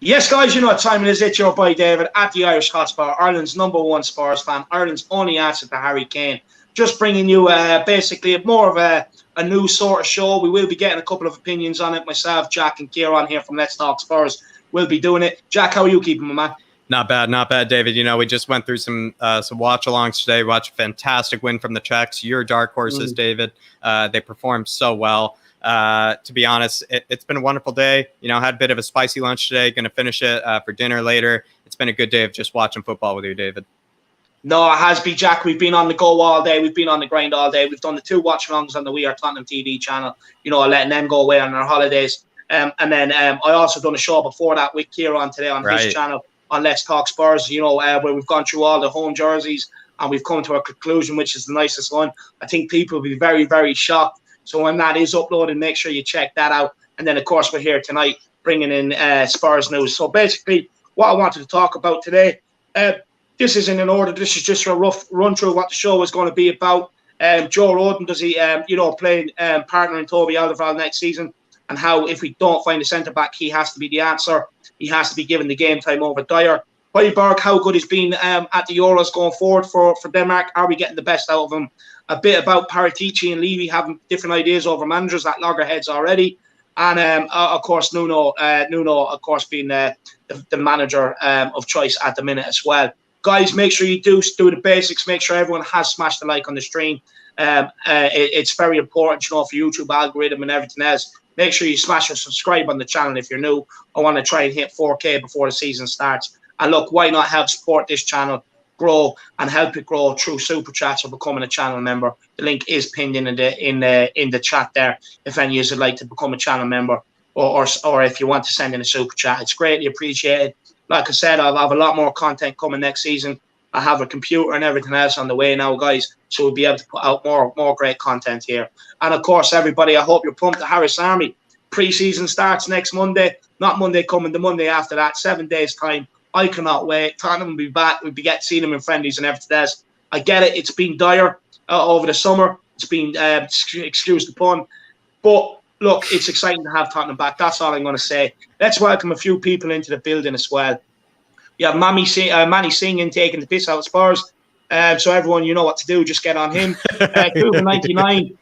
Yes, guys, you know what time it is. It's your boy David at the Irish Hotspur, Ireland's #1 Spurs fan, Ireland's only answer to Harry Kane. Just bringing you basically more of a new sort of show. We will be getting a couple of opinions on it. Myself, Jack, and Kieran here from Let's Talk Spurs will be doing it. Jack, how are you keeping, my man? Not bad, David. You know, we just went through some watch-alongs today. Watched a fantastic win from the Czechs. Your dark horses, David. They performed so well. To be honest, it's been a wonderful day. You know, had a bit of a spicy lunch today. Going to finish it for dinner later. It's been a good day of just watching football with you, David. No, it has been, Jack. We've been on the go all day. We've been on the grind all day. We've done the 2 watch-alongs on the We Are Tottenham TV channel, you know, letting them go away on their holidays. And then I also done a show before that with Kieran today on his channel on Let's Talk Spurs, you know, where we've gone through all the home jerseys and we've come to a conclusion, which is the nicest one. I think people will be very, very shocked. So when that is uploaded, make sure you check that out. And then, of course, we're here tonight bringing in Spurs news. So basically, what I wanted to talk about today, this isn't in order. This is just a rough run through what the show is going to be about. Joe Rodon, does he, playing partner in Toby Alderweireld next season, and how if we don't find a centre-back, he has to be the answer. He has to be given the game time over Dyer. Højbjerg, how good he's been at the Euros going forward for Denmark. Are we getting the best out of him? A bit about Paritici and Levy having different ideas over managers at Loggerheads already. And, of course, Nuno, of course, being the manager of choice at the minute as well. Guys, make sure you do the basics. Make sure everyone has smashed the like on the stream. It's very important, you know, for YouTube algorithm and everything else. Make sure you smash and subscribe on the channel if you're new. I want to try and hit 4K before the season starts. And look, why not help support this channel grow and help it grow through super chats or becoming a channel member? The link is pinned in the chat there. If any of you would like to become a channel member, or if you want to send in a super chat, it's greatly appreciated. Like I said, I'll have a lot more content coming next season. I have a computer and everything else on the way now, guys, so we'll be able to put out more great content here. And of course, everybody, I hope you're pumped. The Harris Army pre-season starts next Monday, not Monday coming, the Monday after that, 7 days time. I cannot wait. Tottenham will be back. We'll be getting seeing them in friendlies and everything else. I get it. It's been dire over the summer. It's been, excuse the pun. But, look, it's exciting to have Tottenham back. That's all I'm going to say. Let's welcome a few people into the building as well. You have Manny singing, taking the piss out of Spurs. So, everyone, you know what to do. Just get on him. 99,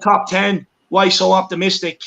top 10. Why so optimistic?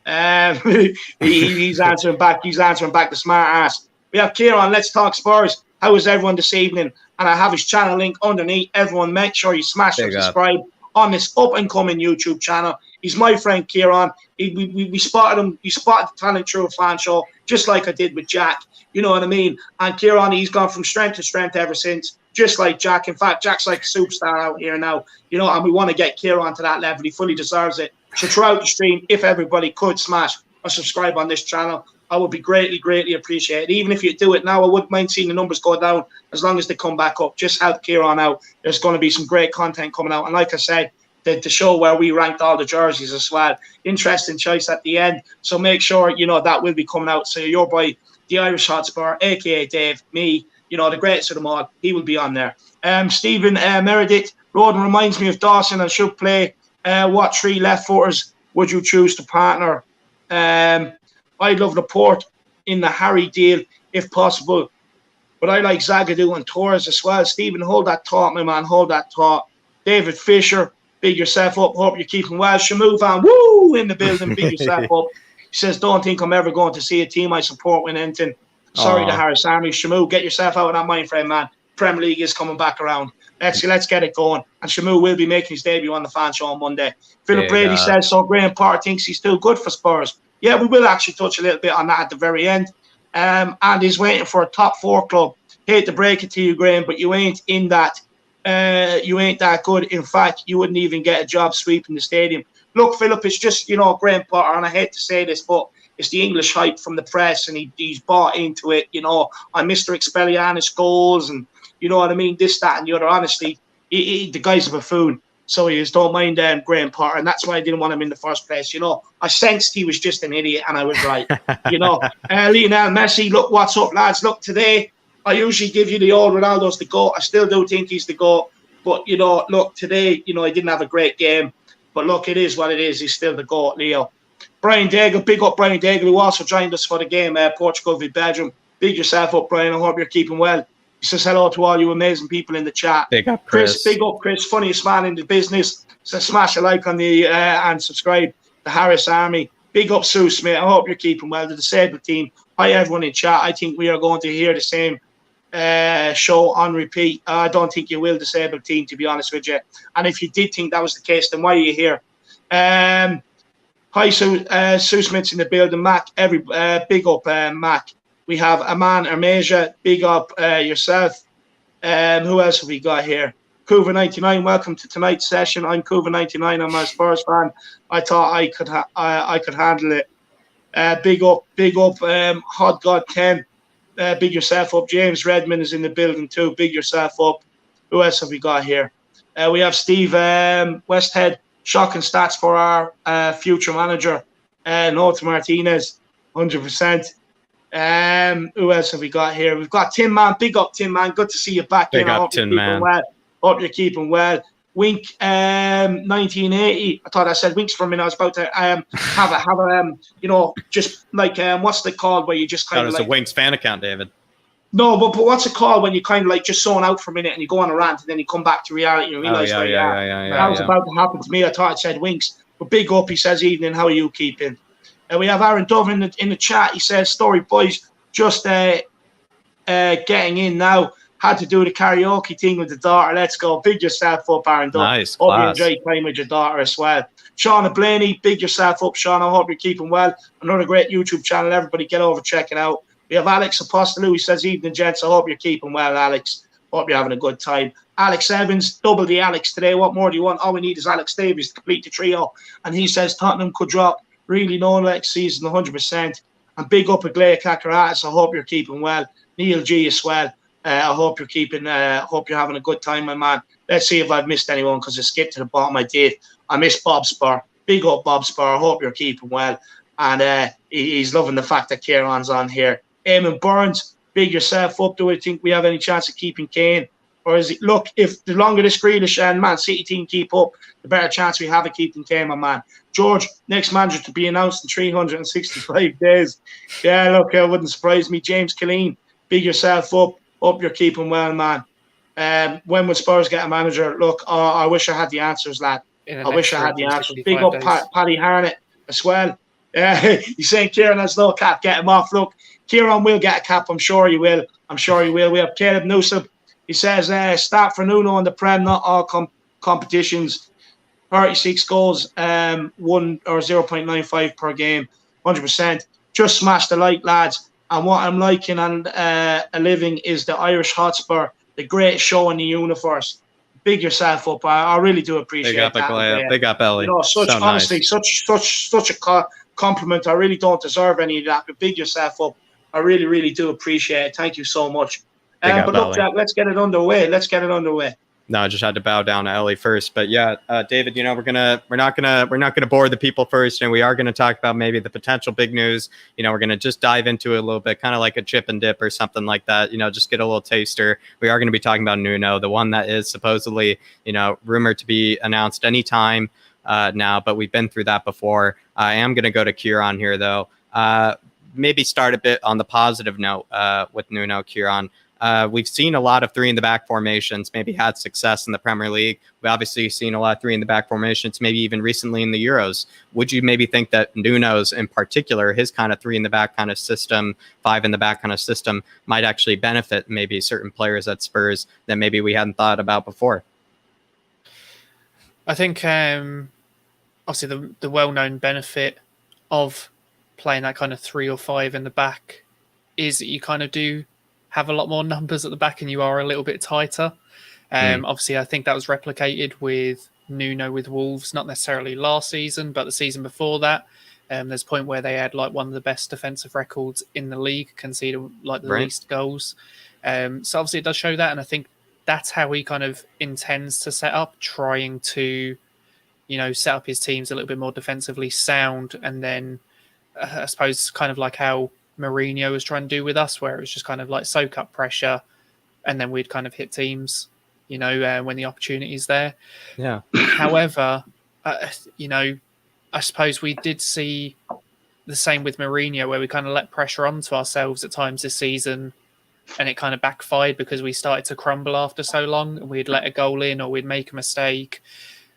He's answering back. He's answering back the smart ass. We have Kieran, Let's Talk Spurs. How is everyone this evening? And I have his channel link underneath. Everyone, make sure you smash and subscribe on this up-and-coming YouTube channel. He's my friend Kieran. We spotted him. We spotted the talent through a fan show, just like I did with Jack. You know what I mean? And Kieran, he's gone from strength to strength ever since, just like Jack. In fact, Jack's like a superstar out here now. You know, and we want to get Kieran to that level. He fully deserves it. So throughout the stream, if everybody could smash or subscribe on this channel, I would be greatly appreciated. Even if you do it now, I wouldn't mind seeing the numbers go down as long as they come back up. Just help Kieran out. There's going to be some great content coming out. And like I said, the show where we ranked all the jerseys as well. Interesting choice at the end. So make sure, you know, that will be coming out. So your boy, the Irish Hotspur, a.k.a. Dave, me, you know, the greatest of them all, he will be on there. Stephen Meredith, Rodon reminds me of Dawson and should play. What 3 left footers would you choose to partner? I'd love Laporte in the Harry deal if possible, but I like Zagadou and Torres as well. Stephen, hold that thought, my man. Hold that thought. David Fisher, big yourself up. Hope you're keeping well. Shamu Van, woo, in the building. Big yourself up. He says, don't think I'm ever going to see a team I support win anything. Sorry, the Harris Army. Shamu, get yourself out of that mind frame, man. Premier League is coming back around. Let's get it going. And Shamu will be making his debut on the fan show on Monday. Philip Brady says, so Graham Potter thinks he's still good for Spurs. Yeah, we will actually touch a little bit on that at the very end. And he's waiting for a top 4 club. Hate to break it to you, Graham, but you ain't in that. You ain't that good. In fact, you wouldn't even get a job sweeping the stadium. Look, Philip, it's just, you know, Graham Potter, and I hate to say this, but it's the English hype from the press, and he's bought into it, you know, on Mr. Expelliarmus goals, and you know what I mean, this, that, and the other. Honestly, the guy's a buffoon. So he is, don't mind Graham Potter, and that's why I didn't want him in the first place. I sensed he was just an idiot, and I was right. Lionel Messi, look, what's up, lads? Look, today, I usually give you the old Ronaldo's the GOAT. I still do think he's the GOAT. But, look, today, I didn't have a great game. But look, it is what it is. He's still the GOAT, Leo. Brian Daigle, big up Brian Daigle, who also joined us for the game, Portugal v Belgium. Big yourself up, Brian. I hope you're keeping well. He says hello to all you amazing people in the chat. Big up, Chris. Big up, Chris. Funniest man in the business. So smash a like on the and subscribe. The Harris Army. Big up, Sue Smith. I hope you're keeping well. The Disabled team. Hi, everyone in chat. I think we are going to hear the same show on repeat. I don't think you will, Disabled team, to be honest with you. And if you did think that was the case, then why are you here? Hi, Sue Smith's in the building. Mac, big up, Mac. We have Aman Ermeja, big up yourself. Who else have we got here? Kuva99, welcome to tonight's session. I'm Kuva99. I'm a Spurs fan. I thought I could handle it. Big up, Hot God 10. Big yourself up. James Redmond is in the building too. Big yourself up. Who else have we got here? We have Steve Westhead. Shocking stats for our future manager, North Martinez, 100%. Who else have we got here? We've got Tin Man. Big up, Tin Man. Good to see you back. Big up, Tin Man. Hope you're keeping well. Wink 1980. I thought I said Winks for a minute. I was about to have a just like what's the call where you just kind of like a Winks fan account, David. No, but what's it called when you kind of like just zone out for a minute and you go on a rant and then you come back to reality and realize where you are? That was about to happen to me. I thought it said Winks. But big up, he says, evening, how are you keeping? We have Aaron Dove in the chat. He says, story boys, just getting in now. Had to do the karaoke thing with the daughter. Let's go. Big yourself up, Aaron Dove. Nice. Hope you enjoy playing with your daughter as well. Shauna Blaney, big yourself up, Shauna. I hope you're keeping well. Another great YouTube channel. Everybody get over, check it out. We have Alex Apostolou. He says, evening, gents. I hope you're keeping well, Alex. Hope you're having a good time. Alex Evans, double the Alex today. What more do you want? All we need is Alex Davies to complete the trio. And he says Tottenham could drop really no next season, 100%. And big up Aglaya Kakaratis. I hope you're keeping well. Neil G as well. I hope you're keeping. Hope you're having a good time, my man. Let's see if I've missed anyone because I skipped to the bottom. I did. I missed Bob Spur. Big up Bob Spur. I hope you're keeping well. And he's loving the fact that Kieran's on here. Eamon Burns, big yourself up. Do I think we have any chance of keeping Kane? Or is it, look, if the longer this Grealish and Man City team keep up, the better chance we have of keeping Kane, my man. George, next manager to be announced in 365 days. Yeah, look, it wouldn't surprise me. James Killeen, big yourself up. Hope you're keeping well, man. When will Spurs get a manager? Look, I wish I had the answers, lad. I wish I had the answers. Big up Paddy Harnett as well. He's saying Kieran has no cap. Get him off. Look, Kieran will get a cap. I'm sure he will. We have Caleb Newsom. He says, start for Nuno on the Prem, not all competitions. 36 goals, 1 or 0.95 per game, 100%. Just smash the like, lads. And what I'm liking and a living is the Irish Hotspur, the greatest show in the universe. Big yourself up. I really do appreciate that. Big up, Ellie. Honestly, such a compliment. I really don't deserve any of that, but big yourself up. I really, really do appreciate it. Thank you so much. But look, Jack, let's get it underway. No, I just had to bow down to Ellie first. But yeah, David, we're not gonna bore the people first, and we are gonna talk about maybe the potential big news. We're gonna just dive into it a little bit, kind of like a chip and dip or something like that. Just get a little taster. We are gonna be talking about Nuno, the one that is supposedly, rumored to be announced anytime now, but we've been through that before. I am gonna go to Kieran here though. Maybe start a bit on the positive note with Nuno, Kieran. We've seen a lot of 3-in-the-back formations, maybe had success in the Premier League. We've obviously seen a lot of 3-in-the-back formations, maybe even recently in the Euros. Would you maybe think that Nuno's in particular, his kind of 3-in-the-back kind of system, 5-in-the-back kind of system might actually benefit maybe certain players at Spurs that maybe we hadn't thought about before? I think obviously the well-known benefit of playing that kind of 3 or 5 in the back is that you kind of do have a lot more numbers at the back and you are a little bit tighter. Obviously, I think that was replicated with Nuno with Wolves, not necessarily last season, but the season before that. There's a point where they had like one of the best defensive records in the league, conceded like the least goals. So obviously it does show that. And I think that's how he kind of intends to set up, trying to, set up his teams a little bit more defensively sound. And then I suppose kind of like how Mourinho was trying to do with us, where it was just kind of like soak up pressure and then we'd kind of hit teams, when the opportunity is there. Yeah. However, I suppose we did see the same with Mourinho, where we kind of let pressure onto ourselves at times this season, and it kind of backfired because we started to crumble after so long, and we'd let a goal in or we'd make a mistake.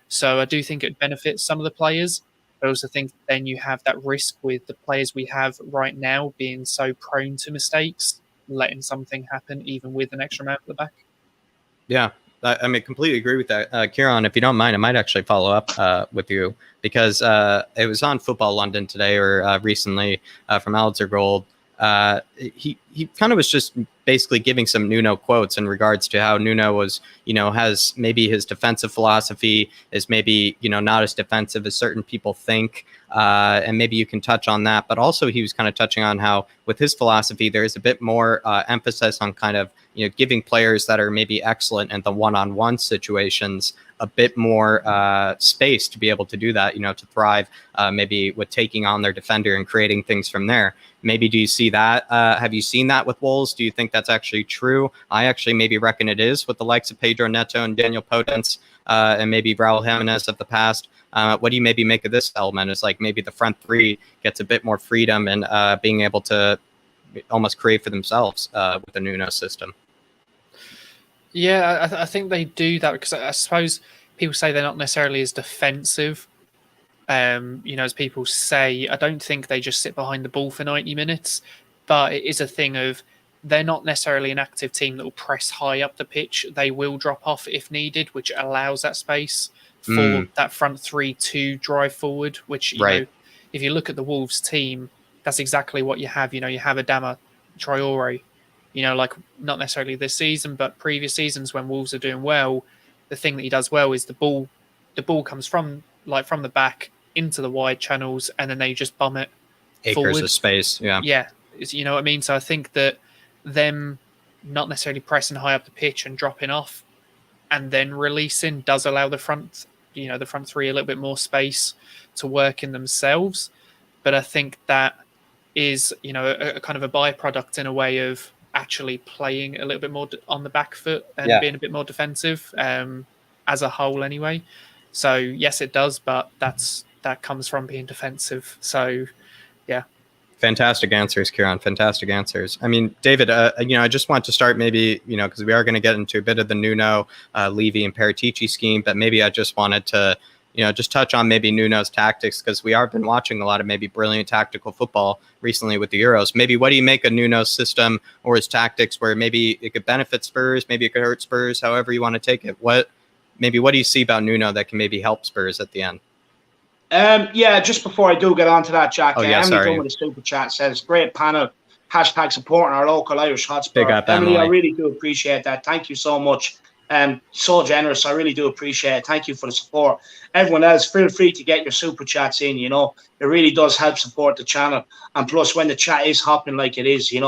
So I do think it benefits some of the players. I also think then you have that risk with the players we have right now being so prone to mistakes, letting something happen even with an extra man at the back. Yeah, I mean, completely agree with that. Kieran, if you don't mind, I might actually follow up with you, because it was on Football London today or recently from Aldergold. He kind of was just basically giving some Nuno quotes in regards to how Nuno was, has maybe his defensive philosophy is maybe, not as defensive as certain people think. And maybe you can touch on that. But also he was kind of touching on how with his philosophy, there is a bit more emphasis on kind of, giving players that are maybe excellent in the one-on-one situations a bit more space to be able to do that, to thrive maybe with taking on their defender and creating things from there. Maybe do you see that? Have you seen that with Wolves? Do you think that's actually true? I actually maybe reckon it is with the likes of Pedro Neto and Daniel Podence and maybe Raul Jimenez of the past. What do you maybe make of this element? It's like maybe the front three gets a bit more freedom and being able to almost create for themselves with the Nuno system. Yeah, I think they do that because I suppose people say they're not necessarily as defensive, as people say. I don't think they just sit behind the ball for 90 minutes, but it is a thing of they're not necessarily an active team that will press high up the pitch. They will drop off if needed, which allows that space for that front three to drive forward, which, if you look at the Wolves team, that's exactly what you have. You have Adama Traore, like not necessarily this season, but previous seasons when Wolves are doing well, the thing that he does well is the ball comes from the back into the wide channels, and then they just bomb it forward. Acres of space, yeah. Yeah, you know what I mean? So I think that them not necessarily pressing high up the pitch and dropping off and then releasing does allow the front three a little bit more space to work in themselves. But I think that is, a kind of a byproduct in a way of actually playing a little bit more on the back foot and being a bit more defensive as a whole anyway. So yes, it does, but that comes from being defensive. So yeah. Fantastic answers, Kieran. Fantastic answers. I mean, David, I just want to start maybe, because we are going to get into a bit of the Nuno, Levy and Paritici scheme, but maybe I just wanted to, just touch on maybe Nuno's tactics, because we have been watching a lot of maybe brilliant tactical football recently with the Euros. Maybe what do you make of Nuno's system or his tactics where maybe it could benefit Spurs, maybe it could hurt Spurs, however you want to take it? What do you see about Nuno that can maybe help Spurs at the end? Just before I do get on to that, Jack, Emily sorry. Dunn with a super chat says, great panel, # supporting our local Irish Hotspur. Big up, Emily, I really do appreciate that. Thank you so much. So generous. I really do appreciate it. Thank you for the support. Everyone else, feel free to get your super chats in. It really does help support the channel. And plus, when the chat is hopping like it is, it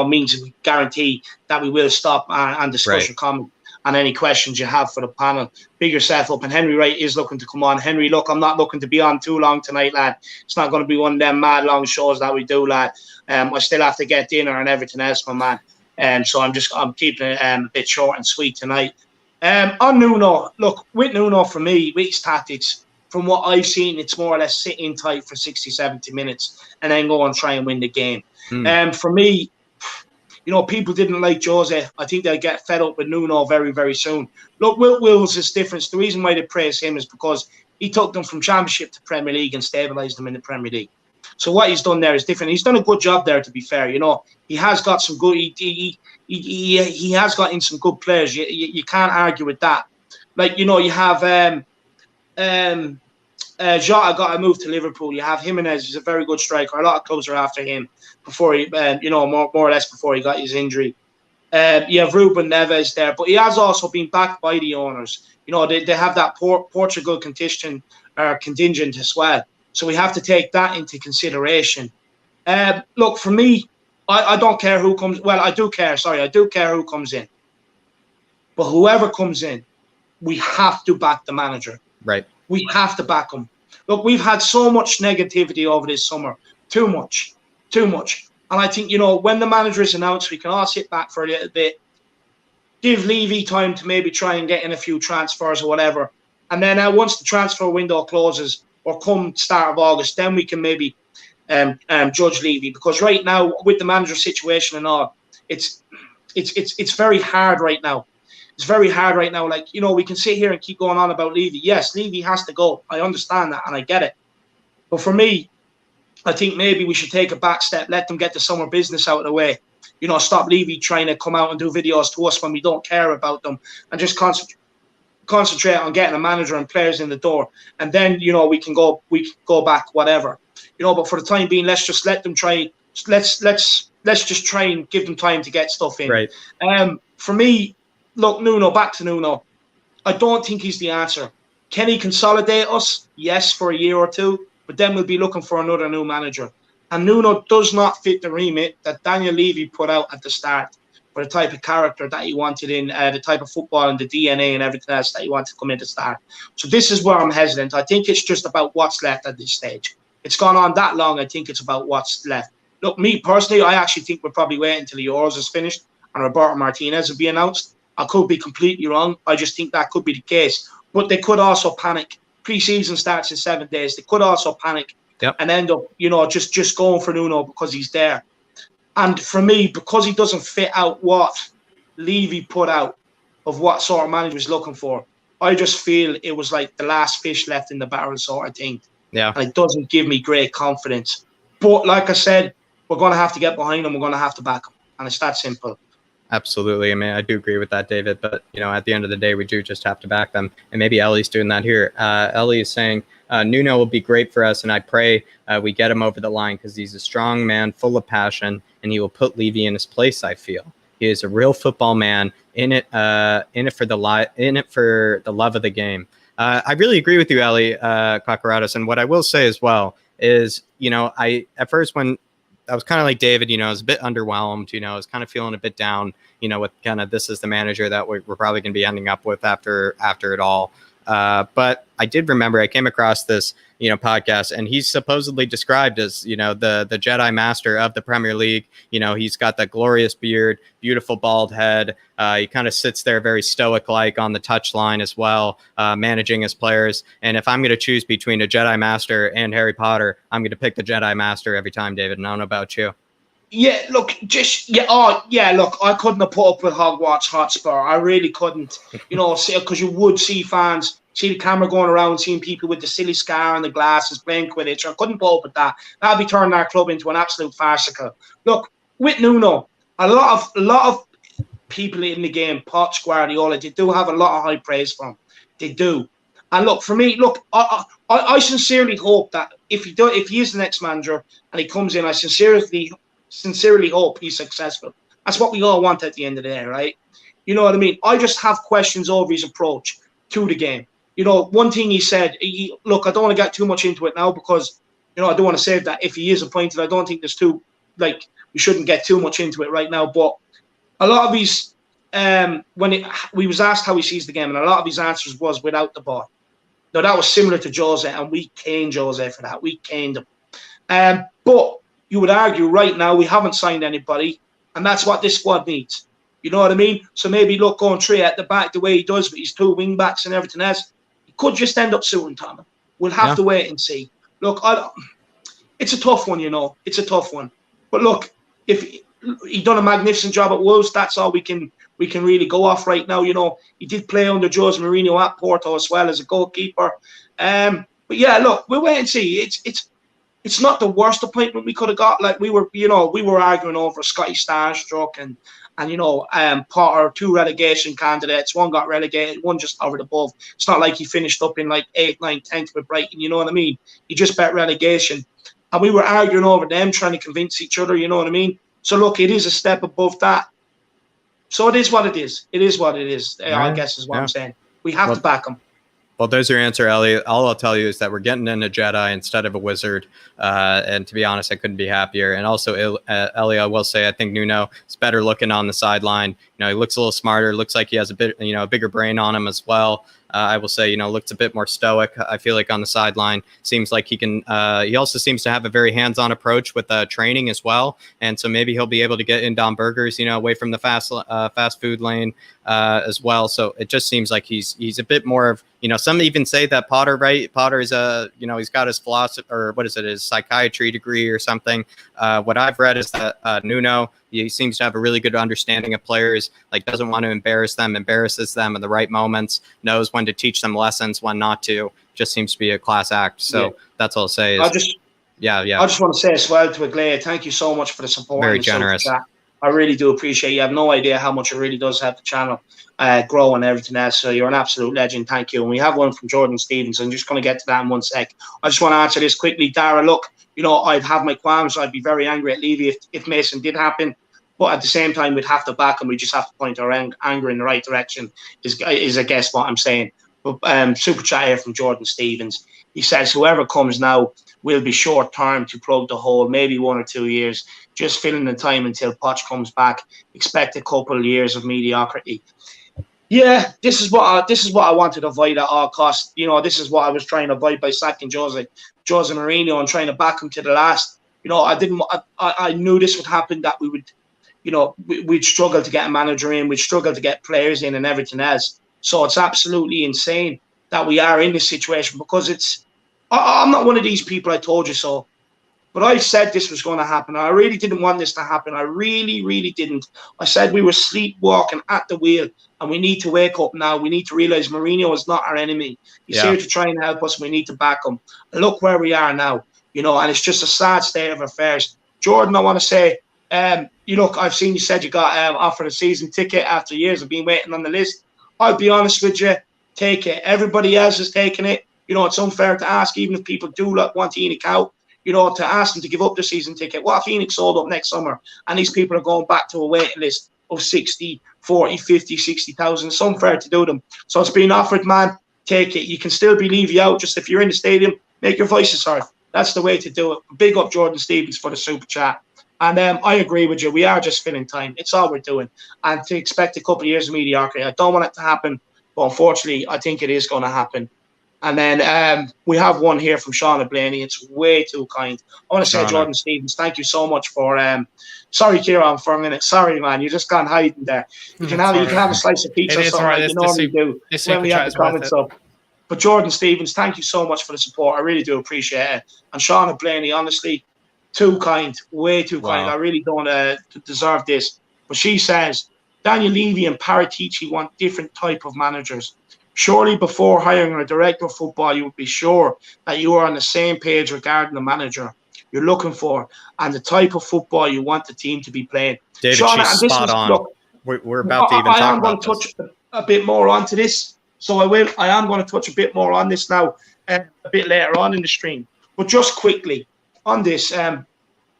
means we guarantee that we will stop and discuss your comment and any questions you have for the panel. Big yourself up. And Henry Wright is looking to come on. Henry, look, I'm not looking to be on too long tonight, lad. It's not going to be one of them mad long shows that we do, lad. I still have to get dinner and everything else, my man. So I'm keeping it a bit short and sweet tonight. On Nuno, look, with Nuno, for me, with his tactics, from what I've seen, it's more or less sit in tight for 60, 70 minutes and then go and try and win the game. For me, people didn't like Jose. I think they'll get fed up with Nuno very, very soon. Look, Wills is different. The reason why they praise him is because he took them from Championship to Premier League and stabilised them in the Premier League. So what he's done there is different. He's done a good job there, to be fair. He has got some good. He has got in some good players. You can't argue with that. Like you have Jota got a move to Liverpool. You have Jimenez, who's a very good striker. A lot of clubs are after him before he, more or less before he got his injury. You have Ruben Neves there, but he has also been backed by the owners. They have that Portugal contingent as well. So we have to take that into consideration. Look, for me, I don't care who comes. Well, I do care. Sorry, I do care who comes in. But whoever comes in, we have to back the manager. Right. We have to back him. Look, we've had so much negativity over this summer. Too much. And I think, when the manager is announced, we can all sit back for a little bit, give Levy time to maybe try and get in a few transfers or whatever. And then once the transfer window closes or come start of August, then we can maybe judge Levy. Because right now, with the manager situation and all, it's very hard right now. It's very hard right now. Like, we can sit here and keep going on about Levy. Yes, Levy has to go. I understand that and I get it. But for me, I think maybe we should take a back step, let them get the summer business out of the way. Stop Levy trying to come out and do videos to us when we don't care about them, and just concentrate on getting a manager and players in the door. And then, we can go back, whatever. But for the time being, let's just let them try. Let's just try and give them time to get stuff in. Right. For me, look, back to Nuno. I don't think he's the answer. Can he consolidate us? Yes, for a year or two. But then we'll be looking for another new manager. And Nuno does not fit the remit that Daniel Levy put out at the start for the type of character that he wanted in, the type of football and the DNA and everything else that he wanted to come in to start. So this is where I'm hesitant. I think it's just about what's left at this stage. It's gone on that long. I think it's about what's left. Look, me personally, I actually think we're probably waiting until the Euros is finished and Roberto Martinez will be announced. I could be completely wrong. I just think that could be the case. But they could also panic. Pre-season starts in 7 days. They could also panic and end up, just going for Nuno because he's there. And for me, because he doesn't fit out what Levy put out of what sort of manager he's looking for, I just feel it was like the last fish left in the barrel sort of thing. Yeah. And it doesn't give me great confidence. But like I said, we're going to have to get behind him. We're going to have to back him. And it's that simple. Absolutely. I mean, I do agree with that, David. But, at the end of the day, we do just have to back them. And maybe Ellie's doing that here. Ellie is saying, Nuno will be great for us. And I pray we get him over the line because he's a strong man, full of passion. And he will put Levy in his place, I feel. He is a real football man in it for the love of the game. I really agree with you, Ellie Kakaratos. And what I will say as well is, at first when I was kind of like David, I was a bit underwhelmed, I was kind of feeling a bit down, with kind of this is the manager that we're probably going to be ending up with after it all. But I did remember I came across this, podcast, and he's supposedly described as, the Jedi Master of the Premier League. He's got that glorious beard, beautiful bald head. He kind of sits there very stoic-like on the touchline as well, managing his players. And if I'm going to choose between a Jedi Master and Harry Potter, I'm going to pick the Jedi Master every time, David. And I don't know about you. Yeah, look, look, I couldn't have put up with Hogwarts Hotspur. I really couldn't, because you would see fans, see the camera going around, seeing people with the silly scar and the glasses playing Quidditch. I couldn't put up with that. That'd be turning our club into an absolute farcical. Look, with Nuno, a lot of people in the game, Potts, Guardiola, they do have a lot of high praise for him. They do. And look, for me, I sincerely hope that if he is the next manager and he comes in, I sincerely hope he's successful. That's what we all want at the end of the day, right? You know what I mean? I just have questions over his approach to the game. One thing he said, look, I don't want to get too much into it now because, I don't want to say that if he is appointed, I don't think there's we shouldn't get too much into it right now. But a lot of his, we was asked how he sees the game, and a lot of his answers was without the ball. Now, that was similar to Jose, and we caned Jose for that. We caned him. But you would argue right now we haven't signed anybody, and that's what this squad needs. You know what I mean? So maybe look, going 3 at the back the way he does with his 2 wing backs and everything else, he could just end up suiting Tottenham. We'll have to wait and see. Look, it's a tough one, It's a tough one. But look, if he done a magnificent job at Wolves, that's all we can really go off right now. He did play under Jose Mourinho at Porto as well as a goalkeeper. But yeah, look, we'll wait and see. It's not the worst appointment we could have got. Like we were arguing over Scotty Starstruck and Potter, 2 relegation candidates. One got relegated, one just hovered above. It's not like he finished up in 8th, 9th, 10th with Brighton. You know what I mean? He just bet relegation, and we were arguing over them, trying to convince each other. You know what I mean? So look, it is a step above that. So it is what it is. It is what it is. I guess is what I'm saying. We have to back him. Well, there's your answer, Ellie. All I'll tell you is that we're getting in a Jedi instead of a wizard. And to be honest, I couldn't be happier. And also, Ellie, I will say, I think Nuno is better looking on the sideline. He looks a little smarter. Looks like he has a bit, a bigger brain on him as well. I will say, looks a bit more stoic. I feel like on the sideline, seems like he can. He also seems to have a very hands-on approach with training as well, and so maybe he'll be able to get in Don Burgers, away from the fast food lane as well. So it just seems like he's a bit more of, some even say that Potter, right? Potter is he's got his philosophy, or what is it, his psychiatry degree or something. What I've read is that Nuno, he seems to have a really good understanding of players, like doesn't want to embarrass them, embarrasses them in the right moments, knows when to teach them lessons, when not to. Just seems to be a class act. So that's all I'll say. I just want to say as well to Aglaia, thank you so much for the support. Very generous. I really do appreciate it. You have no idea how much it really does help the channel grow and everything else. So you're an absolute legend. Thank you. And we have one from Jordan Stevens. I'm just going to get to that in one sec. I just want to answer this quickly. Dara, look, I'd have my qualms. I'd be very angry at Levy if Mason did happen. But at the same time, we'd have to back him. We just have to point our anger in the right direction, is I guess what I'm saying. But super chat here from Jordan Stevens. He says, whoever comes now will be short-term to plug the hole, maybe 1 or 2 years, just filling the time until Poch comes back. Expect a couple of years of mediocrity. Yeah, this is what I wanted to avoid at all costs. This is what I was trying to avoid by sacking Jose Mourinho and trying to back him to the last. I knew this would happen, that we would, we'd struggle to get a manager in, we'd struggle to get players in and everything else. So it's absolutely insane that we are in this situation, because I'm not one of these people, I told you so. But I said this was going to happen. I really didn't want this to happen. I really, really didn't. I said we were sleepwalking at the wheel, and we need to wake up now. We need to realize Mourinho is not our enemy. He's here to try and help us. We need to back him. And look where we are now, and it's just a sad state of affairs. Jordan, I want to say, look, I've seen you said you got offered a season ticket after years of being waiting on the list. I'll be honest with you, take it. Everybody else is taking it. It's unfair to ask, even if people do want to Enoch out, to ask them to give up the season ticket. What if Enoch sold up next summer and these people are going back to a waiting list of 60, 40, 50, 60,000? It's unfair to do them. So it's being offered, man. Take it. You can still be Levy out. Just if you're in the stadium, make your voices heard. That's the way to do it. Big up Jordan Stevens for the super chat. And I agree with you. We are just filling time. It's all we're doing. And to expect a couple of years of mediocrity, I don't want it to happen. But unfortunately, I think it is going to happen. And then we have one here from Shauna Blaney. It's way too kind. I want to say, Jordan Stevens, thank you so much for. Sorry, Kieran, for a minute. Sorry, man. You just gone hiding there. You can have a slice of pizza or something like you normally do when we have the comments up. But Jordan Stevens, thank you so much for the support. I really do appreciate it. And Shauna Blaney, honestly, too kind. Way too kind. I really don't deserve this. But she says, Daniel Levy and Paritici want different type of managers. Surely before hiring a director of football, you would be sure that you are on the same page regarding the manager you're looking for and the type of football you want the team to be playing. David, Shauna, she's spot on. Look, we're about to even talk about this. I am going to touch a bit more onto this. So I am going to touch a bit more on this now a bit later on in the stream. But just quickly on this,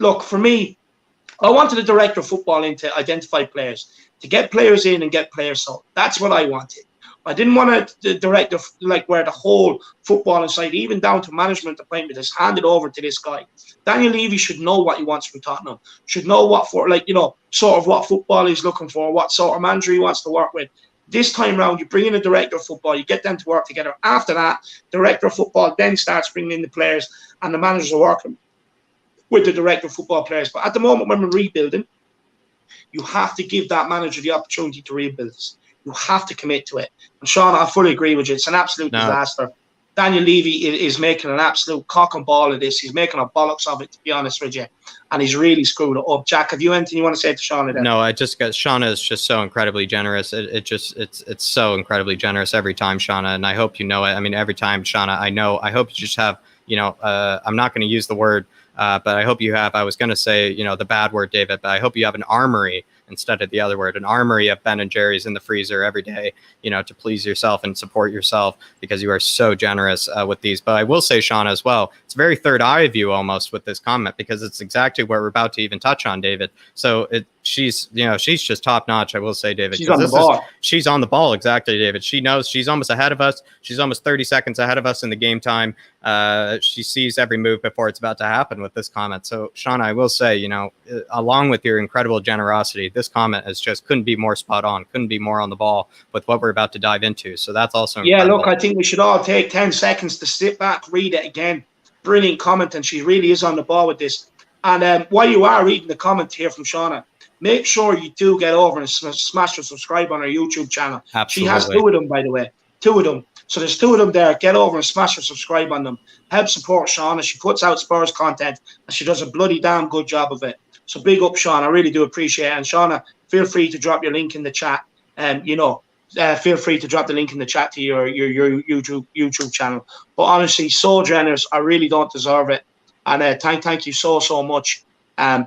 look, for me, I wanted a director of football in to identify players, to get players in and get players out. That's what I wanted. I didn't want a director where the whole football side, even down to management appointment, is handed over to this guy. Daniel Levy should know what he wants from Tottenham, should know what sort of what football he's looking for, what sort of manager he wants to work with. This time round, you bring in a director of football, you get them to work together. After that, director of football then starts bringing in the players, and the managers are working with the director of football players. But at the moment, when we're rebuilding, you have to give that manager the opportunity to rebuild this. You have to commit to it. And Sean, I fully agree with you. It's an absolute disaster. Daniel Levy is making an absolute cock and ball of this. He's making a bollocks of it, to be honest with you. And he's really screwed it up. Jack, have you anything you want to say to Shauna? No, Shauna is just so incredibly generous. It's so incredibly generous every time, Shauna. And I hope you know it. I mean, every time, Shauna, I hope you just have, I'm not going to use the word, but I hope you have, I was going to say, the bad word, David, but I hope you have an armory instead of the other word, an armory of Ben and Jerry's in the freezer every day, to please yourself and support yourself, because you are so generous with these. But I will say, Shauna, as well, it's very third eye of you almost with this comment, because it's exactly what we're about to even touch on, David. So she's just top notch. I will say, David. She's on the ball. She's on the ball, exactly, David. She knows she's almost ahead of us. She's almost 30 seconds ahead of us in the game time. She sees every move before it's about to happen with this comment. So, Shauna, I will say, along with your incredible generosity, this comment is just couldn't be more spot on, couldn't be more on the ball with what we're about to dive into. So that's also incredible. Look, I think we should all take 10 seconds to sit back, read it again. Brilliant comment, and she really is on the ball with this. And while you are reading the comment here from Shauna, make sure you do get over and smash the subscribe on her YouTube channel. Absolutely. She has 2 of them, by the way. 2 of them. So there's 2 of them there. Get over and smash or subscribe on them. Help support Shauna. She puts out Spurs content, and she does a bloody damn good job of it. So big up, Shauna. I really do appreciate it. And Shauna, feel free to drop your link in the chat. Feel free to drop the link in the chat to your YouTube channel. But honestly, so generous. I really don't deserve it. And thank you so much.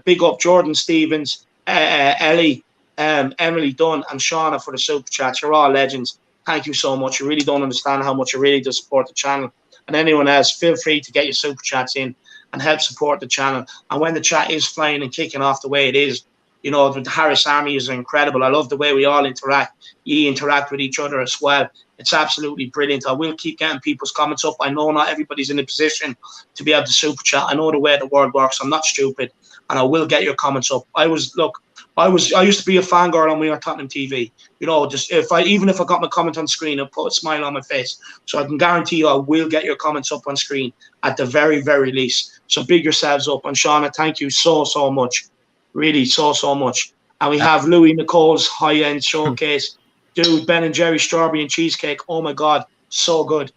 Big up Jordan Stevens, Ellie, Emily Dunn, and Shauna for the super chats. You're all legends. Thank you so much. You really don't understand how much it really does support the channel. And anyone else, feel free to get your super chats in and help support the channel. And when the chat is flying and kicking off the way it is, the Harris Army is incredible. I love the way we all interact. You interact with each other as well. It's absolutely brilliant. I will keep getting people's comments up. I know not everybody's in a position to be able to super chat. I know the way the world works. I'm not stupid, and I will get your comments up. I used to be a fangirl on We Are Tottenham TV. Even if I got my comment on screen, I'll put a smile on my face. So I can guarantee you I will get your comments up on screen at the very, very least. So big yourselves up. And Shauna, thank you so much. Really, so much. And we have Louis Nicole's high-end showcase. Dude, Ben and Jerry strawberry and cheesecake. Oh, my God. So good.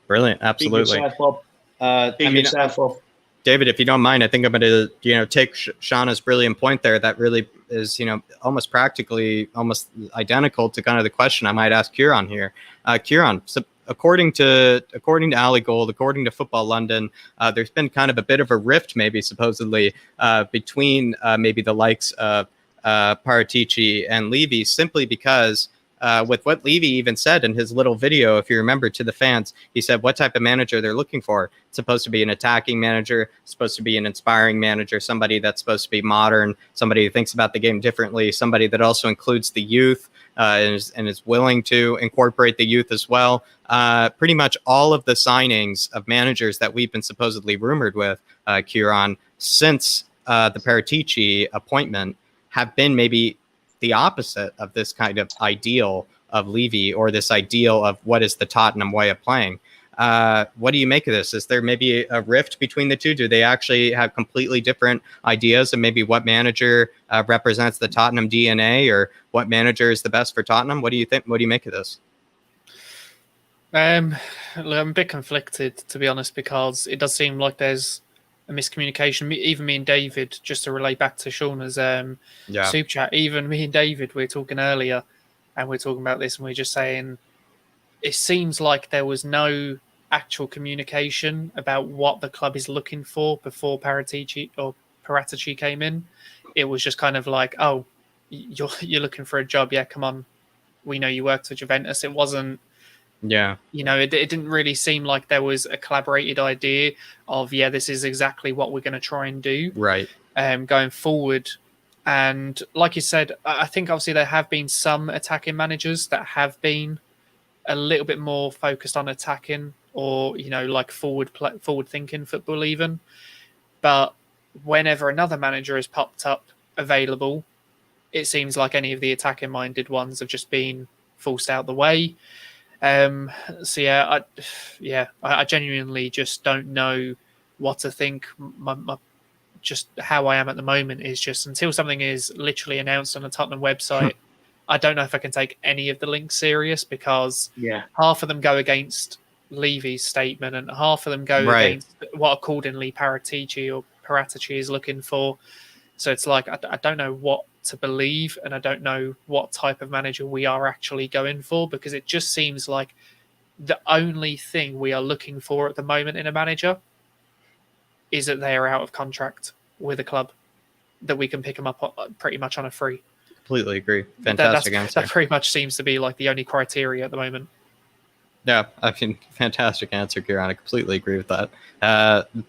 Brilliant. Absolutely. Big yourself up. David, if you don't mind, I think I'm going to, take Shauna's brilliant point there. That really is, almost practically almost identical to kind of the question I might ask Kieran here. Kieran, so according to Ali Gold, according to Football London, there's been kind of a bit of a rift, maybe supposedly, between maybe the likes of Paritici and Levy, simply because with what Levy even said in his little video, if you remember, to the fans, he said what type of manager they're looking for. It's supposed to be an attacking manager, supposed to be an inspiring manager, somebody that's supposed to be modern, somebody who thinks about the game differently, somebody that also includes the youth and is willing to incorporate the youth as well. Pretty much all of the signings of managers that we've been supposedly rumored with, Kieran, since the Paratici appointment have been maybe the opposite of this kind of ideal of Levy, or this ideal of what is the Tottenham way of playing. What do you make of this? Is there maybe a rift between the two? Do they actually have completely different ideas of maybe what manager represents the Tottenham DNA, or what manager is the best for Tottenham? What do you think? What do you make of this? I'm a bit conflicted, to be honest, because it does seem like there's a miscommunication. Even me and David, just to relate back to Shauna's super chat, even me and David, we were talking earlier, and we are talking about this, and we are just saying it seems like there was no actual communication about what the club is looking for before Paratici came in. It was just kind of like, oh, you're looking for a job, yeah, come on, we know you worked at Juventus. It wasn't. Yeah. It didn't really seem like there was a collaborated idea of, this is exactly what we're going to try and do. Right. Going forward. And like you said, I think obviously there have been some attacking managers that have been a little bit more focused on attacking, or, like forward thinking football even. But whenever another manager has popped up available, it seems like any of the attacking minded ones have just been forced out the way. I genuinely just don't know what to think. Just how I am at the moment is just until something is literally announced on the Tottenham website, I don't know if I can take any of the links serious, because half of them go against Levy's statement and half of them go against what accordingly Paratici or Paratici is looking for. So it's like, I don't know what to believe, and I don't know what type of manager we are actually going for, because it just seems like the only thing we are looking for at the moment in a manager is that they are out of contract with a club, that we can pick them up pretty much on a free. Completely agree. Fantastic answer. That pretty much seems to be like the only criteria at the moment. Yeah, fantastic answer, Kieran. I completely agree with that.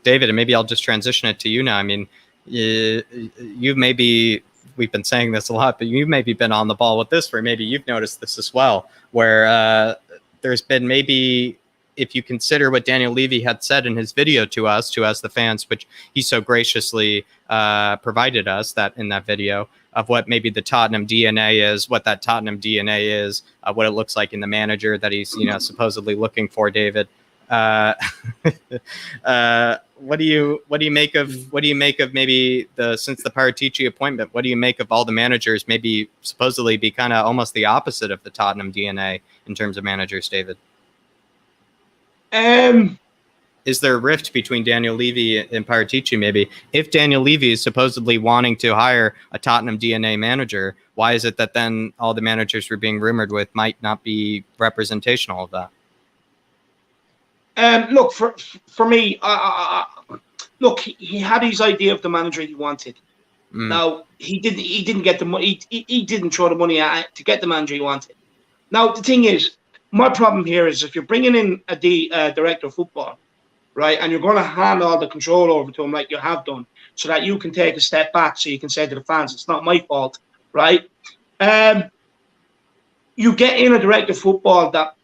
David, and maybe I'll just transition it to you now. I mean, you maybe, we've been saying this a lot, but you've maybe been on the ball with this, where maybe you've noticed this as well, where there's been maybe, if you consider what Daniel Levy had said in his video to us, the fans, which he so graciously provided us that in that video, of what maybe the Tottenham DNA is, what that Tottenham DNA is, what it looks like in the manager that he's, supposedly looking for, David. What do you make of maybe since the Paratici appointment? What do you make of all the managers maybe supposedly be kind of almost the opposite of the Tottenham DNA in terms of managers, David? Is there a rift between Daniel Levy and Paratici? Maybe if Daniel Levy is supposedly wanting to hire a Tottenham DNA manager, why is it that then all the managers we're being rumored with might not be representational of that? Look, for me, look, he had his idea of the manager he wanted. Now he didn't get the money. He didn't throw the money at it to get the manager he wanted. Now the thing is, my problem here is if you're bringing in a director of football, right, and you're going to hand all the control over to him like you have done, so that you can take a step back, so you can say to the fans, it's not my fault, right? You get in a director of football that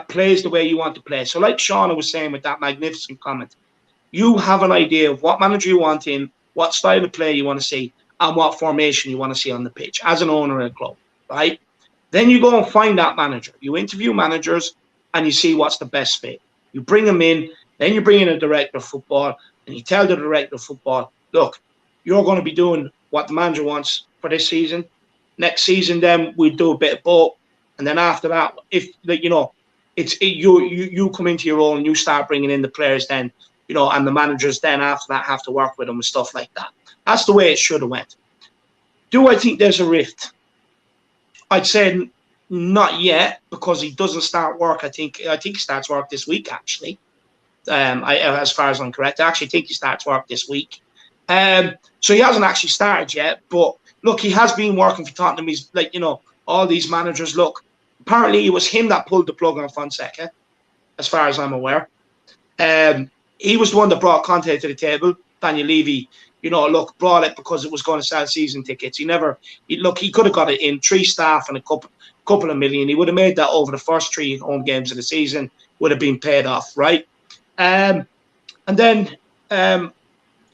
plays the way you want to play. So like Shauna was saying with that magnificent comment, you have an idea of what manager you want in, what style of play you want to see, and what formation you want to see on the pitch as an owner in a club, right? Then you go and find that manager. You interview managers and you see what's the best fit. You bring them in, then you bring in a director of football and you tell the director of football, look, you're going to be doing what the manager wants for this season. Next season, then we'll do a bit of both. And then after that, if you come into your role and you start bringing in the players then, and the managers then after that have to work with them and stuff like that. That's the way it should have went. Do I think there's a rift? I'd say not yet, because he doesn't start work. I think he starts work this week, actually. As far as I'm correct, I actually think he starts work this week. So he hasn't actually started yet. But look, he has been working for Tottenham. He's all these managers. Look, apparently it was him that pulled the plug on Fonseca, as far as I'm aware. He was the one that brought Conte to the table. Daniel Levy, brought it because it was going to sell season tickets. He could have got it in 3 staff and a couple of million. He would have made that over the first 3 home games of the season, would have been paid off, right? And then, now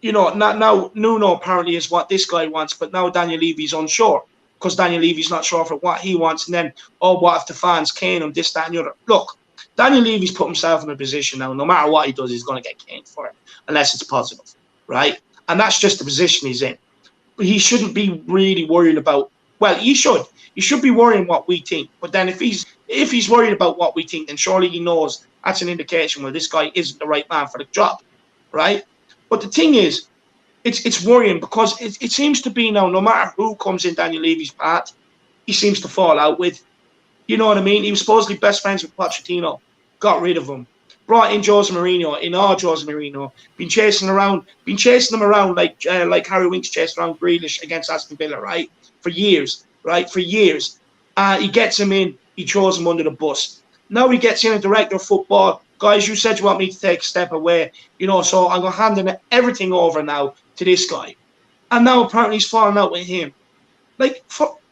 Nuno apparently is what this guy wants, but now Daniel Levy's unsure because Daniel Levy's not sure for what he wants. And then, what if the fans cane him, this, that, and the other? Look, Daniel Levy's put himself in a position now, no matter what he does, he's going to get caned for it, unless it's positive, right? And that's just the position he's in. But he shouldn't be really worried about, he should. He should be worrying what we think. But then if he's worried about what we think, then surely he knows that's an indication, well, this guy isn't the right man for the job, right? But the thing is, it's worrying because it seems to be now, no matter who comes in Daniel Levy's path, he seems to fall out with. You know what I mean? He was supposedly best friends with Pochettino, got rid of him, brought in Jose Mourinho, been chasing them around like Harry Winks chased around Grealish against Aston Villa, right? For years. He gets him in, he throws him under the bus. Now he gets in a director of football. Guys, you said you want me to take a step away, so I'm going to hand everything over now to this guy. And now apparently he's falling out with him.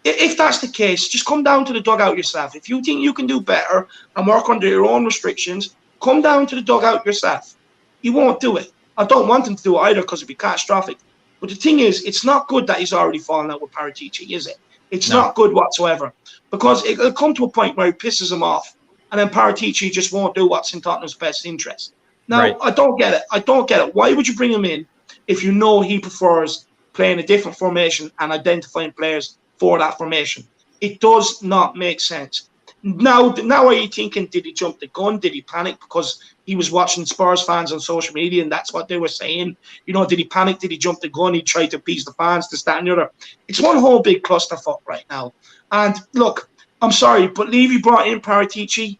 If that's the case, just come down to the dugout yourself. If you think you can do better and work under your own restrictions, come down to the dugout yourself. He won't do it. I don't want him to do it either because it'd be catastrophic. But the thing is, it's not good that he's already fallen out with Paratici, is it? It's not good whatsoever. Because it'll come to a point where he pisses him off and then Paratici just won't do what's in Tottenham's best interest. Now, right. I don't get it. Why would you bring him in if you know he prefers playing a different formation and identifying players for that formation? It does not make sense. Now are you thinking, did he jump the gun? Did he panic because he was watching Spurs fans on social media and that's what they were saying? Did he panic? Did he jump the gun? He tried to appease the fans, this, that, and the other. It's one whole big clusterfuck right now. And look, I'm sorry, but Levy brought in Paratici.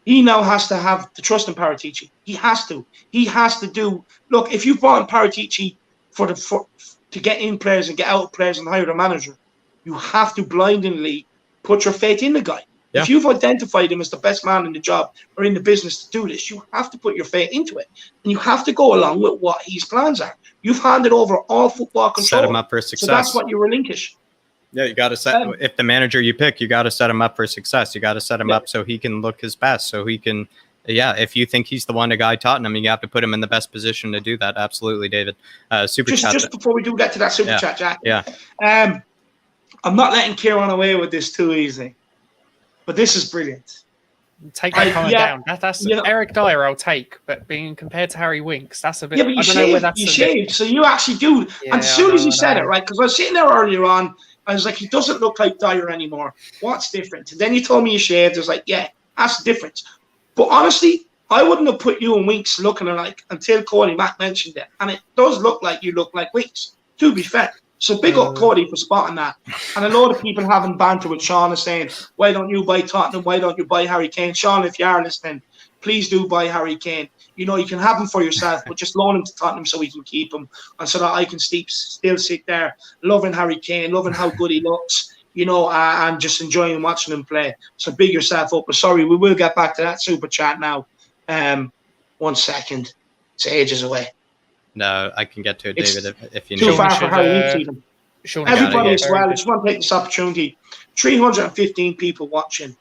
He now has to have the trust in Paratici. He has to. He has to do. Look, if you brought in Paratici to get in players and get out players and hire a manager, you have to blindly put your faith in the guy. If you've identified him as the best man in the job or in the business to do this, you have to put your faith into it. And you have to go along with what his plans are. You've handed over all football control. Set him up for success. So that's what you relinquish. Yeah, you got to set. If the manager you pick, you got to set him up for success. You got to set him up so he can look his best. So he can, if you think he's the one to guide Tottenham, you have to put him in the best position to do that. Absolutely, David. Super chat. Just before we do get to that super chat, Jack. Yeah. I'm not letting Kieran away with this too easy. But this is brilliant. Take that comment down. That's Eric Dyer I'll take, but being compared to Harry Winks, that's a bit. Yeah, but you shaved, so you actually do. And as soon as you said it, right, because I was sitting there earlier on, I was like, he doesn't look like Dyer anymore. What's different? And then you told me you shaved. I was like, yeah, that's the difference. But honestly, I wouldn't have put you and Winks looking alike until Cody Mack mentioned it. And it does look like you look like Winks, to be fair. So big up Cody for spotting that. And a lot of people having banter with Sean and saying, why don't you buy Tottenham? Why don't you buy Harry Kane? Sean, if you are listening, please do buy Harry Kane. You know, you can have him for yourself, but just loan him to Tottenham so we can keep him and so that I can still sit there loving Harry Kane, loving how good he looks, you know, and just enjoying watching him play. So big yourself up. But sorry, we will get back to that super chat now. 1 second. It's ages away. No, I can get to it, David, if you too need. Too far for how you see them. Everybody as well, I just want to take this opportunity. 315 people watching.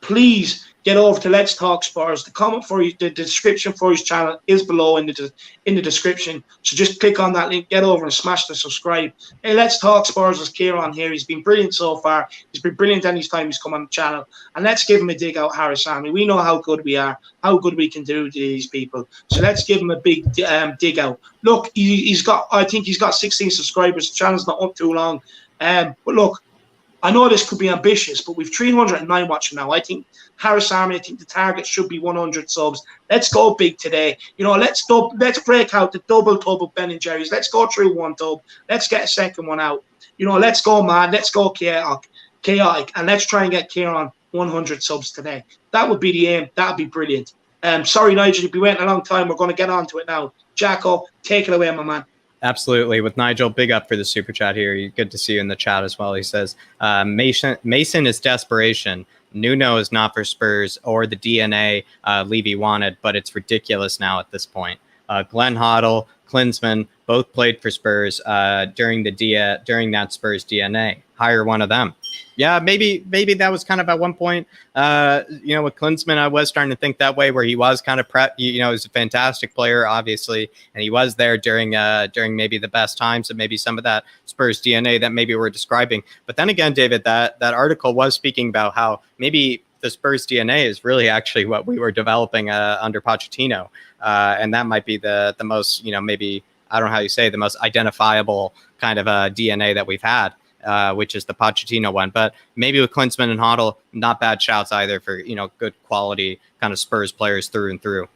Please get over to Let's Talk Spurs. The comment for you, the description for his channel is below in the description. So just click on that link, get over and smash the subscribe. Hey, Let's Talk Spurs is Kieran here. He's been brilliant so far. He's been brilliant any time he's come on the channel. And let's give him a dig out, Harris Army. We know how good we are, how good we can do to these people. So let's give him a big dig out. Look, I think he's got 16 subscribers. The channel's not up too long. But look, I know this could be ambitious, but we've 309 watching now. I think Harris Army, I think the target should be 100 subs. Let's go big today. You know, let's break out the double tub of Ben and Jerry's. Let's go through one tub. Let's get a second one out. You know, let's go mad. Let's go chaotic. And let's try and get Kieran 100 subs today. That would be the aim. That would be brilliant. Sorry, Nigel, you've been waiting a long time. We're going to get on to it now. Jacko, take it away, my man. Absolutely. With Nigel, big up for the super chat here. Good to see you in the chat as well. He says, Mason is desperation. Nuno is not for Spurs or the DNA Levy wanted, but it's ridiculous now at this point. Glenn Hoddle, Klinsmann, both played for Spurs during that Spurs DNA. Hire one of them. Yeah, maybe that was kind of at one point, with Klinsmann, I was starting to think that way, where he was kind of he's a fantastic player, obviously, and he was there during maybe the best times, and maybe some of that Spurs DNA that maybe we're describing. But then again, David, that article was speaking about how maybe the Spurs DNA is really actually what we were developing under Pochettino, and that might be the most, maybe, I don't know how you say, the most identifiable kind of DNA that we've had. Which is the Pochettino one, but maybe with Klinsmann and Hoddle, not bad shouts either for, good quality kind of Spurs players through and through.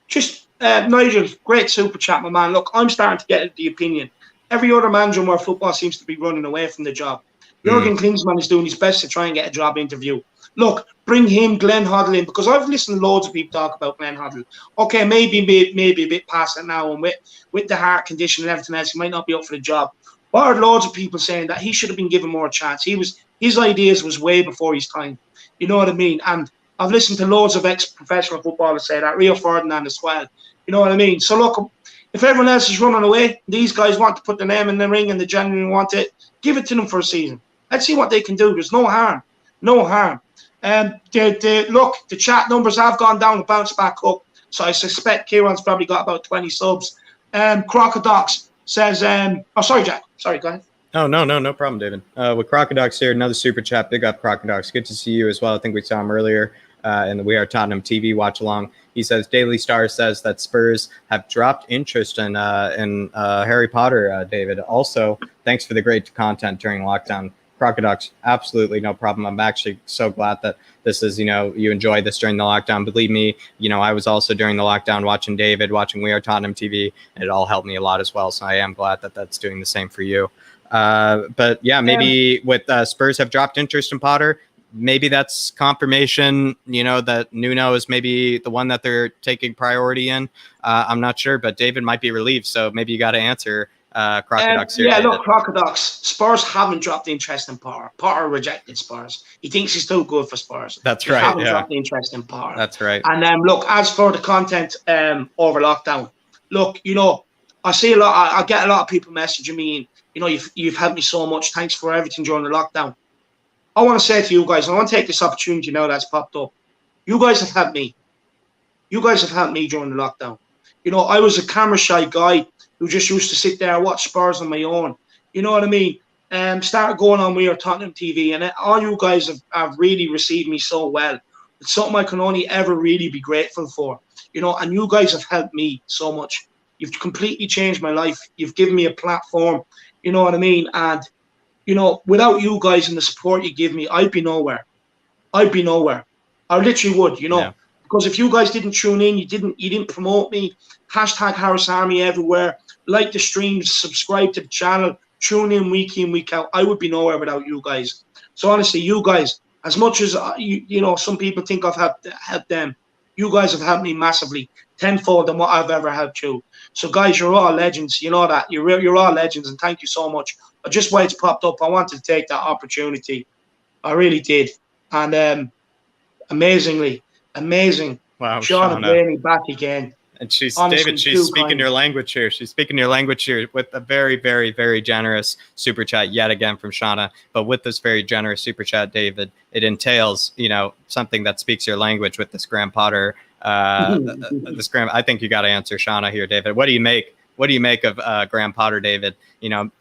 Just, Nigel, great super chat, my man. Look, I'm starting to get the opinion. Every other manager in world football seems to be running away from the job. Jurgen Klinsmann is doing his best to try and get a job interview. Look, bring him, Glenn Hoddle in, because I've listened to loads of people talk about Glenn Hoddle. Okay, maybe a bit past it now, and with the heart condition and everything else, he might not be up for the job. But I heard loads of people saying that he should have been given more chance. His ideas was way before his time. You know what I mean? And I've listened to loads of ex-professional footballers say that, Rio Ferdinand as well. You know what I mean? So look, if everyone else is running away, these guys want to put their name in the ring and they genuinely want it, give it to them for a season. Let's see what they can do. There's no harm. No harm. Look, the chat numbers have gone down and bounced back up. So I suspect Kieran's probably got about 20 subs. Crocodox says, sorry, Jack. Sorry, go ahead. Oh, no problem, David. With Crocodox here, another super chat. Big up, Crocodox. Good to see you as well. I think we saw him earlier in the We Are Tottenham TV watch along. He says, Daily Star says that Spurs have dropped interest in Harry Potter, David. Also, thanks for the great content during lockdown. Crocodox, absolutely no problem. I'm actually so glad that this is, you enjoyed this during the lockdown. Believe me, I was also during the lockdown watching David, watching We Are Tottenham TV, and it all helped me a lot as well. So I am glad that that's doing the same for you. But yeah, maybe with Spurs have dropped interest in Potter, maybe that's confirmation, that Nuno is maybe the one that they're taking priority in. I'm not sure, but David might be relieved. So maybe you got to answer Crocodile here. Yeah, David. look, Crocodiles. Spurs haven't dropped interest in Potter. Potter rejected Spurs. He thinks he's too good for Spurs. That's they right. Haven't dropped interest in Potter. That's right. And look, as for the content over lockdown, look, I see a lot. I get a lot of people messaging me. And, you've helped me so much. Thanks for everything during the lockdown. I want to say to you guys, I want to take this opportunity now that's popped up. You guys have helped me. You guys have helped me during the lockdown. I was a camera shy guy who just used to sit there and watch Spurs on my own. You know what I mean? Started going on We Are Tottenham TV, and all you guys have really received me so well. It's something I can only ever really be grateful for. And you guys have helped me so much. You've completely changed my life. You've given me a platform. You know what I mean? And, without you guys and the support you give me, I'd be nowhere. I literally would, Yeah. Because if you guys didn't tune in, you didn't promote me, #Harris Army everywhere, like the streams, subscribe to the channel, tune in week out, I would be nowhere without you guys. So honestly, you guys, as much as some people think I've helped them, you guys have helped me massively, tenfold than what I've ever helped you. So guys, you're all legends. You know that. You're all legends, and thank you so much. Just why it's popped up, I wanted to take that opportunity. I really did. And amazing. Wow, Shauna Blaney back again. And she's Honestly, David, she's speaking your language here. She's speaking your language here with a very, very, very generous super chat yet again from Shauna. But with this very generous super chat, David, it entails, something that speaks your language with this Graham Potter. I think you got to answer Shauna here, David. What do you make? What do you make of Graham Potter, David?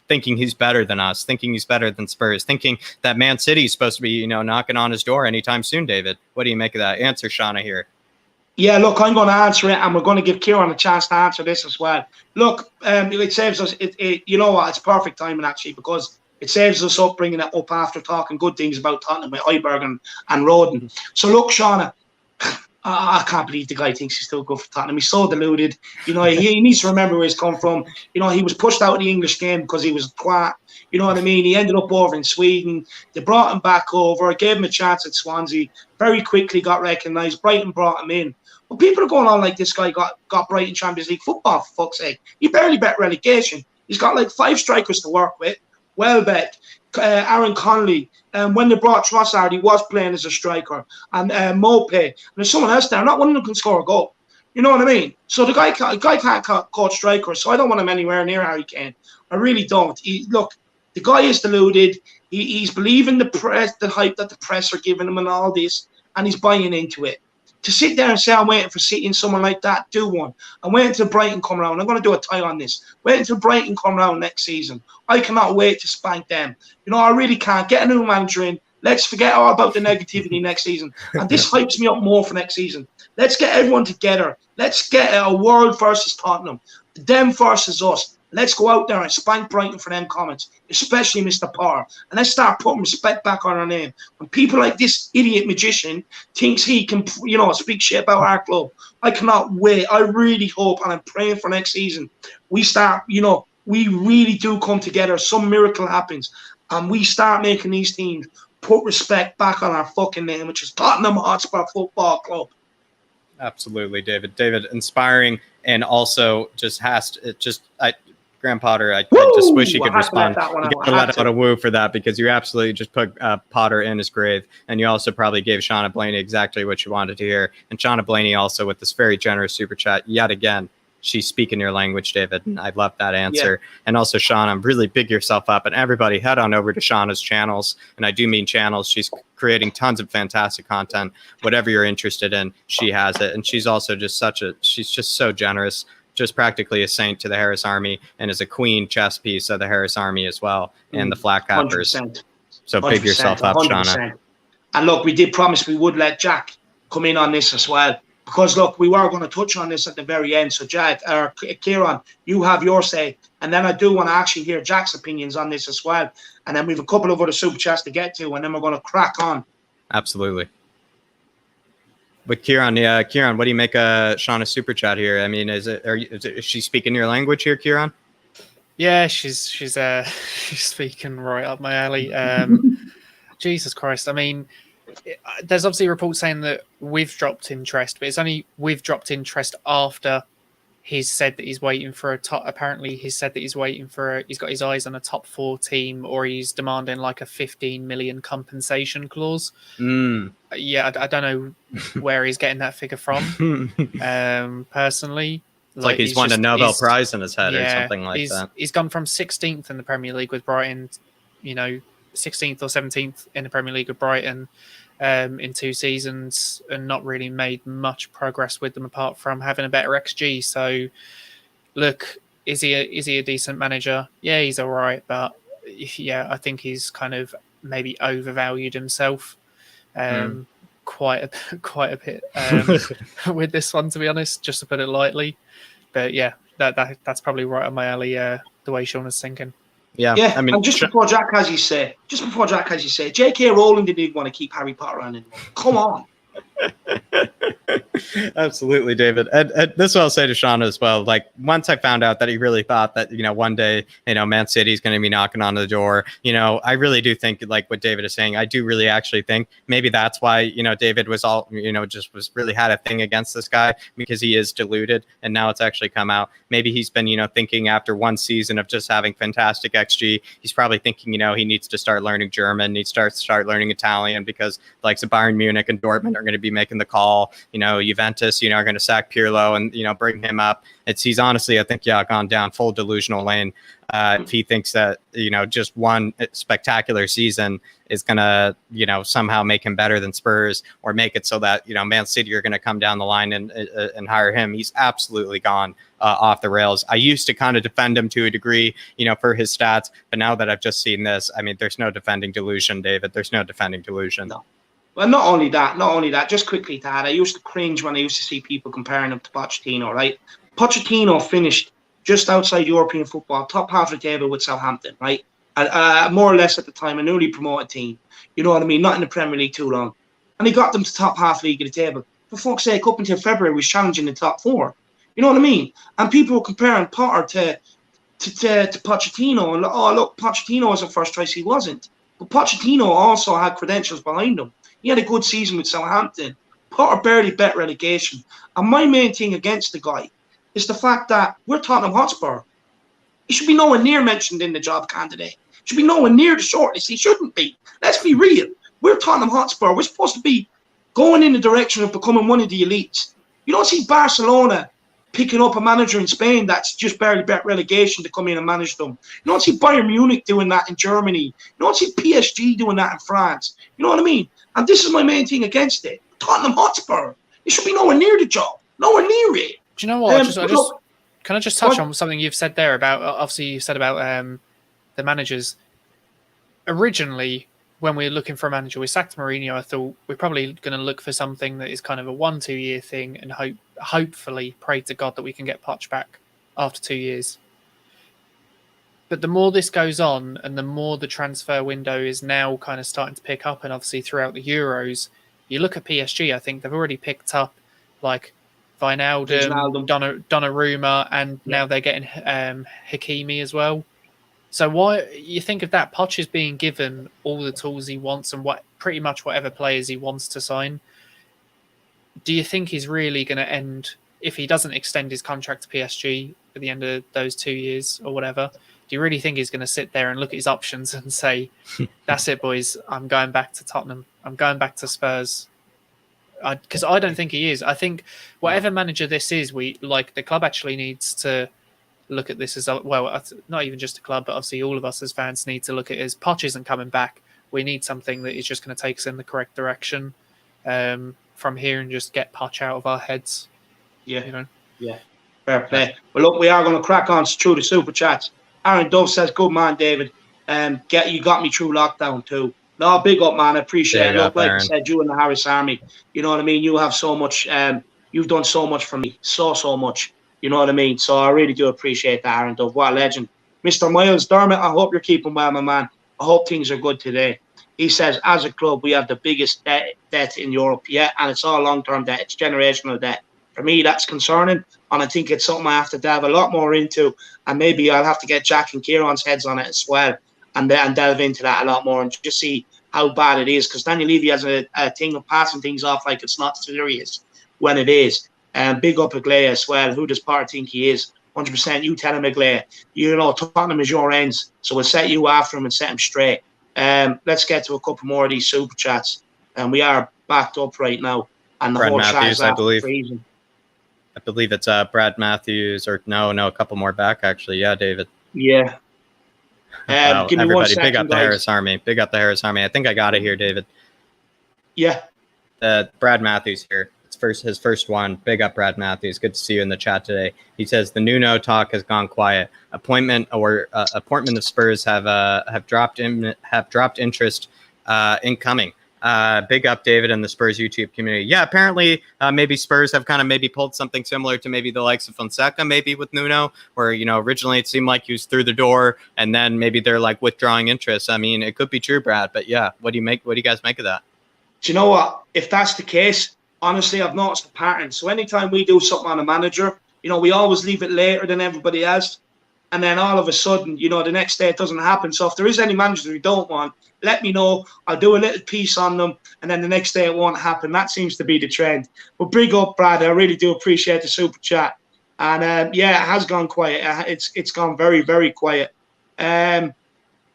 Thinking he's better than us, thinking he's better than Spurs, thinking that Man City is supposed to be, knocking on his door anytime soon, David. What do you make of that? Answer Shauna here. Yeah, look, I'm going to answer it, and we're going to give Kieran a chance to answer this as well. Look, it saves us. You know what? It's perfect timing actually, because it saves us up bringing it up after talking good things about Tottenham with Højbjerg and Rodon. So look, Shauna, I can't believe the guy thinks he's still good for Tottenham. He's so deluded. He needs to remember where he's come from. He was pushed out of the English game because he was a twat. You know what I mean? He ended up over in Sweden. They brought him back over, gave him a chance at Swansea. Very quickly got recognised. Brighton brought him in. But people are going on like this guy got Brighton Champions League football, for fuck's sake. He barely bet relegation. He's got like 5 strikers to work with. Welbeck, Aaron Connolly. When they brought Trossard, he was playing as a striker. And Mope. And there's someone else there. Not one of them can score a goal. You know what I mean? So the guy can't coach strikers. So I don't want him anywhere near Harry Kane. I really don't. Look, the guy is deluded. He's believing the press, the hype that the press are giving him and all this. And he's buying into it. To sit there and say, I'm waiting for City and someone like that, do one. I'm waiting until Brighton come around. I'm going to do a tie on this. Wait until Brighton come around next season. I cannot wait to spank them. I really can't. Get a new manager in. Let's forget all about the negativity next season. And this hypes me up more for next season. Let's get everyone together. Let's get a world versus Tottenham. Them versus us. Let's go out there and spank Brighton for them comments, especially Mr. Potter. And let's start putting respect back on our name. When people like this idiot magician thinks he can, speak shit about our club, I cannot wait. I really hope, and I'm praying for next season, we start, we really do come together. Some miracle happens, and we start making these teams put respect back on our fucking name, which is Tottenham Hotspur Football Club. Absolutely, David. David, inspiring, and also Graham Potter, I just wish he could respond. You got to let out a woo for that, because you absolutely just put Potter in his grave. And you also probably gave Shauna Blaney exactly what you wanted to hear. And Shauna Blaney also with this very generous super chat. Yet again, she's speaking your language, David. And I love that answer. Yeah. And also, Shauna, really big yourself up. And everybody head on over to Shauna's channels. And I do mean channels. She's creating tons of fantastic content. Whatever you're interested in, she has it. And she's also just she's just so generous. Just practically a saint to the Harris Army, and is a queen chess piece of the Harris Army as well, and the Flat Cappers. 100%. So big yourself up, 100%. Shauna. And look, we did promise we would let Jack come in on this as well, because look, we were going to touch on this at the very end. So Jack, or Kieran, you have your say, and then I do want to actually hear Jack's opinions on this as well. And then we have a couple of other super chats to get to, and then we're going to crack on. Absolutely. But Kieran, what do you make of Shauna's super chat here? I mean, is she speaking your language here, Kieran? Yeah, she's speaking right up my alley. Jesus Christ! I mean, there's obviously reports saying that we've dropped interest, but it's only we've dropped interest after he's said that he's waiting for a top. Apparently, he's said that he's waiting for. He's got his eyes on a top 4 team, or he's demanding like a 15 million compensation clause. Yeah, I don't know where he's getting that figure from. Personally, it's like he's won a Nobel Prize in his head or something like that. He's gone from 16th in the Premier League with Brighton, 16th or 17th in the Premier League with Brighton. In 2 seasons, and not really made much progress with them apart from having a better XG. So, look, is he a decent manager? Yeah, he's all right, but yeah, I think he's kind of maybe overvalued himself quite a bit with this one, to be honest, just to put it lightly. But yeah, that's probably right on my alley. The way Sean is thinking. Yeah. I mean, and just before Jack has you say, J.K. Rowling didn't even want to keep Harry Potter on anymore. Come on. Absolutely, David. And this is what I'll say to Sean as well. Like, once I found out that he really thought that, one day, Man City's going to be knocking on the door, I really do think, like what David is saying, I do really actually think maybe that's why, David was all, just was really had a thing against this guy, because he is deluded. And now it's actually come out. Maybe he's been, thinking after one season of just having fantastic XG, he's probably thinking, he needs to start learning German, needs to start learning Italian, because like Bayern Munich and Dortmund are going to be making the call, Juventus, are going to sack Pirlo and, bring him up. He's honestly, I think, gone down full delusional lane. If he thinks that, just one spectacular season is going to, somehow make him better than Spurs, or make it so that, Man City are going to come down the line and hire him. He's absolutely gone off the rails. I used to kind of defend him to a degree, for his stats. But now that I've just seen this, I mean, there's no defending delusion, David. There's no defending delusion. No. Well, not only that, just quickly to add, I used to cringe when I used to see people comparing him to Pochettino, right? Pochettino finished just outside European football, top half of the table with Southampton, right? More or less at the time, a newly promoted team. You know what I mean? Not in the Premier League too long. And he got them to top half league of the table. For fuck's sake, up until February, was challenging the top 4. You know what I mean? And people were comparing Potter to Pochettino. And, oh, look, Pochettino was a first choice. He wasn't. But Pochettino also had credentials behind him. He had a good season with Southampton. Potter barely bet relegation. And my main thing against the guy is the fact that we're Tottenham Hotspur. He should be nowhere near mentioned in the job candidate. He should be nowhere near the shortlist. He shouldn't be. Let's be real. We're Tottenham Hotspur. We're supposed to be going in the direction of becoming one of the elites. You don't see Barcelona picking up a manager in Spain that's just barely bet relegation to come in and manage them. You don't see Bayern Munich doing that in Germany. You don't see PSG doing that in France. You know what I mean? And this is my main thing against it. Tottenham Hotspur. It should be nowhere near the job. Nowhere near it. Do you know what? Can I just touch on something you've said there about, obviously you said about the managers. Originally, when we were looking for a manager, we sacked Mourinho. I thought we're probably going to look for something that is kind of a 1-2 year thing, and hopefully pray to God that we can get Poch back after 2 years. But the more this goes on, and the more the transfer window is now kind of starting to pick up, and obviously throughout the Euros, you look at PSG, I think they've already picked up like Wijnaldum, Donnarumma, and now they're getting Hakimi as well. So why you think of that? Poch is being given all the tools he wants and pretty much whatever players he wants to sign. Do you think he's really going to end, if he doesn't extend his contract to PSG at the end of those 2 years or whatever? Do you really think he's going to sit there and look at his options and say, "That's it, boys. I'm going back to Tottenham. I'm going back to Spurs"? Because I don't think he is. I think whatever manager this is, the club actually needs to look at this as well. Not even just a club, but obviously all of us as fans need to look at it as Poch isn't coming back. We need something that is just going to take us in the correct direction from here and just get Poch out of our heads. Yeah, yeah. Fair play. Well, look, we are going to crack on through the super chats. Aaron Dove says, "Good man, David. You got me through lockdown too." No, big up, man. I appreciate it. Look, like I said, you and the Harris Army, you know what I mean? You have so much, you've done so much for me. So much. You know what I mean? So I really do appreciate that, Aaron Dove. What a legend. Mr. Miles Dermot, I hope you're keeping well, my man. I hope things are good today. He says, as a club, we have the biggest debt in Europe. Yeah, and it's all long-term debt. It's generational debt. For me, that's concerning, and I think it's something I have to delve a lot more into, and maybe I'll have to get Jack and Kieran's heads on it as well, and delve into that a lot more and just see how bad it is, because Daniel Levy has a thing of passing things off like it's not serious when it is. Big up Aglaya as well. Who does Parr think he is? 100%. You tell him, Aglaya. You know, Tottenham is your ends. So we'll set you after him and set him straight. Let's get to a couple more of these super chats. And we are backed up right now. And the Brad whole Matthews, chat is I believe. freezing. I believe it's Brad Matthews, or no, a couple more back, actually. Yeah, David. Yeah. Wow, give me everybody, 1 second, big up the guys. Harris Army. Big up the Harris Army. I think I got it here, David. Yeah. Brad Matthews here. It's his first one. Big up, Brad Matthews. Good to see you in the chat today. He says the Nuno talk has gone quiet. Appointment of Spurs have dropped interest incoming. Big up, David, and the Spurs YouTube community. Yeah, apparently maybe Spurs have kind of maybe pulled something similar to maybe the likes of Fonseca, maybe with Nuno, where, you know, originally it seemed like he was through the door, and then maybe they're like withdrawing interest. I mean, it could be true, Brad, but yeah, what do you guys make of that? Do you know what? If that's the case, honestly, I've noticed a pattern. So anytime we do something on a manager, you know, we always leave it later than everybody else. And then all of a sudden, you know, the next day it doesn't happen. So if there is any managers we don't want, let me know. I'll do a little piece on them. And then the next day it won't happen. That seems to be the trend. But big up, Brad. I really do appreciate the super chat. And yeah, it has gone quiet. It's gone very, very quiet.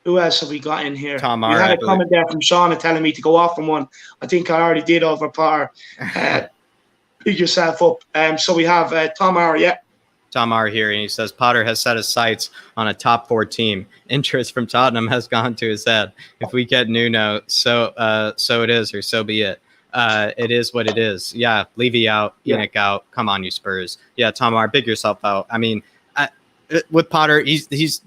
Who else have we got in here? Tom We R, had I a comment there from Shauna telling me to go off on one. I think I already did over Potter. Pick yourself up. So we have Tom R, yeah. Tom R here, and he says Potter has set his sights on a top 4 team. Interest from Tottenham has gone to his head. If we get Nuno, so it is, or so be it. It is what it is. Yeah, Levy out, Yannick out. Come on, you Spurs. Yeah, Tom R, big yourself out. I mean, with Potter, he's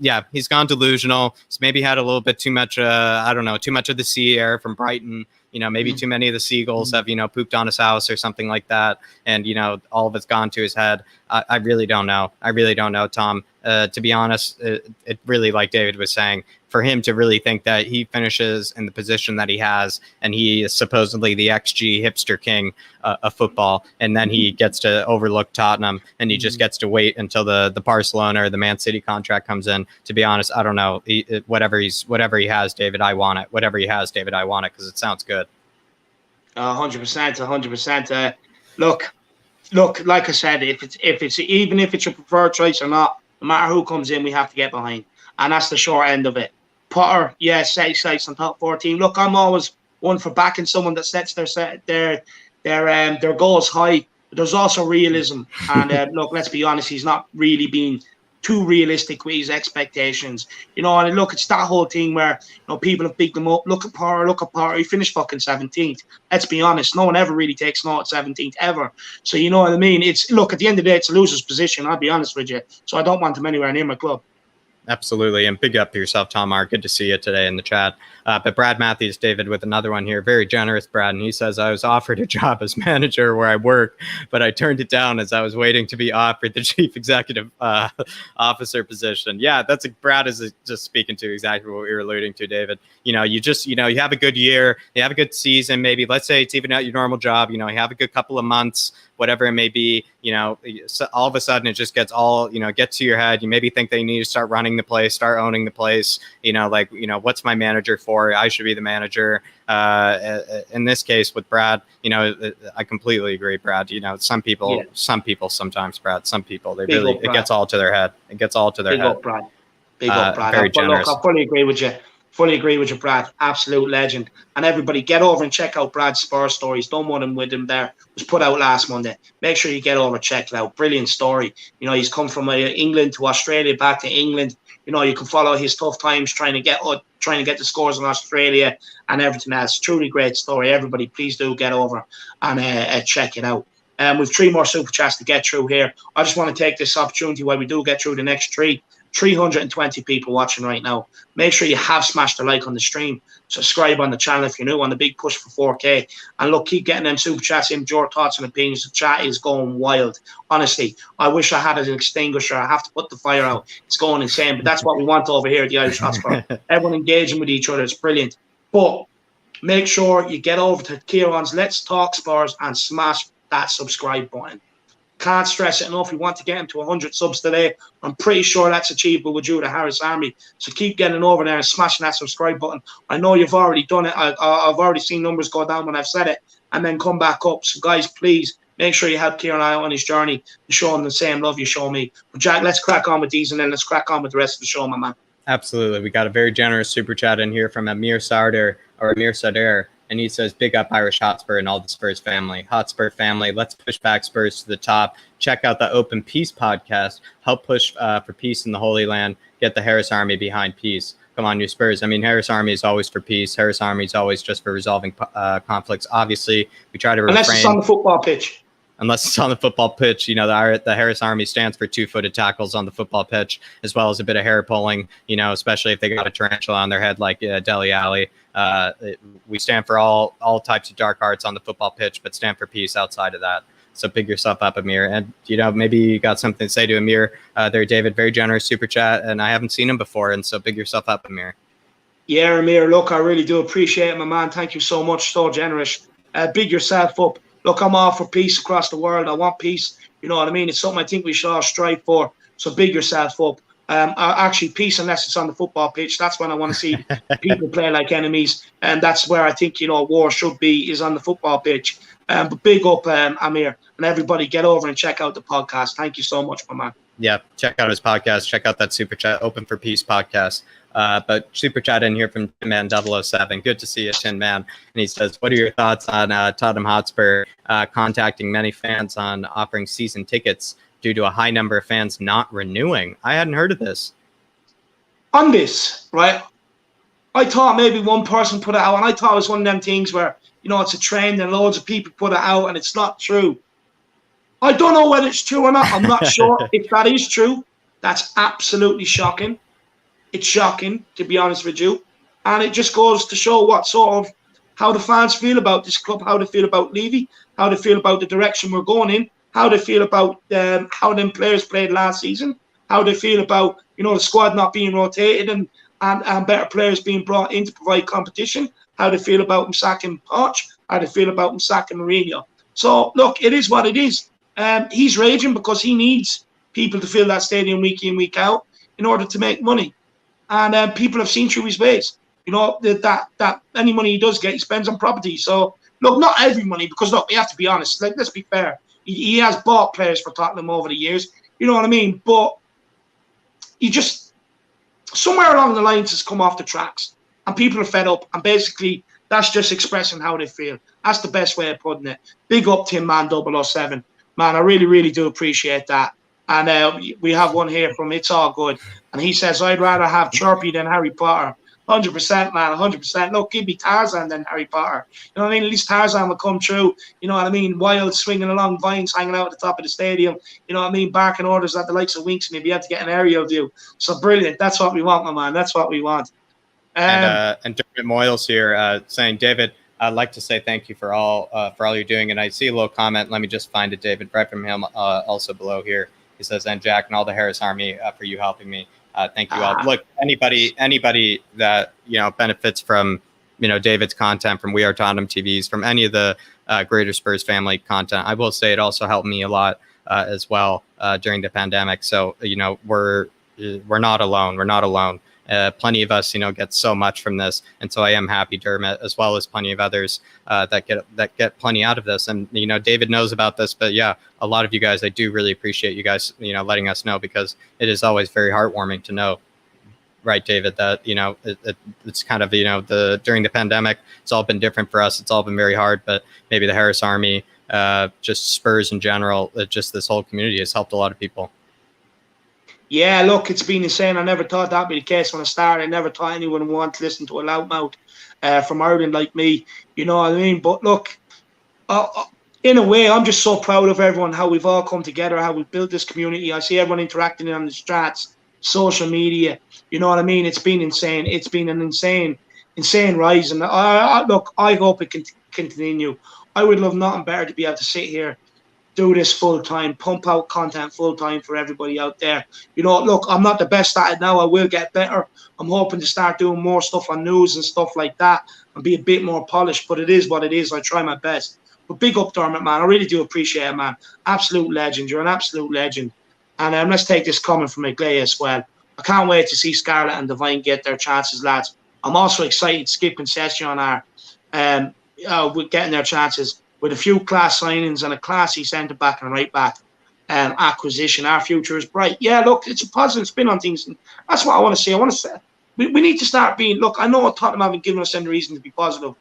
gone delusional. He's maybe had a little bit too much. I don't know, too much of the sea air from Brighton. You know, maybe too many of the seagulls have, you know, pooped on his house or something like that. And, you know, all of it's gone to his head. I really don't know. I really don't know, Tom. To be honest, it really, like David was saying, for him to really think that he finishes in the position that he has, and he is supposedly the XG hipster king of football, and then he gets to overlook Tottenham, and he just gets to wait until the Barcelona or the Man City contract comes in. To be honest, I don't know. Whatever he has, David, I want it. Whatever he has, David, I want it, because it sounds good. 100%. Look. Like I said, if it's even if it's your preferred choice or not, no matter who comes in, we have to get behind, and that's the short end of it. Potter, yeah, set his sights on top 14. Look, I'm always one for backing someone that sets their goals high. But there's also realism, and look, let's be honest, he's not really being too realistic with his expectations. You know, and look, it's that whole thing where, you know, people have bigged him up. Look at Potter. He finished fucking 17th. Let's be honest, no one ever really takes note at 17th ever. So you know what I mean? Look, at the end of the day, it's a loser's position. I'll be honest with you. So I don't want him anywhere near my club. Absolutely. And big up to yourself, Tom R. Good to see you today in the chat. But Brad Matthews, David, with another one here. Very generous, Brad. And he says, I was offered a job as manager where I work, but I turned it down as I was waiting to be offered the chief executive officer position. Yeah, Brad is just speaking to exactly what we were alluding to, David. You know, you have a good year, you have a good season, maybe, let's say it's even at your normal job, you know, you have a good couple of months, whatever it may be, you know, so all of a sudden it just gets gets to your head. You maybe think they need to start running the place, start owning the place, you know, like, you know, what's my manager for? I should be the manager. In this case with Brad, you know, I completely agree, Brad. You know, some people sometimes, Brad, it gets all to their head. It gets all to their head. Big up, Brad. Very generous. Look, I fully agree with you. Brad. Absolute legend. And everybody, get over and check out Brad's Spurs stories. Done one with him there. It was put out last Monday. Make sure you get over, check it out. Brilliant story. You know, he's come from England to Australia, back to England. You know, you can follow his tough times trying to get the scores in Australia and everything else. Truly great story. Everybody, please do get over and check it out. We've 3 more super chats to get through here. I just want to take this opportunity while we do get through the next 320 people watching right now. Make sure you have smashed the like on the stream. Subscribe on the channel if you're new, on the big push for 4K. And look, keep getting them super chats in, your thoughts and opinions. The chat is going wild. Honestly, I wish I had an extinguisher. I have to put the fire out. It's going insane, but that's what we want over here at the Irish Hotspur. Everyone engaging with each other. It's brilliant. But make sure you get over to Kieran's Let's Talk Spurs and smash that subscribe button. Can't stress it enough. We want to get him to 100 subs today. I'm pretty sure that's achievable with you, the Harris Army. So keep getting over there and smashing that subscribe button. I know you've already done it. I've already seen numbers go down when I've said it and then come back up. So guys, please make sure you help Kieran out on his journey and show him the same love you show me. But Jack, let's crack on with these, and then let's crack on with the rest of the show, my man. Absolutely. We got a very generous super chat in here from Amir Sarder, and he says, big up Irish Hotspur and all the Spurs family. Hotspur family, let's push back Spurs to the top. Check out the Open Peace podcast. Help push for peace in the Holy Land. Get the Harris Army behind peace. Come on, you Spurs. I mean, Harris Army is always for peace. Harris Army is always just for resolving conflicts. Obviously, we try to refrain. Unless it's on the football pitch. Unless it's on the football pitch. You know, the Harris Army stands for 2-footed tackles on the football pitch, as well as a bit of hair pulling, you know, especially if they got a tarantula on their head like Dele Alli. We stand for all types of dark arts on the football pitch, but stand for peace outside of that. So big yourself up, Amir. And, you know, maybe you got something to say to Amir there, David. Very generous super chat, and I haven't seen him before, and so big yourself up, Amir. Yeah, Amir, look, I really do appreciate it, my man. Thank you so much. So generous. Big yourself up. Look, I'm all for peace across the world. I want peace. You know what I mean? It's something I think we should all strive for. So big yourself up. Actually, peace unless it's on the football pitch. That's when I want to see people play like enemies. And that's where I think, you know, war should be, is on the football pitch. But big up, Amir. And everybody get over and check out the podcast. Thank you so much, my man. Yeah, check out his podcast. Check out that Super Chat Open for Peace podcast. But Super Chat in here from Tin Man 007. Good to see you, Tin Man. And he says, what are your thoughts on Tottenham Hotspur contacting many fans on offering season tickets due to a high number of fans not renewing? I hadn't heard of this. On this, right, I thought maybe one person put it out, and I thought it was one of them things where, you know, it's a trend and loads of people put it out and it's not true. I don't know whether it's true or not. I'm not sure. If that is true, that's absolutely shocking. It's shocking, to be honest with you. And it just goes to show what sort of, how the fans feel about this club, how they feel about Levy, how they feel about the direction we're going in, how they feel about how them players played last season, how they feel about, you know, the squad not being rotated and better players being brought in to provide competition, how they feel about him sacking Poch, how they feel about him sacking Mourinho. So, look, it is what it is. He's raging because he needs people to fill that stadium week in, week out in order to make money. And people have seen through his ways. You know, that any money he does get, he spends on property. So, look, not every money, because, look, we have to be honest. Like, let's be fair. He has bought players for Tottenham over the years. You know what I mean? But he just, somewhere along the lines, has come off the tracks. And people are fed up. And basically, that's just expressing how they feel. That's the best way of putting it. Big up Tin Man 007. Man, I really, really do appreciate that. And we have one here from It's All Good. And he says, I'd rather have Chirpy than Harry Potter. 100%, man, 100%. Look, give me Tarzan than Harry Potter. You know what I mean? At least Tarzan will come through. You know what I mean? Wild, swinging along vines, hanging out at the top of the stadium. You know what I mean? Barking orders at the likes of Winks, and he'd be able to get an aerial view. So brilliant. That's what we want, my man. That's what we want. And Dermot Moyles here saying, David, I'd like to say thank you for all you're doing. And I see a little comment. Let me just find it, David, right from him also below here. He says, and Jack and all the Harris Army for you helping me. Thank you all. Look, anybody that, you know, benefits from, you know, David's content, from We Are Tottenham TVs, from any of the Greater Spurs family content, I will say it also helped me a lot as well during the pandemic. So, you know, we're not alone. We're not alone. Plenty of us, you know, get so much from this, and so I am happy, Dermot, as well as plenty of others that get plenty out of this. And you know, David knows about this, but yeah, a lot of you guys, I do really appreciate you guys, you know, letting us know, because it is always very heartwarming to know, right, David, that, you know, it's kind of, you know, during the pandemic, it's all been different for us. It's all been very hard, but maybe the Harris Army, just Spurs in general, just this whole community has helped a lot of people. Yeah, look, it's been insane. I never thought that'd be the case when I started. I never thought anyone would want to listen to a loudmouth from Ireland like me. You know what I mean? But look, in a way, I'm just so proud of everyone, how we've all come together, how we've built this community. I see everyone interacting on the strats, social media. You know what I mean? It's been insane. It's been an insane rise. And look, I hope it can continue. I would love nothing better to be able to sit here, do this full time, pump out content full time for everybody out there. You know, look, I'm not the best at it now. I will get better. I'm hoping to start doing more stuff on news and stuff like that and be a bit more polished, but it is what it is. I try my best. But big up, Dermot, man. I really do appreciate it, man. Absolute legend. You're an absolute legend. And let's take this comment from Iglesias as well. I can't wait to see Scarlett and Divine get their chances, lads. I'm also excited Skip and Session are with getting their chances. with a few class signings and a classy centre back and right back acquisition, our future is bright. Yeah, look, it's a positive spin on things, and that's what I want to see. I want to say we need to start being. Look, I know Tottenham haven't given us any reason to be positive,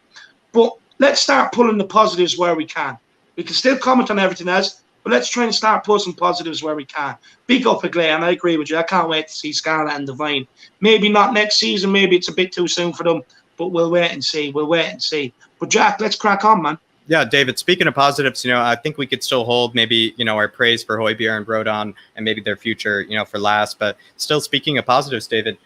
but let's start pulling the positives where we can. We can still comment on everything else, but let's try and start putting some positives where we can. Big up Agley, and I agree with you. I can't wait to see Scarlett and Divine. Maybe not next season. Maybe it's a bit too soon for them, but we'll wait and see. But Jack, let's crack on, man. Yeah, David, speaking of positives, I think we could still hold maybe, our praise for Højbjerg and Rodon and maybe their future, for last. But still, speaking of positives, David,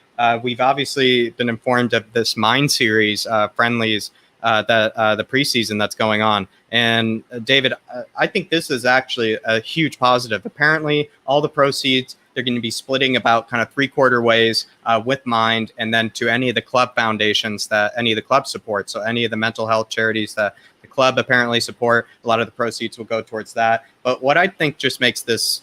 we've obviously been informed of this Mind Series friendlies that the preseason that's going on. And David, I think this is actually a huge positive. Apparently, all the proceeds, they're going to be splitting about kind of 3/4 ways with Mind, and then to any of the club foundations that any of the club support. So any of the mental health charities that the club apparently support, a lot of the proceeds will go towards that. But what I think just makes this,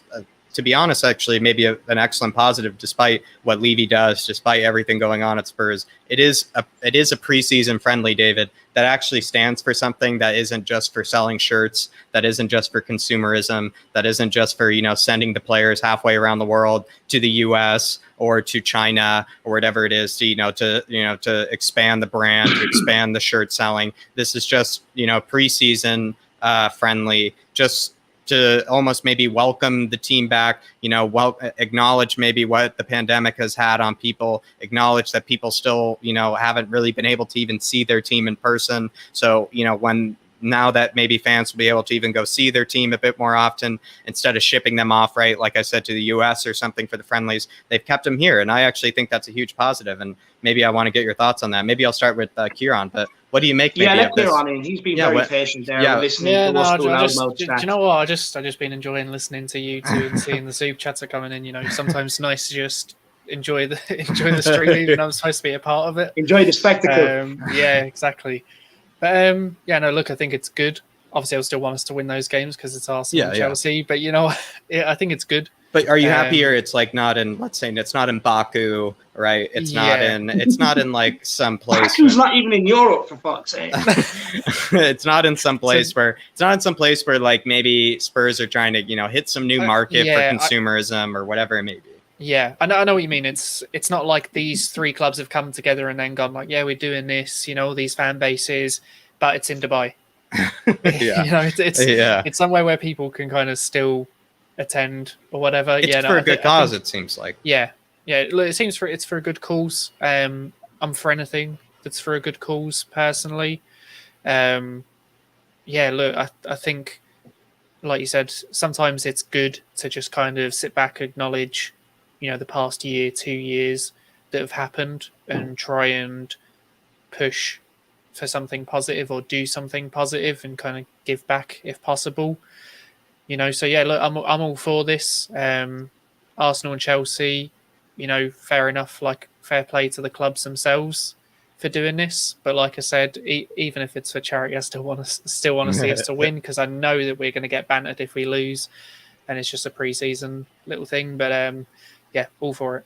to be honest, actually maybe an excellent positive, despite what Levy does, despite everything going on at Spurs. It is a preseason friendly, David, that actually stands for something that isn't just for selling shirts, that isn't just for consumerism, that isn't just for, sending the players halfway around the world to the US or to China or whatever it is to expand the brand, to expand the shirt selling. This is just, preseason friendly, just to almost maybe welcome the team back, acknowledge maybe what the pandemic has had on people, acknowledge that people still, haven't really been able to even see their team in person. So, now that maybe fans will be able to even go see their team a bit more often instead of shipping them off, right, like I said, to the US or something for the friendlies, they've kept them here. And I actually think that's a huge positive. And maybe I want to get your thoughts on that. Maybe I'll start with Kieran, but what do you make maybe let of this? Kieran in. He's been very patient there. Listening to do you know what? I've just been enjoying listening to you two and seeing the soup chats are coming in. Sometimes it's nice to just enjoy the stream, even though I'm supposed to be a part of it. Enjoy the spectacle. Yeah, exactly. But look, I think it's good. Obviously, I still want us to win those games because it's Arsenal and Chelsea. But I think it's good. But are you happier? It's like not in, let's say, it's not in Baku, right? It's not in like some place. Baku's not even in Europe, for fuck's sake. It's not in some place where like maybe Spurs are trying to hit some new market for consumerism or whatever it may be. Yeah, I know what you mean. It's not like these three clubs have come together and then gone like, yeah, we're doing this, these fan bases, but it's in Dubai. It's somewhere where people can kind of still attend or whatever. It's for a good cause, it seems like. Yeah. It seems it's for a good cause. I'm for anything that's for a good cause, personally. Look, I think, like you said, sometimes it's good to just kind of sit back, acknowledge, the past year, 2 years that have happened and try and push for something positive or do something positive and kind of give back if possible. So look, I'm all for this. Arsenal and Chelsea, fair enough, like fair play to the clubs themselves for doing this. But like I said, even if it's for charity, I still want to see us to win, because I know that we're going to get bantered if we lose, and it's just a pre-season little thing. But all for it.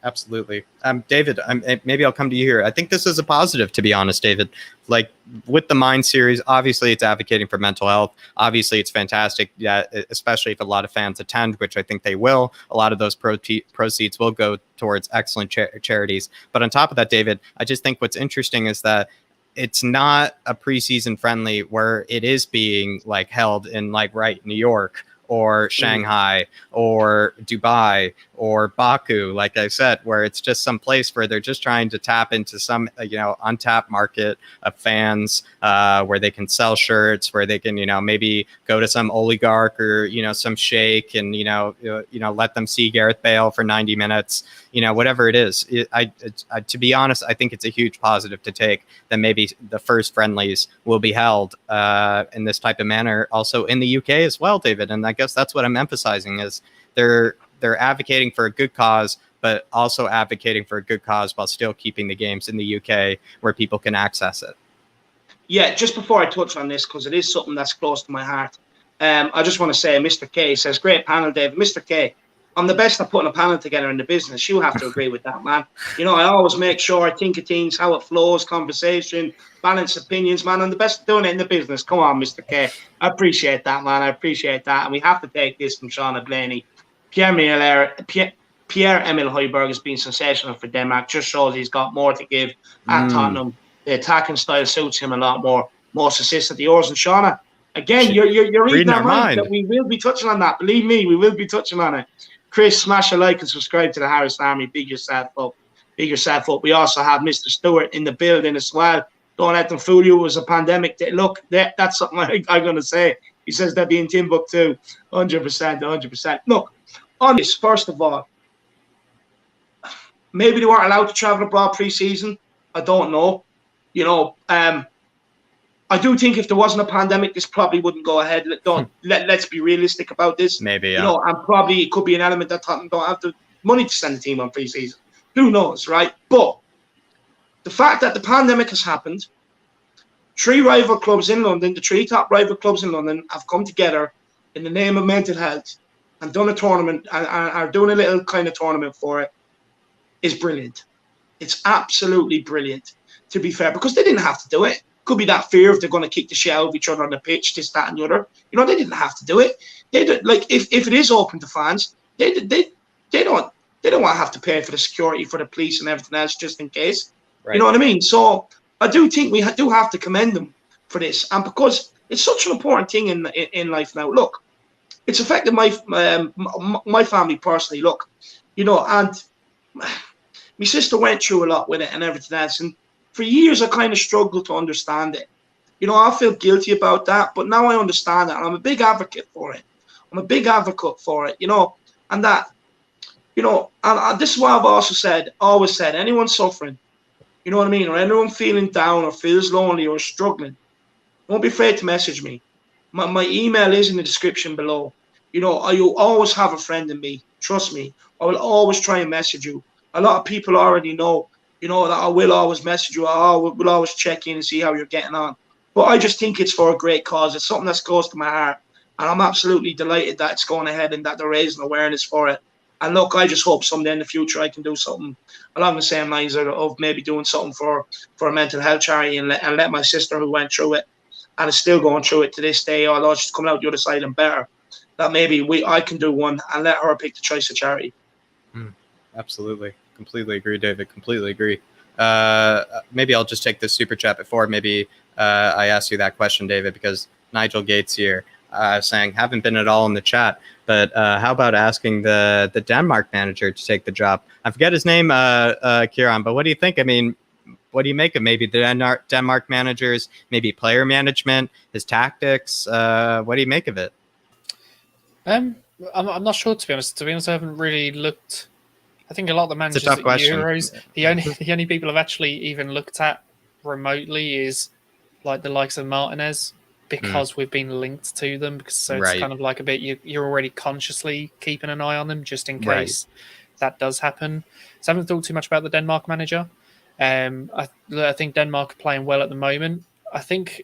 Absolutely. David, maybe I'll come to you here. I think this is a positive, to be honest, David. Like with the Mind series, obviously it's advocating for mental health. Obviously it's fantastic, especially if a lot of fans attend, which I think they will. A lot of those proceeds will go towards excellent charities. But on top of that, David, I just think what's interesting is that it's not a preseason friendly where it is being like held in like New York or Shanghai or Dubai or Baku, like I said, where it's just some place where they're just trying to tap into some, untapped market of fans, where they can sell shirts, where they can, maybe go to some oligarch or, some sheikh and, let them see Gareth Bale for 90 minutes, whatever it is. To be honest, I think it's a huge positive to take that maybe the first friendlies will be held in this type of manner also in the UK as well, David. And I guess that's what I'm emphasizing is they're advocating for a good cause, but also advocating for a good cause while still keeping the games in the UK where people can access it. Yeah, just before I touch on this, because it is something that's close to my heart, I just want to say, Mr. K says, great panel, Dave. Mr. K, I'm the best at putting a panel together in the business. You have to agree with that, man. You know, I always make sure I think of things, how it flows, conversation, balanced opinions, man. I'm the best at doing it in the business. Come on, Mr. K. I appreciate that, man. I appreciate that. And we have to take this from Shauna Blaney. Pierre-Emil Højbjerg has been sensational for Denmark. Just shows he's got more to give at Tottenham. The attacking style suits him a lot more. Most assists at the Oars. And Shauna, again, you're reading our mind that we will be touching on that. Believe me, we will be touching on it. Chris, smash a like and subscribe to the Harris Army. Big yourself up. Big yourself up. We also have Mr. Stewart in the building as well. Don't let them fool you. It was a pandemic. Look, that's something I'm going to say. He says that being Timbuktu, 100%, 100%. Look, on this, first of all, maybe they weren't allowed to travel abroad pre-season. I don't know. You know, I do think if there wasn't a pandemic, this probably wouldn't go ahead. Let's be realistic about this. Maybe, yeah. You know, and probably it could be an element that Tottenham don't have the money to send the team on pre-season. Who knows, right? But the fact that the pandemic has happened, 3 rival clubs in London, the 3 top rival clubs in London, have come together in the name of mental health and done a tournament and are doing a little kind of tournament for it, is brilliant. It's absolutely brilliant, to be fair, because they didn't have to do it. Could be that fear if they're going to kick the shit out of each other on the pitch, this, that, and the other. You know, they didn't have to do it. They did, like if it is open to fans, they don't want to have to pay for the security for the police and everything else just in case. Right. You know what I mean? So I do think we do have to commend them for this, and because it's such an important thing in life now. Look, it's affected my family personally. Look, you know, and my sister went through a lot with it and everything else, and for years I kind of struggled to understand it. You know, I feel guilty about that, but now I understand it, and I'm a big advocate for it. I'm a big advocate for it, you know, and that, you know, and this is what I've always said, anyone suffering, you know what I mean, or anyone feeling down or feels lonely or struggling, don't be afraid to message me. My email is in the description below. You know, you'll always have a friend in me. Trust me. I will always try and message you. A lot of people already know, you know, that I will always message you. I will always check in and see how you're getting on. But I just think it's for a great cause. It's something that's close to my heart. And I'm absolutely delighted that it's going ahead and that they're raising awareness for it. And look, I just hope someday in the future I can do something along the same lines of maybe doing something for a mental health charity and let my sister, who went through it and is still going through it to this day, although she's coming out the other side and better, that maybe I can do one and let her pick the choice of charity. Absolutely. Completely agree, David. Completely agree. Maybe I'll just take this super chat before maybe I ask you that question, David, because Nigel Gates here saying, haven't been at all in the chat, but how about asking the Denmark manager to take the job? I forget his name, Kieran, but what do you think? I mean, what do you make of maybe the Denmark managers, maybe player management, his tactics? What do you make of it? I'm not sure, to be honest. To be honest, I haven't really looked. I think a lot of the managers at Euros, the only people I've actually even looked at remotely is like the likes of Martinez, because we've been linked to them. So it's kind of like a bit, you're already consciously keeping an eye on them just in case that does happen. So I haven't thought too much about the Denmark manager. I think Denmark are playing well at the moment. I think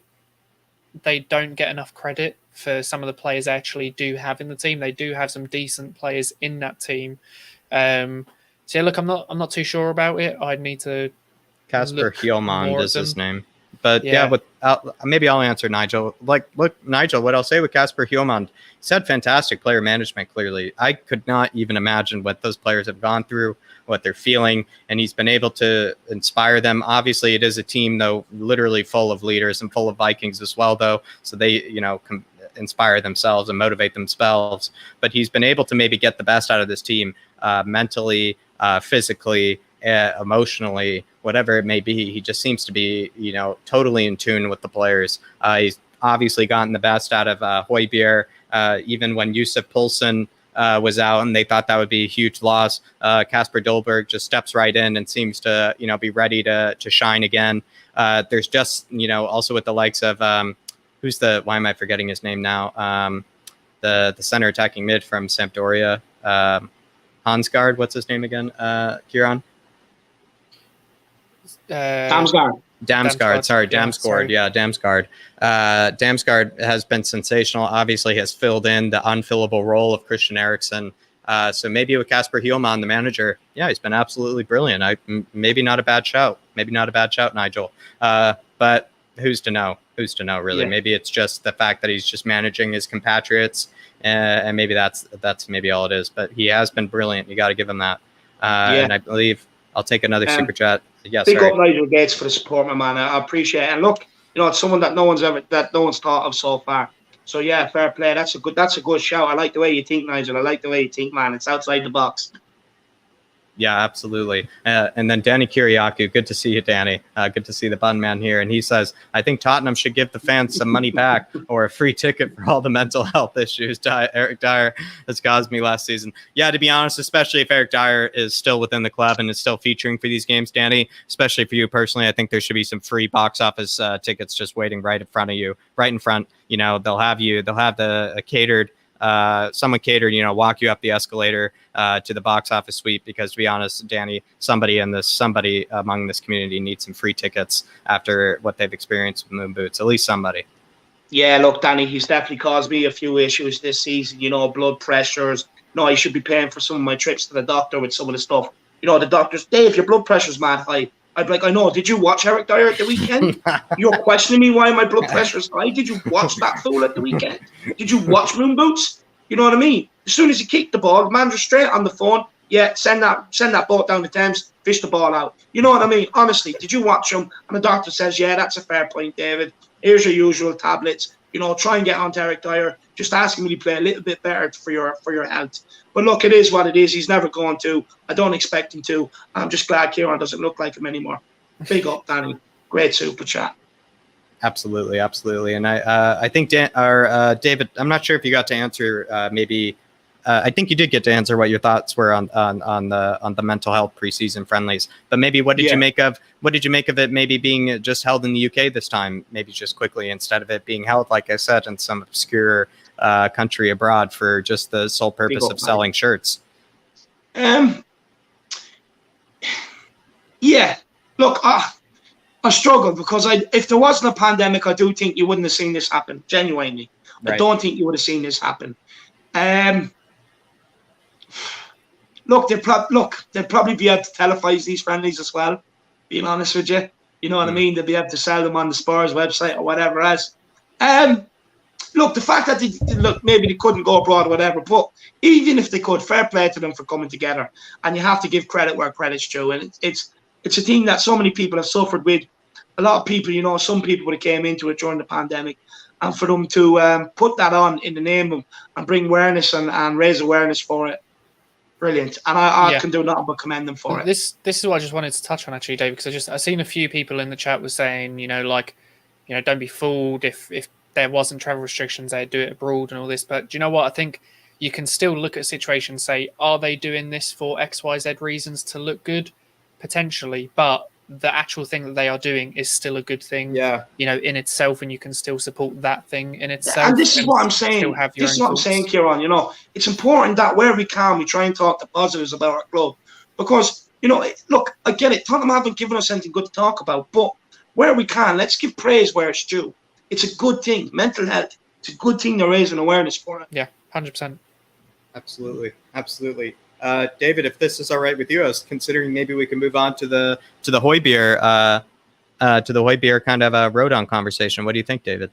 they don't get enough credit for some of the players they actually do have in the team. They do have some decent players in that team. So yeah, look, I'm not too sure about it. I'd need to. Casper Hjulmand is his name, but maybe I'll answer Nigel. Look, Nigel, what I'll say with Casper Hjulmand, he's had fantastic player management. Clearly, I could not even imagine what those players have gone through, what they're feeling, and he's been able to inspire them. Obviously, it is a team though, literally full of leaders and full of Vikings as well, though. So they, inspire themselves and motivate themselves. But he's been able to maybe get the best out of this team, mentally, physically, emotionally, whatever it may be. He just seems to be, totally in tune with the players. He's obviously gotten the best out of Højbjerg, even when Yusuf Poulsen was out and they thought that would be a huge loss. Kasper Dolberg just steps right in and seems to, be ready to shine again. There's just, also with the likes of, why am I forgetting his name now? The center attacking mid from Sampdoria, Hansgaard, what's his name again? Kieran? Damsgaard. Damsgaard. Yeah, Damsgaard. Damsgaard has been sensational. Obviously has filled in the unfillable role of Christian Eriksen. So maybe with Kasper Hjulmand, the manager, yeah, he's been absolutely brilliant. Maybe not a bad shout. Maybe not a bad shout, Nigel. But who's to know? Who's to know, really? Yeah. Maybe it's just the fact that he's just managing his compatriots, and maybe that's maybe all it is. But he has been brilliant. You got to give him that. And I believe I'll take another super chat. Yeah, big up Nigel Gates for the support, my man. I appreciate it. And look, it's someone that no one's thought of so far. So yeah, fair play. That's a good shout. I like the way you think, Nigel. I like the way you think, man. It's outside the box. Yeah, absolutely. And then Danny Kiriakou, good to see you, Danny. Good to see the bun man here. And he says, I think Tottenham should give the fans some money back or a free ticket for all the mental health issues Eric Dyer has caused me last season. Yeah, to be honest, especially if Eric Dyer is still within the club and is still featuring for these games, Danny, especially for you personally, I think there should be some free box office tickets just waiting right in front of you, right in front. They'll have the catered, someone catered, walk you up the escalator to the box office suite, because to be honest, Danny, somebody among this community needs some free tickets after what they've experienced with Moon Boots, at least somebody. Yeah, look, Danny, he's definitely caused me a few issues this season, blood pressures. I should be paying for some of my trips to the doctor with some of the stuff. The doctors, Dave, your blood pressure's mad high. I'd be like, I know, did you watch Eric Dyer at the weekend? You're questioning me why my blood pressure is high? Did you watch that fool at the weekend? Did you watch Moon Boots? You know what I mean? As soon as he kicked the ball, the man was straight on the phone. Yeah, send that boat down the Thames, fish the ball out. You know what I mean? Honestly, did you watch him? And the doctor says, yeah, that's a fair point, David. Here's your usual tablets. Try and get on to Eric Dyer. Just ask him to play a little bit better for your health. But look, it is what it is. He's never going to. I don't expect him to. I'm just glad Kieran doesn't look like him anymore. Big up, Danny. Great super chat. Absolutely. And I think David, I'm not sure if you got to answer I think you did get to answer what your thoughts were on the mental health preseason friendlies. But maybe what did you make of it maybe being just held in the UK this time, maybe just quickly, instead of it being held, like I said, in some obscure country abroad for just the sole purpose of selling shirts? Yeah. Look, I struggle because if there wasn't a pandemic, I do think you wouldn't have seen this happen. Genuinely, right. I don't think you would have seen this happen. Look, they'd probably be able to televise these friendlies as well. Being honest with you, you know what I mean. They'd be able to sell them on the Spurs website or whatever else. Look, the fact that maybe they couldn't go abroad or whatever, but even if they could, fair play to them for coming together. And you have to give credit where credit's due. And it's a thing that so many people have suffered with. A lot of people, some people would have came into it during the pandemic, and for them to put that on in the name of and bring awareness and raise awareness for it, brilliant. And I can do nothing but commend them for it. This is what I just wanted to touch on actually, Dave, because I seen a few people in the chat were saying, don't be fooled if there wasn't travel restrictions, they'd do it abroad and all this. But do you know what? I think you can still look at a situation and say, are they doing this for XYZ reasons to look good? Potentially, but the actual thing that they are doing is still a good thing, in itself, and you can still support that thing in itself. And this is what I'm saying. This is what I'm saying, Kieran. It's important that where we can, we try and talk the positives about our club, because look, I get it. Tottenham haven't given us anything good to talk about, but where we can, let's give praise where it's due. It's a good thing. Mental health. It's a good thing they're raising awareness for it. Yeah, 100%. Absolutely. David, if this is all right with you, I was considering maybe we can move on to the Højbjerg kind of a Rodon conversation. What do you think, David?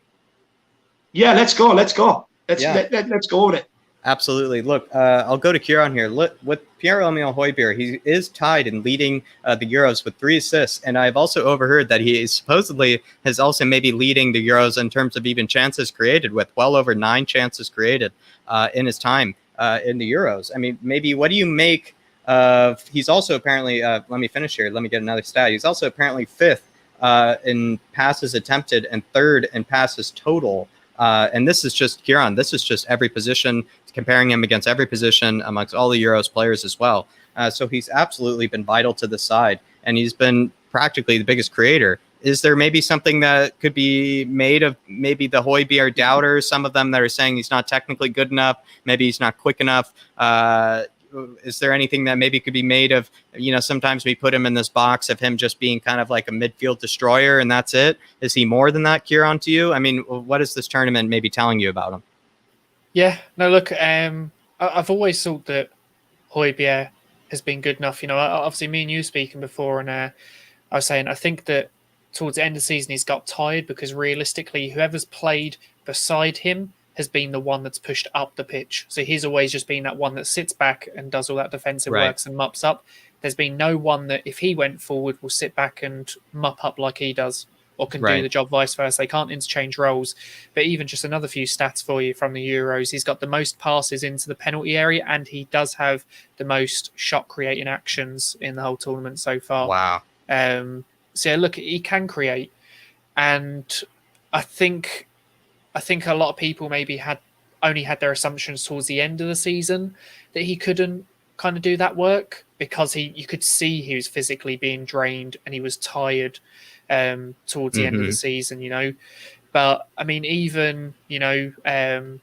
Yeah, let's go. Let's go with it. Absolutely. Look, I'll go to Kieran here. Look, with Pierre-Emile Højbjerg, he is tied in leading the Euros with 3 assists, and I've also overheard that he supposedly is also maybe leading the Euros in terms of even chances created, with well over 9 chances created in his time in the Euros. I mean, maybe what do you make of? He's also apparently. Let me finish here. Let me get another stat. He's also apparently 5th in passes attempted and 3rd in passes total. And this is just Kieran. This is just every position, comparing him against every position amongst all the Euros players as well. So he's absolutely been vital to the side, and he's been practically the biggest creator. Is there maybe something that could be made of maybe the Højbjerg doubters, some of them that are saying he's not technically good enough, maybe he's not quick enough? Is there anything that maybe could be made of, sometimes we put him in this box of him just being kind of like a midfield destroyer and that's it? Is he more than that, Kieran, to you? I mean, what is this tournament maybe telling you about him? Yeah, no, look, I've always thought that Højbjerg has been good enough. Obviously me and you speaking before, and I was saying I think that towards the end of the season he's got tired because realistically whoever's played beside him has been the one that's pushed up the pitch. So he's always just been that one that sits back and does all that defensive works and mops up. There's been no one that if he went forward will sit back and mop up like he does or can do the job vice versa. They can't interchange roles. But even just another few stats for you from the Euros, he's got the most passes into the penalty area and he does have the most shot creating actions in the whole tournament so far. Wow. So yeah, look, he can create. And I think a lot of people maybe only had their assumptions towards the end of the season that he couldn't kind of do that work because you could see he was physically being drained and he was tired towards the end of the season, But I mean, even, pardon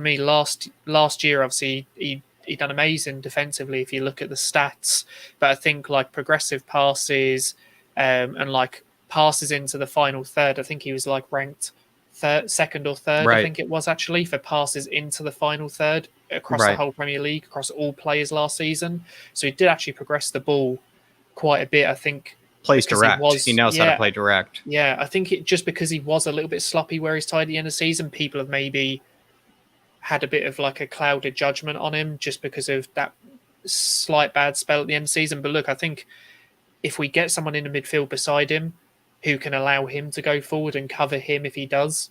me, last year, obviously he done amazing defensively if you look at the stats. But I think like progressive passes and like passes into the final third, I think he was like ranked second or third, I think it was actually, for passes into the final third across the whole Premier League, across all players last season. So he did actually progress the ball quite a bit, I think. Plays direct. He knows how to play direct. Yeah, I think just because he was a little bit sloppy where he's tied at the end of the season, people have maybe had a bit of like a clouded judgment on him just because of that slight bad spell at the end of the season. But look, I think if we get someone in the midfield beside him who can allow him to go forward and cover him if he does,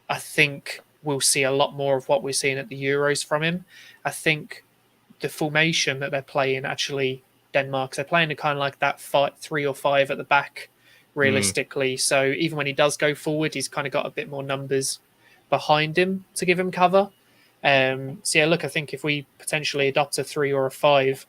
I think we'll see a lot more of what we're seeing at the Euros from him. I think the formation that they're playing, actually, Denmark, they're playing a kind of like that 3 or 5 at the back, realistically. So even when he does go forward, he's kind of got a bit more numbers behind him to give him cover. So yeah, look, I think if we potentially adopt a 3 or a 5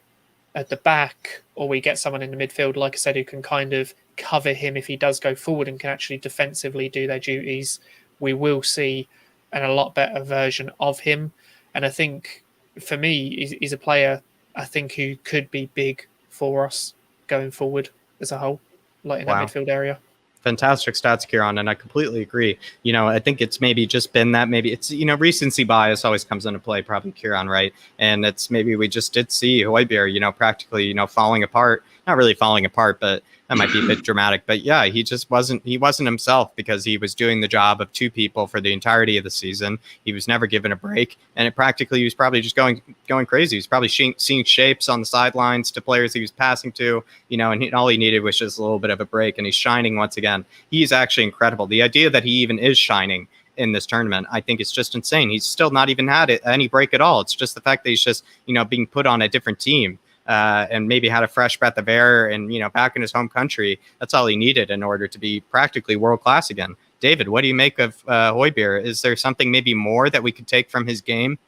at the back, or we get someone in the midfield, like I said, who can kind of cover him if he does go forward and can actually defensively do their duties, we will see a lot better version of him. And I think for me, he's a player I think who could be big for us going forward as a whole, like in that midfield area. Fantastic stats, Kieran, and I completely agree. I think it's maybe just been that maybe it's, recency bias always comes into play, probably, Kieran, right? And it's maybe we just did see Højbjerg, practically, falling apart. Not really falling apart, but that might be a bit dramatic. But yeah, he wasn't himself because he was doing the job of 2 people for the entirety of the season. He was never given a break. And he was probably just going crazy. He was probably seeing shapes on the sidelines to players he was passing to, and all he needed was just a little bit of a break. And he's shining once again. He's actually incredible. The idea that he even is shining in this tournament, I think it's just insane. He's still not even had any break at all. It's just the fact that he's just, being put on a different team. And maybe had a fresh breath of air and, back in his home country. That's all he needed in order to be practically world-class again. David, what do you make of Højbjerg? Is there something maybe more that we could take from his game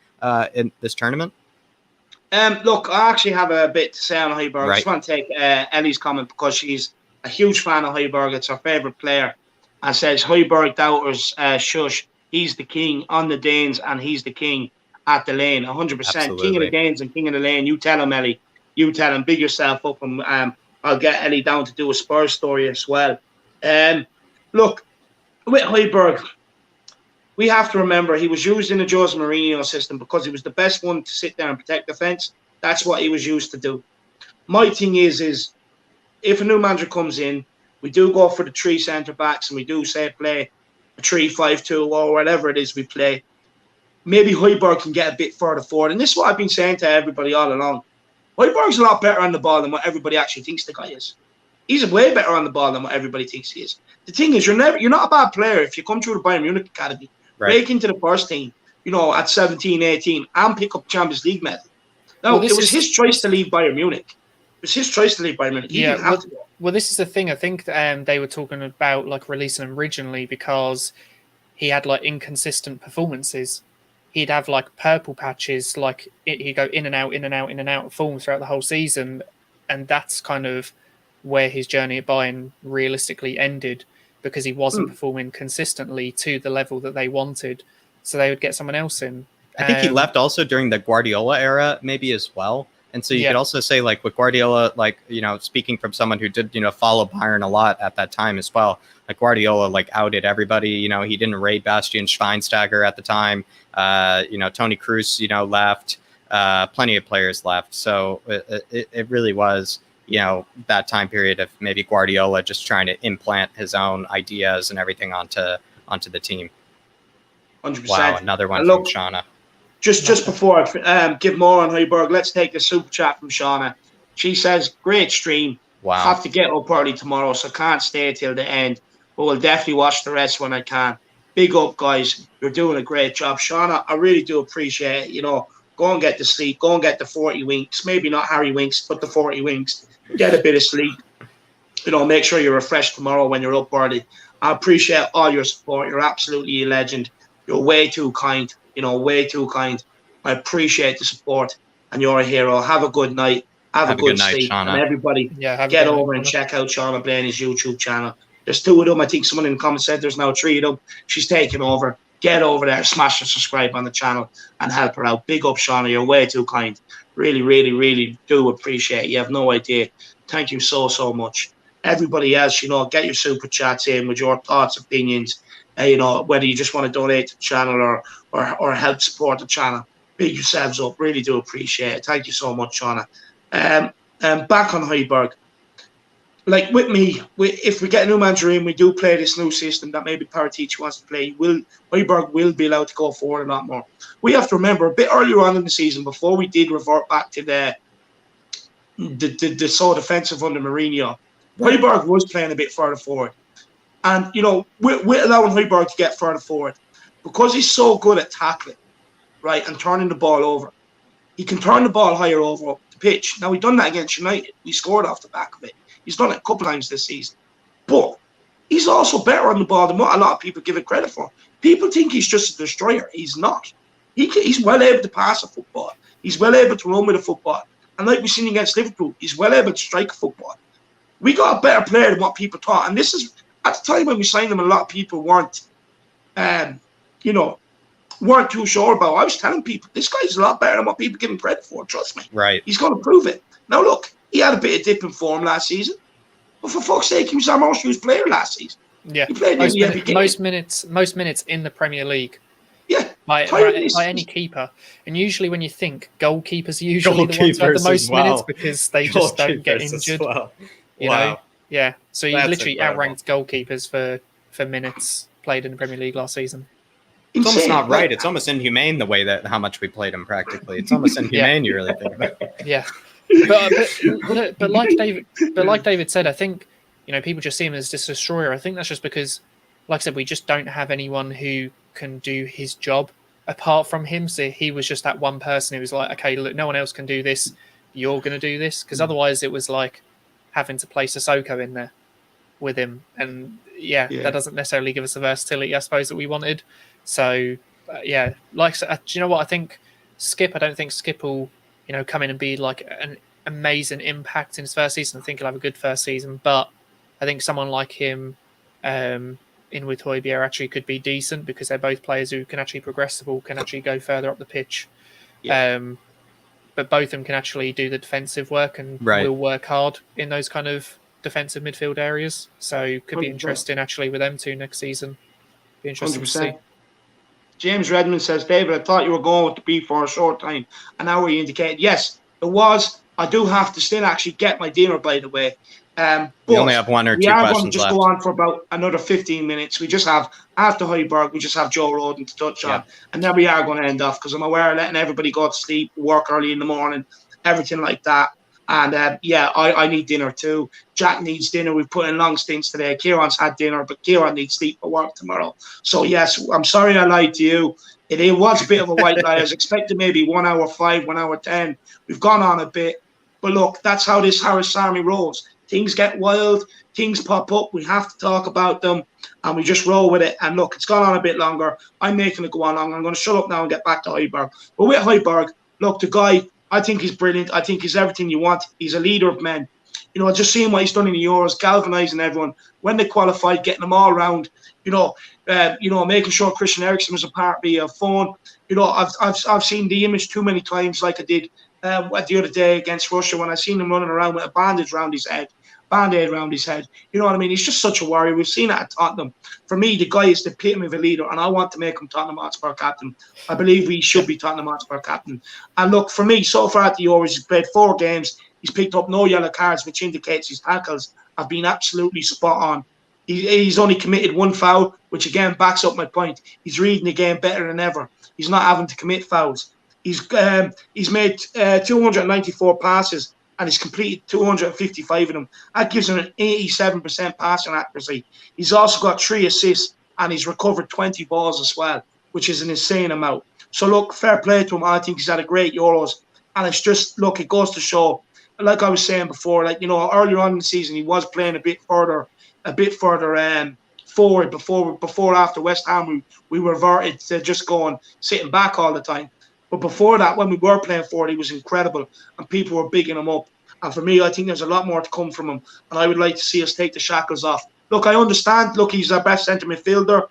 in this tournament? Look, I actually have a bit to say on Højbjerg. I just want to take Ellie's comment because she's a huge fan of Højbjerg. It's her favourite player. And says, Højbjerg doubters, shush. He's the king on the Danes and he's the king at the lane. 100%. Absolutely. King of the Danes and king of the lane. You tell him, Ellie. You tell him, big yourself up, and I'll get Ellie down to do a Spurs story as well. Look, with Højbjerg, we have to remember he was used in the Jose Mourinho system because he was the best one to sit there and protect the fence. That's what he was used to do. My thing is if a new manager comes in, we do go for the 3 centre-backs and we do, say, play a 3-5-2 or whatever it is we play. Maybe Højbjerg can get a bit further forward. And this is what I've been saying to everybody all along. Højbjerg's a lot better on the ball than what everybody actually thinks the guy is. He's way better on the ball than what everybody thinks he is. The thing is, you're not a bad player if you come through the Bayern Munich academy, break into the first team, at 17, 18, and pick up Champions League medal. No, it was his choice to leave Bayern Munich. It was his choice to leave Bayern Munich. He didn't have to go. Well, this is the thing. I think they were talking about like releasing him originally because he had like inconsistent performances. He'd have like purple patches, like he'd go in and out, in and out, in and out of form throughout the whole season. And that's kind of where his journey at Bayern realistically ended because he wasn't performing consistently to the level that they wanted. So they would get someone else in. I think he left also during the Guardiola era, maybe as well. And so you could also say, like, with Guardiola, like, speaking from someone who did, follow Bayern a lot at that time as well, like Guardiola, like, outed everybody. He didn't rate Bastian Schweinsteiger at the time. Tony Kroos, left. plenty of players left. So it really was, that time period of maybe Guardiola just trying to implant his own ideas and everything onto the team. 100%. Wow, another one from Shauna. Just before I give more on Højbjerg, let's take the super chat from Shauna. She says, great stream. Wow. Have to get up early tomorrow, so can't stay till the end. But we'll definitely watch the rest when I can. Big up, guys. You're doing a great job. Shauna, I really do appreciate it. Go and get the sleep. Go and get the 40 winks. Maybe not Harry winks, but the 40 winks. Get a bit of sleep. Make sure you're refreshed tomorrow when you're up early. I appreciate all your support. You're absolutely a legend. You're way too kind. Way too kind. I appreciate the support, and you're a hero. Have a good night. Have a good sleep. Shauna. And everybody, get over and check out Shauna Blaney's YouTube channel. There's 2 of them. I think someone in the comments said there's now 3 of them. She's taking over. Get over there, smash and subscribe on the channel and help her out. Big up, Shauna. You're way too kind. Really, really, really do appreciate it. You have no idea. Thank you so, so much. Everybody else, get your super chats in with your thoughts, opinions, whether you just want to donate to the channel or help support the channel. Big yourselves up. Really do appreciate it. Thank you so much, Shauna. Back on Højbjerg. Like with me, if we get a new manager in, we do play this new system that maybe Paratici wants to play. Højbjerg will be allowed to go forward a lot more. We have to remember a bit earlier on in the season, before we did revert back to the so defensive under Mourinho, Højbjerg was playing a bit further forward. And, we're allowing Højbjerg to get further forward because he's so good at tackling, right, and turning the ball over. He can turn the ball higher over up the pitch. Now, we've done that against United. We scored off the back of it. He's done it a couple times this season. But he's also better on the ball than what a lot of people give it credit for. People think he's just a destroyer. He's not. He's well able to pass a football. He's well able to run with a football. And like we've seen against Liverpool, he's well able to strike a football. We got a better player than what people thought. And this is, at the time when we signed him, a lot of people weren't too sure about. I was telling people, this guy's a lot better than what people give him credit for. Trust me. Right. He's going to prove it. Now, look, he had a bit of dip in form last season. But for fuck's sake, he was our most used player last season. Yeah. He played most minutes in the Premier League. Yeah. By any keeper. And usually when you think goalkeepers are usually the ones who have the most minutes because they just don't get injured. You know? Yeah. So he literally outranked goalkeepers for minutes played in the Premier League last season. It's almost not right. It's almost inhumane the way that how much we played him practically. It's almost inhumane, you really think about it. Yeah. But like David said, I think people just see him as this destroyer. I think that's just because, like I said, we just don't have anyone who can do his job apart from him. So he was just that one person who was like, okay, look, no one else can do this. You're going to do this, because otherwise it was like having to play Sissoko in there with him, and that doesn't necessarily give us the versatility, I suppose, that we wanted. So like do you know what I think? I don't think Skip will come in and be like an amazing impact in his first season. I think he'll have a good first season, but I think someone like him in with Højbjerg actually could be decent, because they're both players who can actually progress the ball, can actually go further up the pitch. But both of them can actually do the defensive work and will work hard in those kind of defensive midfield areas. So could be interesting actually with them two next season. Be interesting 100%. To see. James Redmond says, David, I thought you were going with the B for a short time. And now we indicated, yes, it was. I do have to still actually get my dinner, by the way. We only have one or two questions left. We are going to just go on for about another 15 minutes. We just have, after Højbjerg, we just have Joe Rodon to touch on. And then we are going to end off, because I'm aware of letting everybody go to sleep, work early in the morning, everything like that. And I need dinner too. Jack needs dinner. We've put in long stints today. Kieran's had dinner, but Kieran needs sleep for work tomorrow. So yes, I'm sorry I lied to you. It was a bit of a white lie. I was expecting maybe 1 hour 5, 1 hour 10. We've gone on a bit. But look, that's how this Harris Army rolls. Things get wild. Things pop up. We have to talk about them. And we just roll with it. And look, it's gone on a bit longer. I'm making it go on long. I'm going to shut up now and get back to Højbjerg. But with Højbjerg, look, the guy, I think he's brilliant. I think he's everything you want. He's a leader of men. Just seeing what he's done in the Euros, galvanising everyone. When they qualified, getting them all around. Making sure Christian Eriksen was a part of a phone. I've seen the image too many times, like I did the other day against Russia, when I seen him running around with a bandage around his head. Band-Aid around his head. You know what I mean? He's just such a warrior. We've seen it at Tottenham. For me, the guy is the epitome of a leader, and I want to make him Tottenham Hotspur captain. I believe he should be Tottenham Hotspur captain. And look, for me, so far at the Euros, he's played 4 games. He's picked up no yellow cards, which indicates his tackles have been absolutely spot on. He's only committed 1 foul, which again backs up my point. He's reading the game better than ever. He's not having to commit fouls. He's made 294 passes and he's completed 255 of them. That gives him an 87% passing accuracy. He's also got 3 assists and he's recovered 20 balls as well, which is an insane amount. So look, fair play to him. I think he's had a great Euros, and it's just, look, it goes to show, like I was saying before, like, you know, earlier on in the season he was playing a bit further forward before after West Ham we reverted to just going sitting back all the time. But before that, when we were playing forward, he was incredible and people were bigging him up. And for me, I think there's a lot more to come from him, and I would like to see us take the shackles off. Look, I understand. Look, he's our best centre midfielder.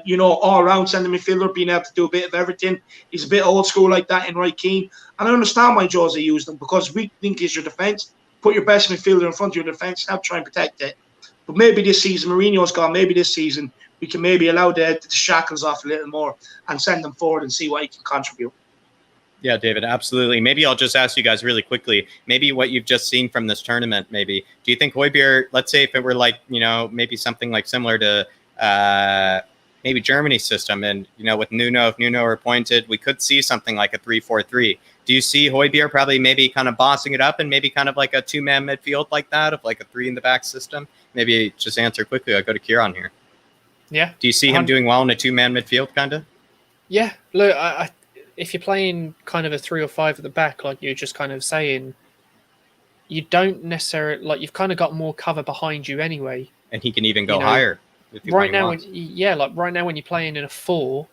You know, all-round centre midfielder, being able to do a bit of everything. He's a bit old school like that in Right Keane. And I understand why Jose used him, because we think is your defence. Put your best midfielder in front of your defence, help try and protect it. But maybe this season, Mourinho's gone, maybe this season we can maybe allow the shackles off a little more and send them forward and see what he can contribute. Yeah, David, absolutely. Maybe I'll just ask you guys really quickly, maybe what you've just seen from this tournament, maybe. Do you think Højbjerg, let's say if it were like, you know, maybe something like similar to maybe Germany's system, and, you know, with Nuno, if Nuno were appointed, we could see something like a 3-4-3. Do you see Højbjerg probably maybe kind of bossing it up and maybe kind of like a 2-man midfield like that, of like a 3-in-the-back system? Maybe just answer quickly. I'll go to Kieran here. Yeah. Do you see him doing well in a 2-man midfield, kind of? Yeah. Look, if you're playing kind of a 3 or 5 at the back, like you're just kind of saying, you don't necessarily, like, you've kind of got more cover behind you anyway. And he can even go higher. Right now, when you're playing in a 4,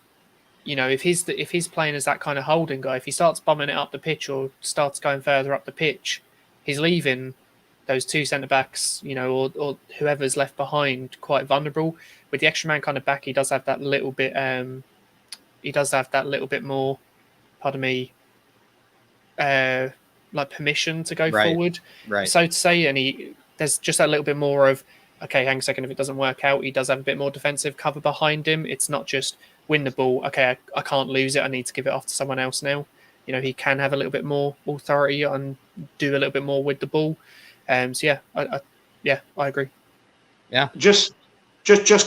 you know, if he's playing as that kind of holding guy, if he starts bumming it up the pitch or starts going further up the pitch, he's leaving those 2 centre backs, you know, or whoever's left behind quite vulnerable. With the extra man kind of back, he does have that little bit. He does have that little bit more. Pardon me. Like permission to go forward, right? So to say, and there's just that little bit more of, okay, hang a second, if it doesn't work out, he does have a bit more defensive cover behind him. It's not just win the ball. Okay, I can't lose it. I need to give it off to someone else now. You know, he can have a little bit more authority and do a little bit more with the ball. So yeah, I agree. Yeah. Just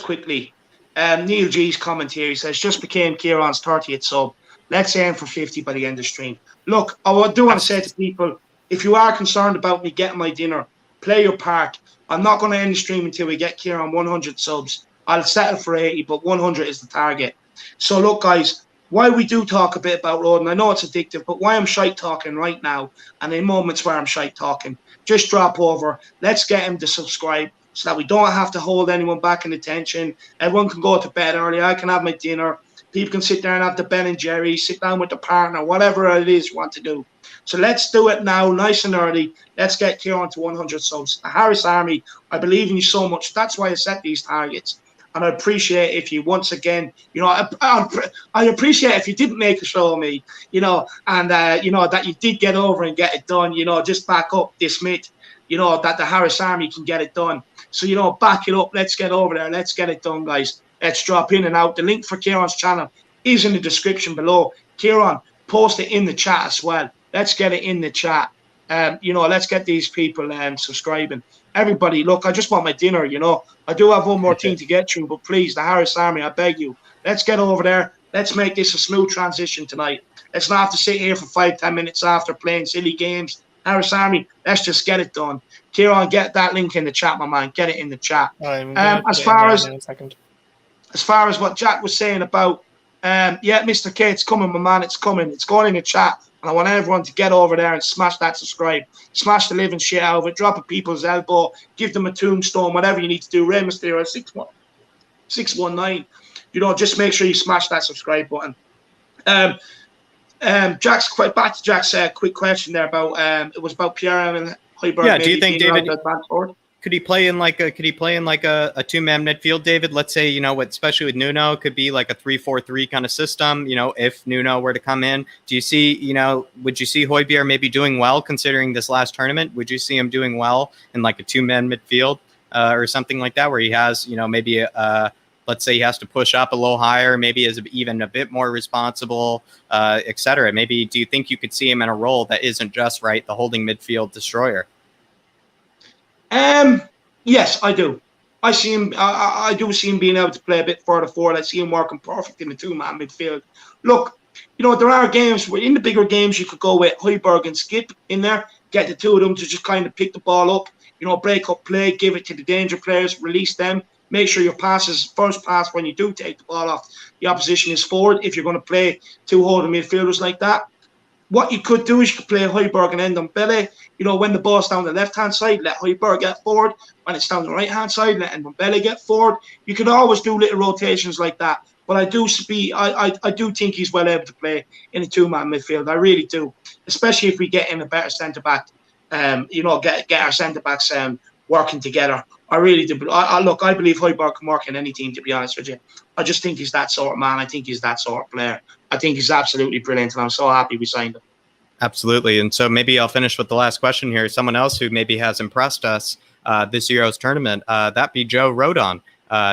quickly, Neil G's comment here. He says, just became Kieran's 30th sub. Let's aim for 50 by the end of the stream. Look, I do want to say to people, if you are concerned about me getting my dinner, play your part. I'm not going to end the stream until we get Kieran 100 subs. I'll settle for 80, but 100 is the target. So look, guys, while we do talk a bit about Rodon, I know it's addictive, but why I'm shite talking right now, and in moments where I'm shite talking, just drop over. Let's get him to subscribe so that we don't have to hold anyone back in attention. Everyone can go to bed early. I can have my dinner. People can sit there and have the Ben and Jerry, sit down with the partner, whatever it is you want to do. So let's do it now, nice and early. Let's get Kieran to 100 subs. Harris Army, I believe in you so much. That's why I set these targets. And I appreciate if you, once again, you know, I appreciate if you didn't make a show of me, you know, and, you know, that you did get over and get it done, you know, just back up this myth, you know, that the Harris Army can get it done. So, you know, back it up. Let's get over there. Let's get it done, guys. Let's drop in and out. The link for Kieran's channel is in the description below. Kieran, post it in the chat as well. Let's get it in the chat. You know, let's get these people subscribing. Everybody, look, I just want my dinner, you know. I do have one more thing to get through, but please, the Harris Army, I beg you, let's get over there. Let's make this a smooth transition tonight. Let's not have to sit here for 5-10 minutes after playing silly games. Harris Army, let's just get it done. Kieran, get that link in the chat, my man. Get it in the chat. As far as what Jack was saying about, yeah, Mr. K, it's coming, my man. It's coming. It's going in the chat. And I want everyone to get over there and smash that subscribe. Smash the living shit out of it. Drop a people's elbow. Give them a tombstone. Whatever you need to do. Rey Mysterio 619. You know, just make sure you smash that subscribe button. Jack's quite back to Jack's quick question there about it was about Pierre and Højbjerg. Yeah, do you think, David, could he play in like a 2-man midfield, David? Let's say, especially with Nuno, it could be like a 3-4-3 kind of system, if Nuno were to come in. Do you see, would you see Højbjerg maybe doing well considering this last tournament? Would you see him doing well in like a 2-man midfield or something like that, where he has, maybe let's say he has to push up a little higher, maybe is even a bit more responsible, et cetera. Maybe do you think you could see him in a role that isn't just the holding midfield destroyer? Yes, I do. I see him. I do see him being able to play a bit further forward. I see him working perfect in the 2-man midfield. Look, there are games where in the bigger games you could go with Højbjerg and Skip in there, get the two of them to just kind of pick the ball up, break up play, give it to the danger players, release them. Make sure your first pass when you do take the ball off the opposition is forward. If you're going to play two holding midfielders like that, what you could do is you could play Højbjerg and Ndombele. When the ball's down the left-hand side, let Højbjerg get forward. When it's down the right-hand side, let Ndombele get forward. You could always do little rotations like that. But I do think he's well able to play in a 2-man midfield. I really do, especially if we get in a better centre-back. Get our centre-backs working together. I really do. I believe Højbjerg can work in any team, to be honest with you. I just think he's that sort of man. I think he's that sort of player. I think he's absolutely brilliant, and I'm so happy we signed him. Absolutely. And so maybe I'll finish with the last question here. Someone else who maybe has impressed us this Euros tournament, that be Joe Rodon,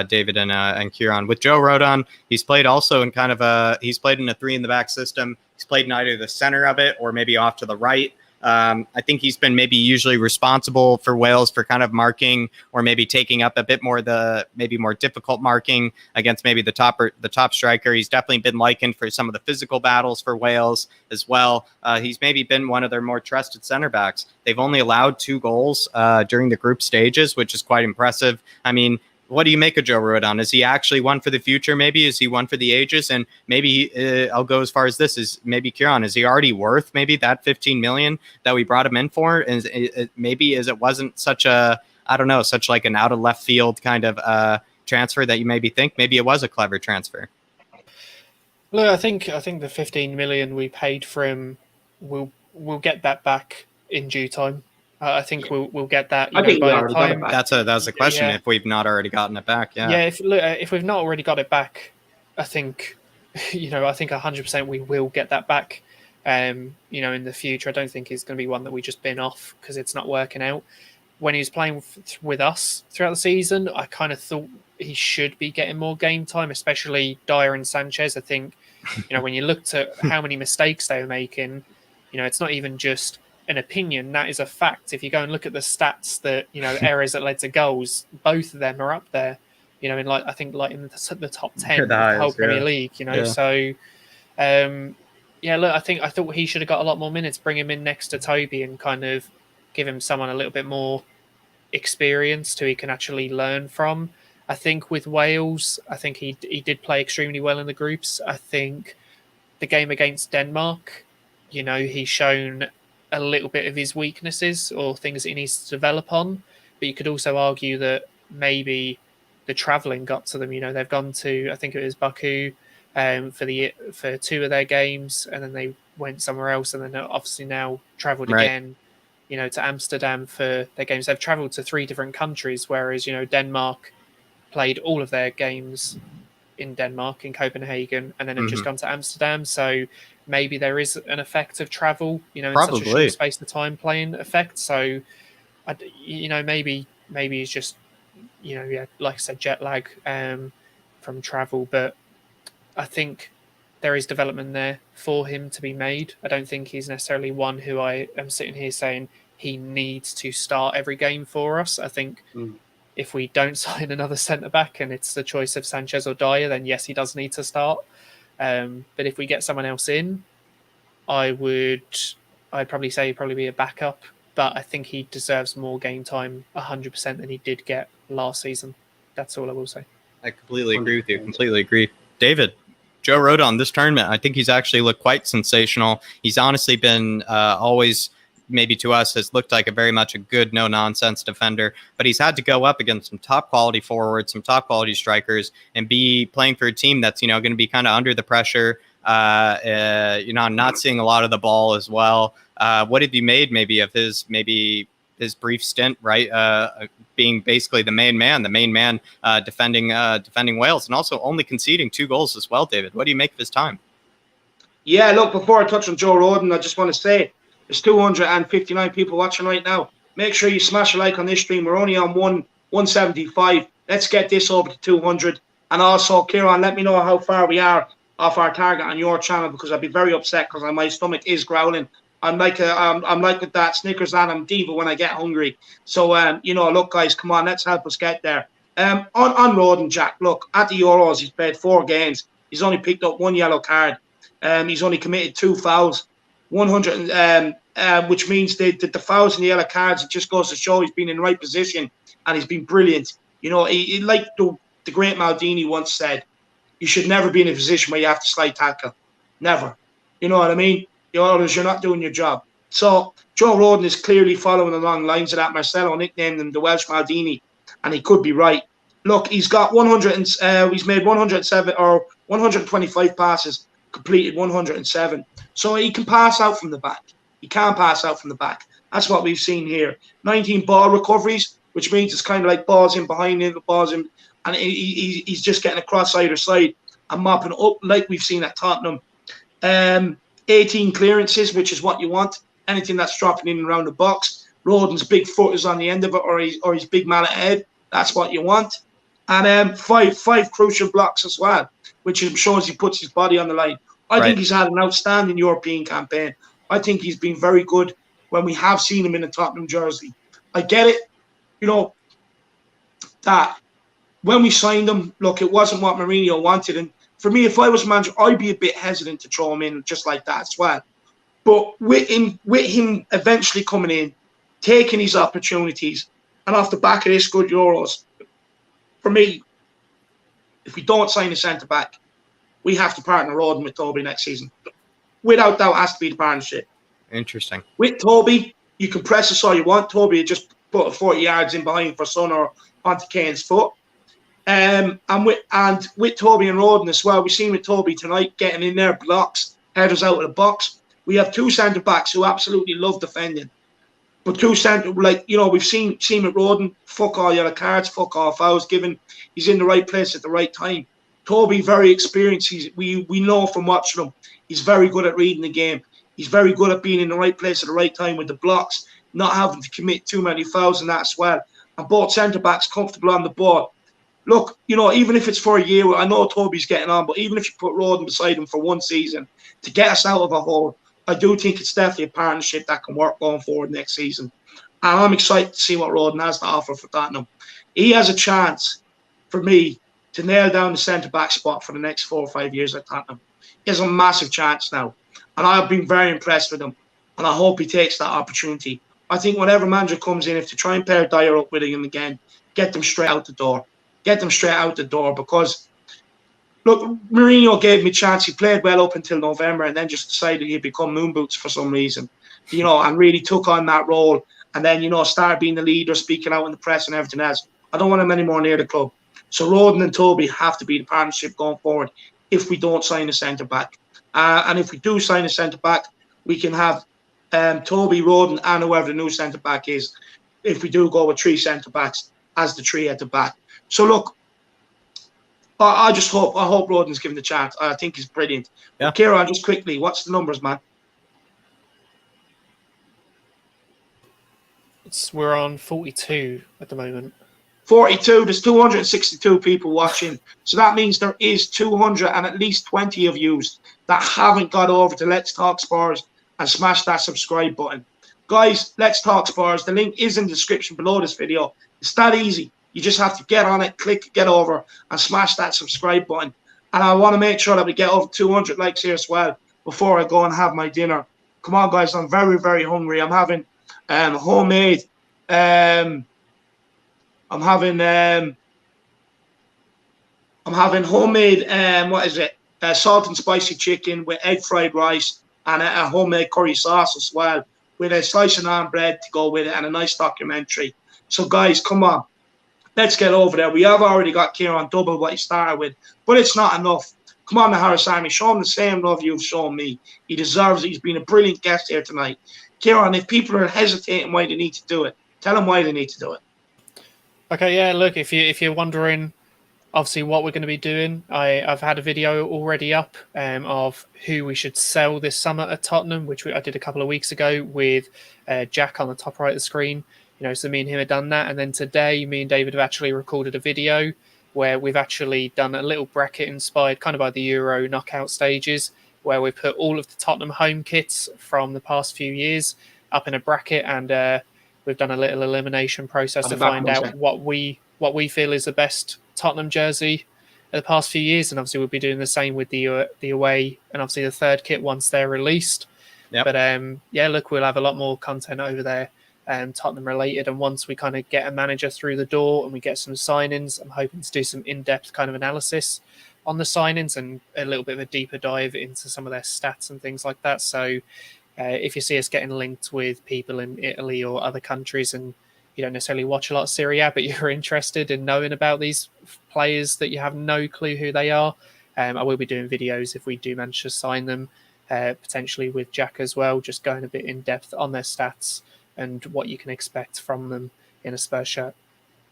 David and Kieran. With Joe Rodon, he's played also in he's played in a 3-in-the-back system. He's played in either the center of it or maybe off to the right. I think he's been maybe usually responsible for Wales for kind of marking or maybe taking up a bit more maybe more difficult marking against maybe the top striker. He's definitely been likened for some of the physical battles for Wales as well. He's maybe been one of their more trusted center backs. They've only allowed 2 goals during the group stages, which is quite impressive. I mean, what do you make of Joe Rodon? Is he actually one for the future? Maybe is he one for the ages? And maybe I'll go as far as this is maybe Kieran. Is he already worth maybe that 15 million that we brought him in for? Is it wasn't such a such like an out of left field kind of transfer that you maybe think maybe it was a clever transfer? Look, I think the 15 million we paid for him, we'll get that back in due time. I think we'll get that. I think by the time that's the question. Yeah. If we've not already gotten it back, yeah. Yeah, if we've not already got it back, I think, I think 100% we will get that back. In the future, I don't think it's going to be one that we just bin off because it's not working out. When he was playing with us throughout the season, I kind of thought he should be getting more game time, especially Dyer and Sanchez. I think, when you looked at how many mistakes they were making, it's not even just an opinion, that is a fact. If you go and look at the stats that errors that led to goals, both of them are up there. In in the top 10 of the whole Premier League. So look, I thought he should have got a lot more minutes. Bring him in next to Toby and kind of give him someone a little bit more experienced who he can actually learn from. I think with Wales, I think he did play extremely well in the groups. I think the game against Denmark, he's shown a little bit of his weaknesses or things that he needs to develop on. But you could also argue that maybe the travelling got to them. They've gone to, I think it was Baku for 2 of their games, and then they went somewhere else, and then obviously now travelled again, to Amsterdam for their games. They've travelled to 3 different countries, whereas, Denmark played all of their games in Denmark, in Copenhagen, and then have just gone to Amsterdam. So maybe there is an effect of travel, in Probably. such a short space of time playing effect. So, maybe it's just, like I said, jet lag from travel. But I think there is development there for him to be made. I don't think he's necessarily one who I am sitting here saying he needs to start every game for us. I think if we don't sign another centre-back and it's the choice of Sanchez or Dyer, then yes, he does need to start. But if we get someone else in, I'd probably say he'd probably be a backup. But I think he deserves more game time 100% than he did get last season. That's all I will say. I completely agree with you. Completely agree. David, Joe Rodon, this tournament, I think he's actually looked quite sensational. He's honestly been always, maybe to us, has looked like very much a good, no-nonsense defender. But he's had to go up against some top-quality forwards, some top-quality strikers, and be playing for a team that's, going to be kind of under the pressure. Not seeing a lot of the ball as well. What have you made maybe of his brief stint, right? being basically the main man defending Wales, and also only conceding 2 goals as well. David, what do you make of his time? Yeah, look, before I touch on Joe Rodon, I just want to say there's 259 people watching right now. Make sure you smash a like on this stream. We're only on 175. Let's get this over to 200. And also, Kieran, let me know how far we are off our target on your channel, because I'd be very upset because my stomach is growling. I'm like with that Snickers and I'm diva when I get hungry. So, you know, look, guys, come on, let's help us get there. On Rodon, Jack, look, at the Euros, he's played 4 games. He's only picked up 1 yellow card. He's only committed 2 fouls, 100, which means the fouls and the yellow cards, it just goes to show he's been in the right position and he's been brilliant. You know, he like the great Maldini once said, you should never be in a position where you have to slide tackle. Never. You know what I mean? You're not doing your job. So Joe Rodon is clearly following along the lines of that. Marcelo nicknamed him the Welsh Maldini, and he could be right. Look, he's got 100 and he's made 107 or 125 passes, completed 107. So he can pass out from the back. He can pass out from the back. That's what we've seen here. 19 ball recoveries, which means it's kind of like balls in behind him, balls in, and he's just getting across either side and mopping up like we've seen at Tottenham. 18 clearances, which is what you want. Anything that's dropping in and around the box. Rodon's big foot is on the end of it, or his big mallet head. That's what you want. And five crucial blocks as well, which shows he puts his body on the line. I think he's had an outstanding European campaign. I think he's been very good when we have seen him in a Tottenham jersey. I get it, you know, that when we signed him, look, it wasn't what Mourinho wanted. And for me, if I was manager, I'd be a bit hesitant to throw him in just like that as well. But with him eventually coming in, taking his opportunities, and off the back of this good Euros, for me, if we don't sign a centre-back, we have to partner Rodon with Toby next season. Without doubt, has to be the partnership. Interesting. With Toby, you can press us all you want. Toby just put 40 yards in behind for Son or onto Kane's foot. And with Toby and Rodon as well, we've seen with Toby tonight getting in there, blocks, headers out of the box. We have 2 centre-backs who absolutely love defending. But 2 centre, like, you know, we've seen with Rodon, fuck all yellow cards, fuck all fouls given. He's in the right place at the right time. Toby, very experienced. We know from watching him, he's very good at reading the game. He's very good at being in the right place at the right time with the blocks, not having to commit too many fouls and that as well. And both centre-backs comfortable on the ball. Look, you know, even if it's for a year, I know Toby's getting on, but even if you put Rodon beside him for 1 season to get us out of a hole, I do think it's definitely a partnership that can work going forward next season. And I'm excited to see what Rodon has to offer for Tottenham. He has a chance, for me, to nail down the centre-back spot for the next 4 or 5 years at Tottenham. He has a massive chance now. And I've been very impressed with him. And I hope he takes that opportunity. I think whenever manager comes in, if to try and pair Dyer up with him again, get them straight out the door. Get them straight out the door because, look, Mourinho gave me a chance. He played well up until November and then just decided he'd become moon boots for some reason, you know, and really took on that role and then, you know, started being the leader, speaking out in the press and everything else. I don't want him anymore near the club. So Rodon and Toby have to be the partnership going forward if we don't sign a centre-back. And if we do sign a centre-back, we can have Toby, Rodon and whoever the new centre-back is, if we do go with 3 centre-backs as the 3 at the back. So look, I hope Rodon's given the chance. I think he's brilliant. Yeah. Kieran, just quickly, what's the numbers, man? We're on 42 at the moment. 42. There's 262 people watching. So that means there is 200 and at least 20 of you that haven't got over to Let's Talk Spurs and smash that subscribe button. Guys, Let's Talk Spurs. The link is in the description below this video. It's that easy. You just have to get on it, click, get over, and smash that subscribe button. And I want to make sure that we get over 200 likes here as well before I go and have my dinner. Come on, guys, I'm very, very hungry. I'm having homemade. I'm having homemade. What is it? Salt and spicy chicken with egg fried rice and a homemade curry sauce as well, with a slice of naan bread to go with it and a nice documentary. So, guys, come on. Let's get over there. We have already got Kieran double what he started with, but it's not enough. Come on, Harris Army. Show him the same love you've shown me. He deserves it. He's been a brilliant guest here tonight. Kieran, if people are hesitating why they need to do it, tell them why they need to do it. Okay, yeah. Look, if you're wondering, obviously what we're going to be doing, I've had a video already up of who we should sell this summer at Tottenham, which I did a couple of weeks ago with Jack on the top right of the screen. So me and him have done that, and then today me and David have actually recorded a video where we've actually done a little bracket inspired kind of by the Euro knockout stages, where we put all of the Tottenham home kits from the past few years up in a bracket, and we've done a little elimination process to find out what we feel is the best Tottenham jersey in the past few years, and obviously we'll be doing the same with the away and obviously the third kit once they're released. Yep. But yeah, look, we'll have a lot more content over there, Tottenham related, and once we kind of get a manager through the door and we get some signings, I'm hoping to do some in-depth kind of analysis on the signings and a little bit of a deeper dive into some of their stats and things like that. So if you see us getting linked with people in Italy or other countries and you don't necessarily watch a lot of Serie A, but you're interested in knowing about these players that you have no clue who they are, I will be doing videos if we do manage to sign them, potentially with Jack as well, just going a bit in depth on their stats and what you can expect from them in a Spurs shirt.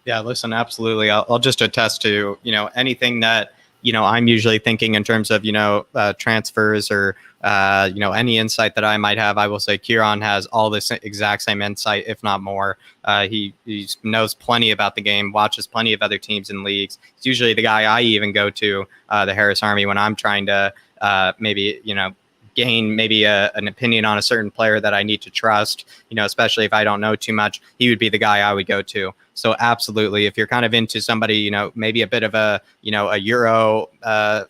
Yeah, listen, absolutely. I'll just attest to, anything that, I'm usually thinking in terms of, transfers or, any insight that I might have. I will say Kieran has all this exact same insight, if not more. He knows plenty about the game, watches plenty of other teams and leagues. It's usually the guy I even go to, the Harris Army, when I'm trying to maybe, gain maybe an opinion on a certain player that I need to trust, especially if I don't know too much. He would be the guy I would go to. So absolutely, if you're kind of into somebody, maybe a bit of a Euro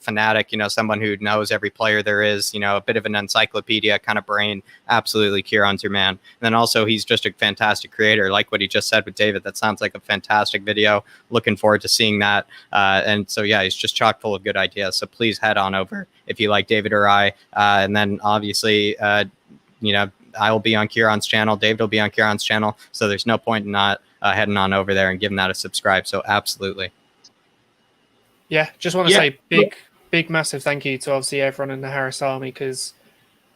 fanatic, someone who knows every player there is, a bit of an encyclopedia kind of brain, absolutely Kieran's your man. And then also he's just a fantastic creator, like what he just said with David. That sounds like a fantastic video. Looking forward to seeing that. And so, yeah, he's just chock full of good ideas. So please head on over if you like David or I. And then obviously, I will be on Kieran's channel. David will be on Kieran's channel. So there's no point in not heading on over there and giving that a subscribe. So absolutely. Yeah, just want to say big, massive thank you to obviously everyone in the Harris Army, because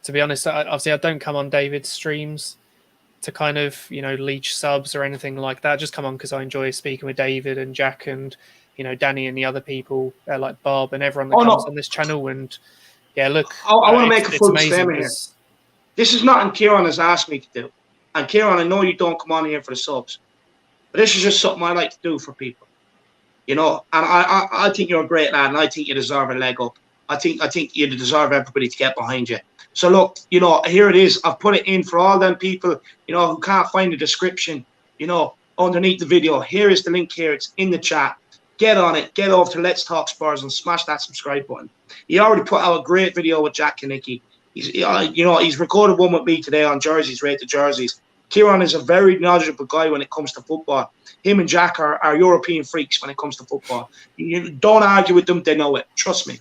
to be honest, obviously I don't come on David's streams to kind of, leech subs or anything like that. I just come on because I enjoy speaking with David and Jack and, Danny and the other people like Bob and everyone that comes on this channel. And yeah, look, I want to make a full statement here. This is nothing Kieran has asked me to do. And Kieran, I know you don't come on here for the subs, but this is just something I like to do for people. And I think you're a great lad, and I think you deserve a leg up. I think you deserve everybody to get behind you. So look, here it is. I've put it in for all them people, who can't find the description, underneath the video. Here is the link here. It's in the chat. Get on it. Get over to Let's Talk Spurs and smash that subscribe button. He already put out a great video with Jack Kanicki. He's recorded one with me today on jerseys, rated jerseys. Kieran is a very knowledgeable guy when it comes to football. Him and Jack are European freaks when it comes to football. You don't argue with them; they know it. Trust me.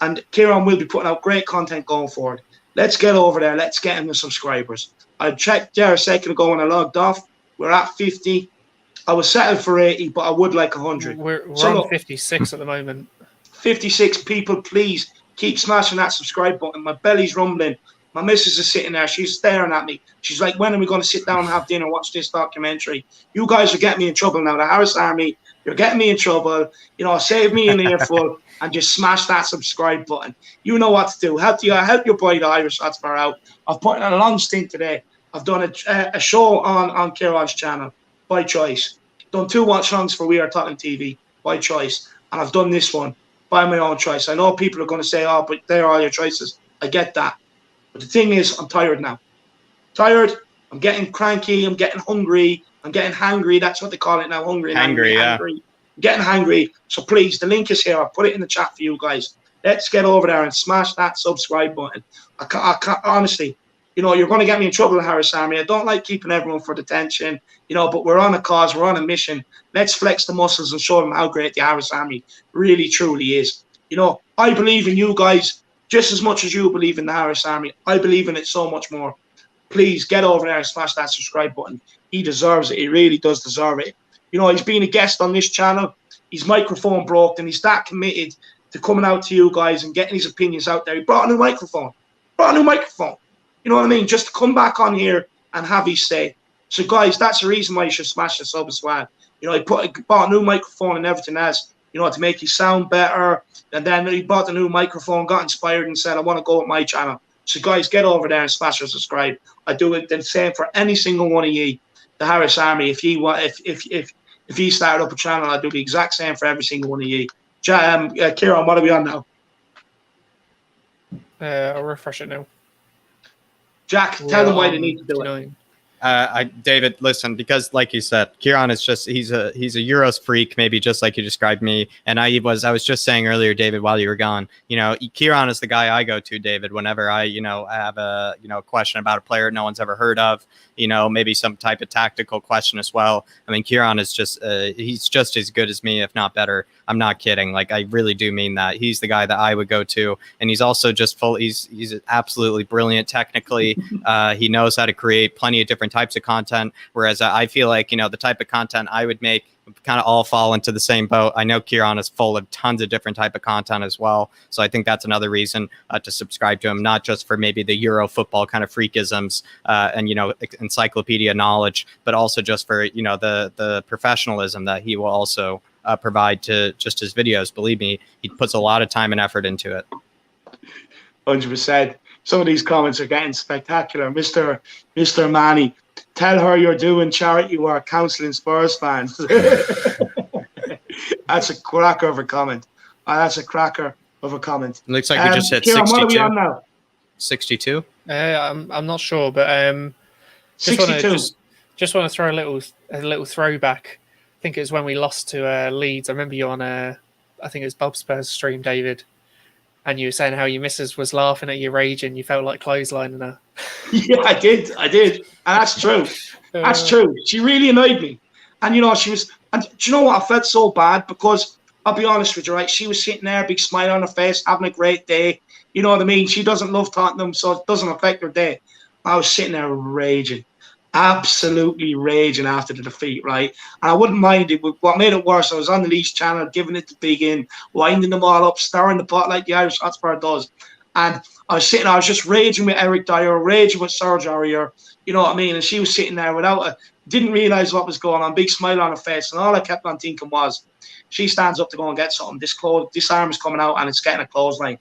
And Kieran will be putting out great content going forward. Let's get over there. Let's get him the subscribers. I checked there a second ago when I logged off. We're at 50. I was settled for 80, but I would like 100. We're on 56 at the moment. 56 people, please keep smashing that subscribe button. My belly's rumbling. My missus is sitting there. She's staring at me. She's like, when are we going to sit down and have dinner and watch this documentary? You guys are getting me in trouble now. The Harris Army, you're getting me in trouble. Save me an earful and just smash that subscribe button. You know what to do. Help your boy, the Irish Hotspur, out. I've put in a long stint today. I've done a show on Kieran's channel by choice. Done 2 watch-alongs for We Are Tottenham TV by choice. And I've done this one by my own choice. I know people are going to say, oh, but they're all your choices. I get that. But the thing is, I'm tired now. Tired. I'm getting cranky. I'm getting hungry. I'm getting hangry. That's what they call it now. Hungry. Hangry, yeah. I'm getting hangry. So please, the link is here. I'll put it in the chat for you guys. Let's get over there and smash that subscribe button. I can't honestly, you're going to get me in trouble, Harris Army. I don't like keeping everyone for detention, but we're on a cause. We're on a mission. Let's flex the muscles and show them how great the Harris Army really, truly is. I believe in you guys just as much as you believe in the Harris Army. I believe in it so much more. Please get over there and smash that subscribe button. He deserves it. He really does deserve it. He's been a guest on this channel. His microphone broke, and he's that committed to coming out to you guys and getting his opinions out there. He brought a new microphone. You know what I mean? Just to come back on here and have his say. So, guys, that's the reason why you should smash the sub as well. You know, he bought a new microphone and everything else, you know, to make you sound better. And then he bought the new microphone, got inspired and said, I want to go with my channel. So guys, get over there and smash or subscribe. I do it the same for any single one of ye, the Harris Army. If you started up a channel, I do the exact same for every single one of ye. Kieran, what are we on now? I'll refresh it now. Jack, tell them why they need to do it. David, listen, because like you said, Kieran is just he's a Euros freak, maybe just like you described me. And I was just saying earlier, David, while you were gone, you know, Kieran is the guy I go to, David, whenever I, you know, have a, you know, question about a player no one's ever heard of, you know, maybe some type of tactical question as well. I mean, Kieran is just he's just as good as me, if not better. I'm not kidding. Like, I really do mean that. He's the guy that I would go to, and he's also just he's absolutely brilliant technically. He knows how to create plenty of different types of content, whereas I feel like, you know, the type of content I would make would kind of all fall into the same boat. I know Kieran is full of tons of different type of content as well, so I think that's another reason to subscribe to him, not just for maybe the Euro football kind of freakisms and, you know, encyclopedia knowledge, but also just for, you know, the professionalism that he will also provide to just his videos. Believe me, he puts a lot of time and effort into it. 100%. Some of these comments are getting spectacular. Mr. Manny, tell her you're doing charity work counselling Spurs fans. That's a cracker of a comment. That's a cracker of a comment. Looks like we just hit Kieran, 62. what are we on now? 62? I'm not sure, but 62. Just want to throw a little throwback. I think it was when we lost to Leeds. I remember you on I think it was Bob Spurs stream, David, and you were saying how your missus was laughing at your rage and you felt like clotheslining her. Yeah, I did. And that's true. That's true. She really annoyed me. And, you know, she was... And do you know what? I felt so bad because, I'll be honest with you, right? She was sitting there, big smile on her face, having a great day. You know what I mean? She doesn't love Tottenham, so it doesn't affect her day. I was sitting there raging. Absolutely raging after the defeat, right? And I wouldn't mind it. What made it worse, I was on the Leeds channel, giving it the big in, winding them all up, stirring the pot like the Irish Hotspur does. And I was just raging with Eric Dyer, raging with Serge Aurier, you know what I mean? And she was sitting there didn't realise what was going on, big smile on her face. And all I kept on thinking was, she stands up to go and get something. This arm is coming out and it's getting a clothesline.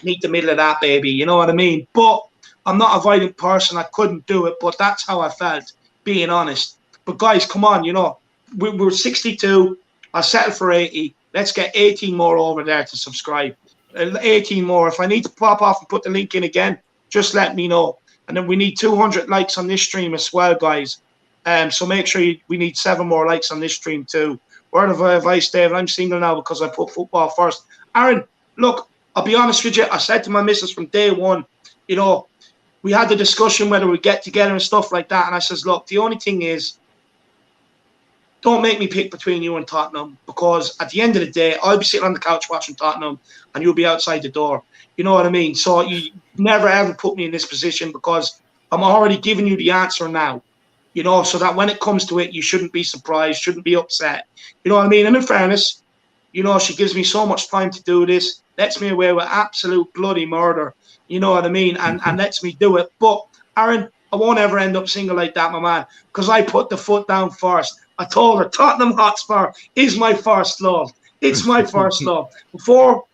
Meet the middle of that, baby. You know what I mean? But I'm not a violent person. I couldn't do it, but that's how I felt, being honest. But guys, come on, you know, we're 62. I'll settle for 80. Let's get 18 more over there to subscribe. 18 more. If I need to pop off and put the link in again, just let me know. And then we need 200 likes on this stream as well, guys. So make sure we need 7 more likes on this stream too. Word of advice, David, I'm single now because I put football first. Aaron, look, I'll be honest with you. I said to my missus from day one, you know, we had the discussion whether we get together and stuff like that. And I says, look, the only thing is, don't make me pick between you and Tottenham, because at the end of the day, I'll be sitting on the couch watching Tottenham and you'll be outside the door. You know what I mean? So you never ever put me in this position, because I'm already giving you the answer now. You know, so that when it comes to it, you shouldn't be surprised, shouldn't be upset. You know what I mean? And in fairness, you know, she gives me so much time to do this, lets me away with absolute bloody murder. You know what I mean? And lets me do it. But, Aaron, I won't ever end up single like that, my man, because I put the foot down first. I told her Tottenham Hotspur is my first love. It's my first love. Before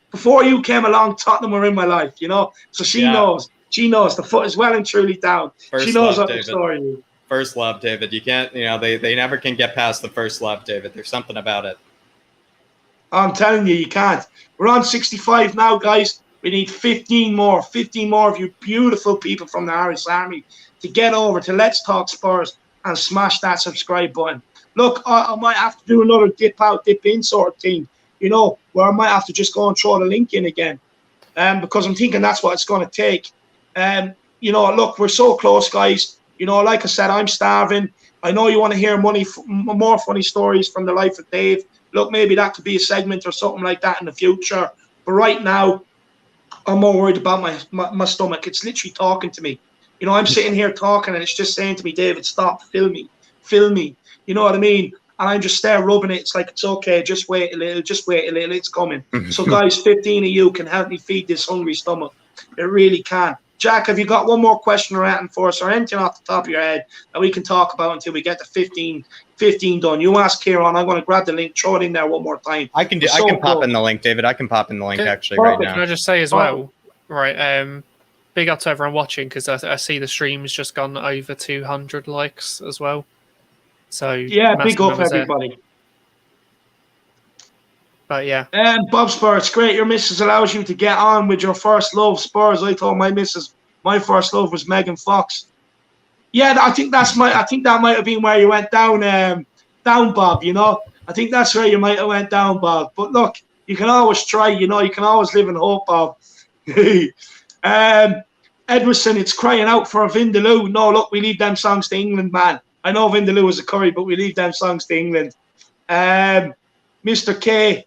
you came along, Tottenham were in my life, you know? So she knows. She knows the foot is well and truly down. She knows what the story is. First love, David. You can't, you know, they never can get past the first love, David. There's something about it. I'm telling you, you can't. We're on 65 now, guys. We need 15 more of you beautiful people from the Harris Army to get over to Let's Talk Spurs and smash that subscribe button. Look, I might have to do another dip out, dip in sort of thing, you know, where I might have to just go and throw the link in again, because I'm thinking that's what it's going to take. You know, look, we're so close, guys. You know, like I said, I'm starving. I know you want to hear more funny stories from the life of Dave. Look, maybe that could be a segment or something like that in the future. But right now, I'm more worried about my stomach. It's literally talking to me. You know, I'm sitting here talking and it's just saying to me, David, stop, fill me. You know what I mean? And I'm just there rubbing it. It's like, it's okay, just wait a little, it's coming. So guys, 15 of you can help me feed this hungry stomach. It really can. Jack, have you got one more question or anything for us, or anything off the top of your head that we can talk about until we get the 15 done? You ask Kieran. I'm going to grab the link, throw it in there one more time. I can pop in the link, David. I can pop in the link actually right now. Can I just say as well, right? Big up to everyone watching, because I see the stream's just gone over 200 likes as well. So yeah, big up everybody. There. But yeah. Bob Spurs, great. Your missus allows you to get on with your first love. Spurs, I told my missus my first love was Megan Fox. Yeah, I think that might have been where you went down, Bob. You know, I think that's where you might have went down, Bob. But look, you can always try. You know, you can always live in hope, Bob. Edwardson, it's crying out for a Vindaloo. No, look, we leave them songs to England, man. I know Vindaloo is a curry, but we leave them songs to England. Mr. K.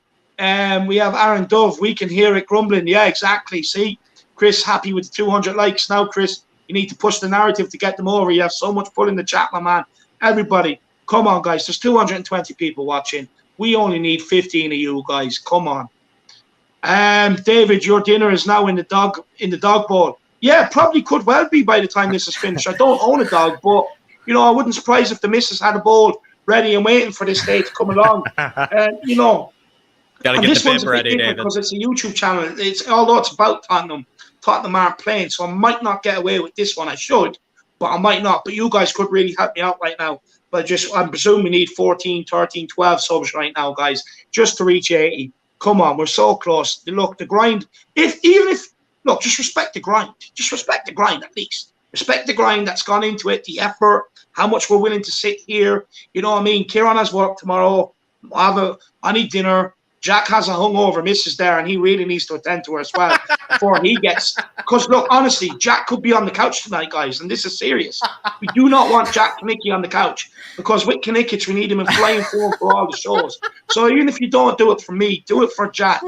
We have Aaron Dove. We can hear it grumbling. Yeah, exactly. See, Chris, happy with the 200 likes. Now, Chris, you need to push the narrative to get them over. You have so much pull in the chat, my man. Everybody, come on, guys. There's 220 people watching. We only need 15 of you guys. Come on. David, your dinner is now in the dog bowl. Yeah, probably could well be by the time this is finished. I don't own a dog, but you know, I wouldn't surprise if the missus had a bowl ready and waiting for this day to come along. You know. Got to get the bib ready, David. Because it's a YouTube channel. Although it's about Tottenham aren't playing, so I might not get away with this one. I should, but I might not. But you guys could really help me out right now. But I presume we need 14, 13, 12 subs right now, guys, just to reach 80. Come on, we're so close. Look, the grind. Look, just respect the grind. Just respect the grind at least. Respect the grind that's gone into it, the effort, how much we're willing to sit here. You know what I mean? Kieran has work tomorrow. I need dinner. Jack has a hungover missus there, and he really needs to attend to her as well before he gets. Because look, honestly, Jack could be on the couch tonight, guys, and this is serious. We do not want Jack Kanicki on the couch, because with Kanicki, we need him in flying form for all the shows. So even if you don't do it for me, do it for Jack.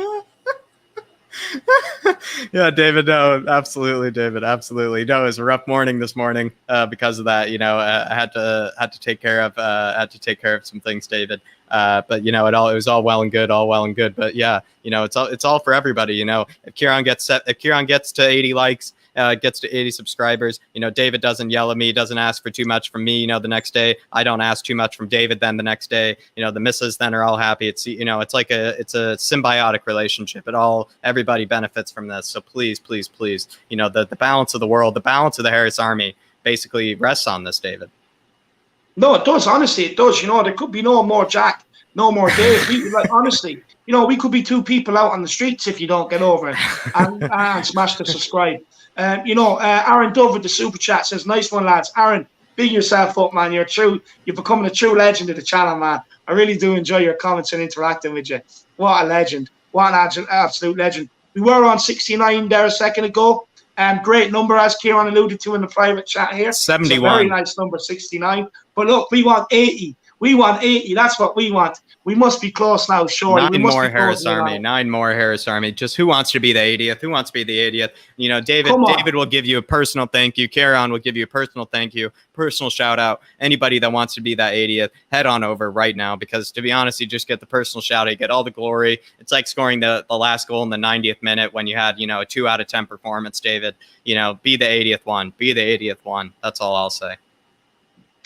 Yeah, David. No, absolutely, David. Absolutely. No, it was a rough morning this morning because of that. You know, I had to take care of some things, David. But you know, it was all well and good. But yeah, you know, it's all for everybody. You know, if Kieran gets to 80 likes, gets to 80 subscribers, you know, David doesn't yell at me, doesn't ask for too much from me. You know, the next day I don't ask too much from David. Then the next day, you know, the missus then are all happy. It's, you know, it's a symbiotic relationship. Everybody benefits from this. So please, you know, the balance of the world, the balance of the Harris Army basically rests on this, David. No, it does. Honestly, it does. You know, there could be no more Jack, no more Dave. Honestly, you know, we could be two people out on the streets if you don't get over it and smash the subscribe. You know, Aaron Dove with the super chat says, "Nice one, lads." Aaron, big yourself up, man. You're becoming a true legend of the channel, man. I really do enjoy your comments and interacting with you. What a legend! What an absolute legend. We were on 69 there a second ago. Great number, as Kieran alluded to in the private chat here. 71. It's a very nice number, 69. But look, we want 80. We want 80. That's what we want. We must be close now, surely. 9 more Harris Army. 9 more Harris Army. Just who wants to be the 80th? Who wants to be the 80th? You know, David will give you a personal thank you. Kieran will give you a personal thank you, personal shout out. Anybody that wants to be that 80th, head on over right now, because to be honest, you just get the personal shout out, you get all the glory. It's like scoring the last goal in the 90th minute when you had, you know, a 2 out of 10 performance, David. You know, be the 80th one. Be the 80th one. That's all I'll say.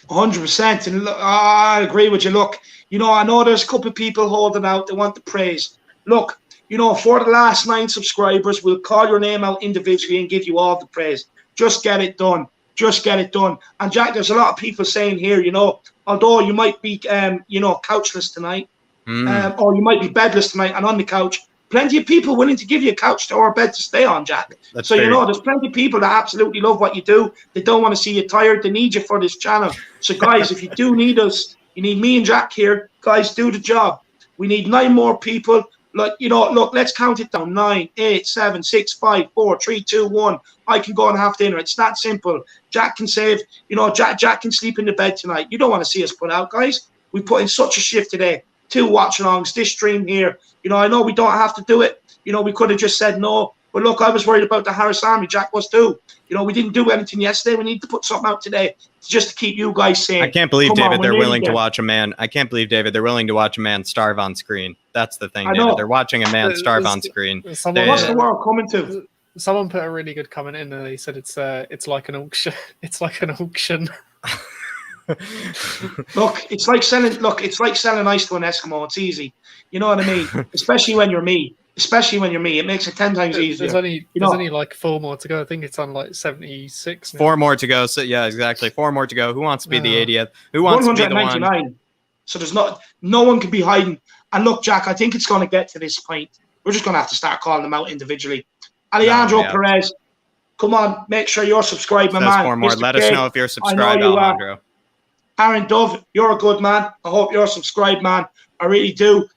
100%, and look, I agree with you. Look, you know, I know there's a couple of people holding out. They want the praise. Look, you know, for the last 9 subscribers, we'll call your name out individually and give you all the praise. Just get it done. Just get it done. And Jack, there's a lot of people saying here, you know, although you might be, you know, couchless tonight, or you might be bedless tonight and on the couch, plenty of people willing to give you a couch or a bed to stay on, Jack. So, you know, there's plenty of people that absolutely love what you do. They don't want to see you tired. They need you for this channel. So, guys, if you do need us, you need me and Jack here. Guys, do the job. We need 9 more people. Like, you know, look, let's count it down. 9, 8, 7, 6, 5, 4, 3, 2, 1. I can go and have dinner. It's that simple. Jack can save, you know, Jack can sleep in the bed tonight. You don't want to see us put out, guys. We put in such a shift today. 2 watch-alongs, this stream here. You know, I know we don't have to do it. You know, we could have just said no. But look, I was worried about the Harris Army. Jack was too. You know, we didn't do anything yesterday. We need to put something out today just to keep you guys sane. I can't believe, David, they're willing to watch a man. I can't believe, David, they're willing to watch a man starve on screen. That's the thing, David. They're watching a man starve on screen. What's the world coming to? Someone put a really good comment in there. He said it's like an auction. It's like an auction. Look, it's like selling ice to an Eskimo. It's easy. You know what I mean? Especially when you're me. It makes it 10 times easier. There's only like 4 more to go. I think it's on like 76 now. 4 more to go. So yeah, exactly. 4 more to go. Who wants to be the 80th? Who wants to be the one? So there's no one can be hiding. And look, Jack, I think it's going to get to this point. We're just going to have to start calling them out individually. Alejandro Perez, come on, make sure you're subscribed, my man. 4 more. Let us know if you're subscribed, Alejandro. Aaron Dove, you're a good man. I hope you're subscribed, man. I really do.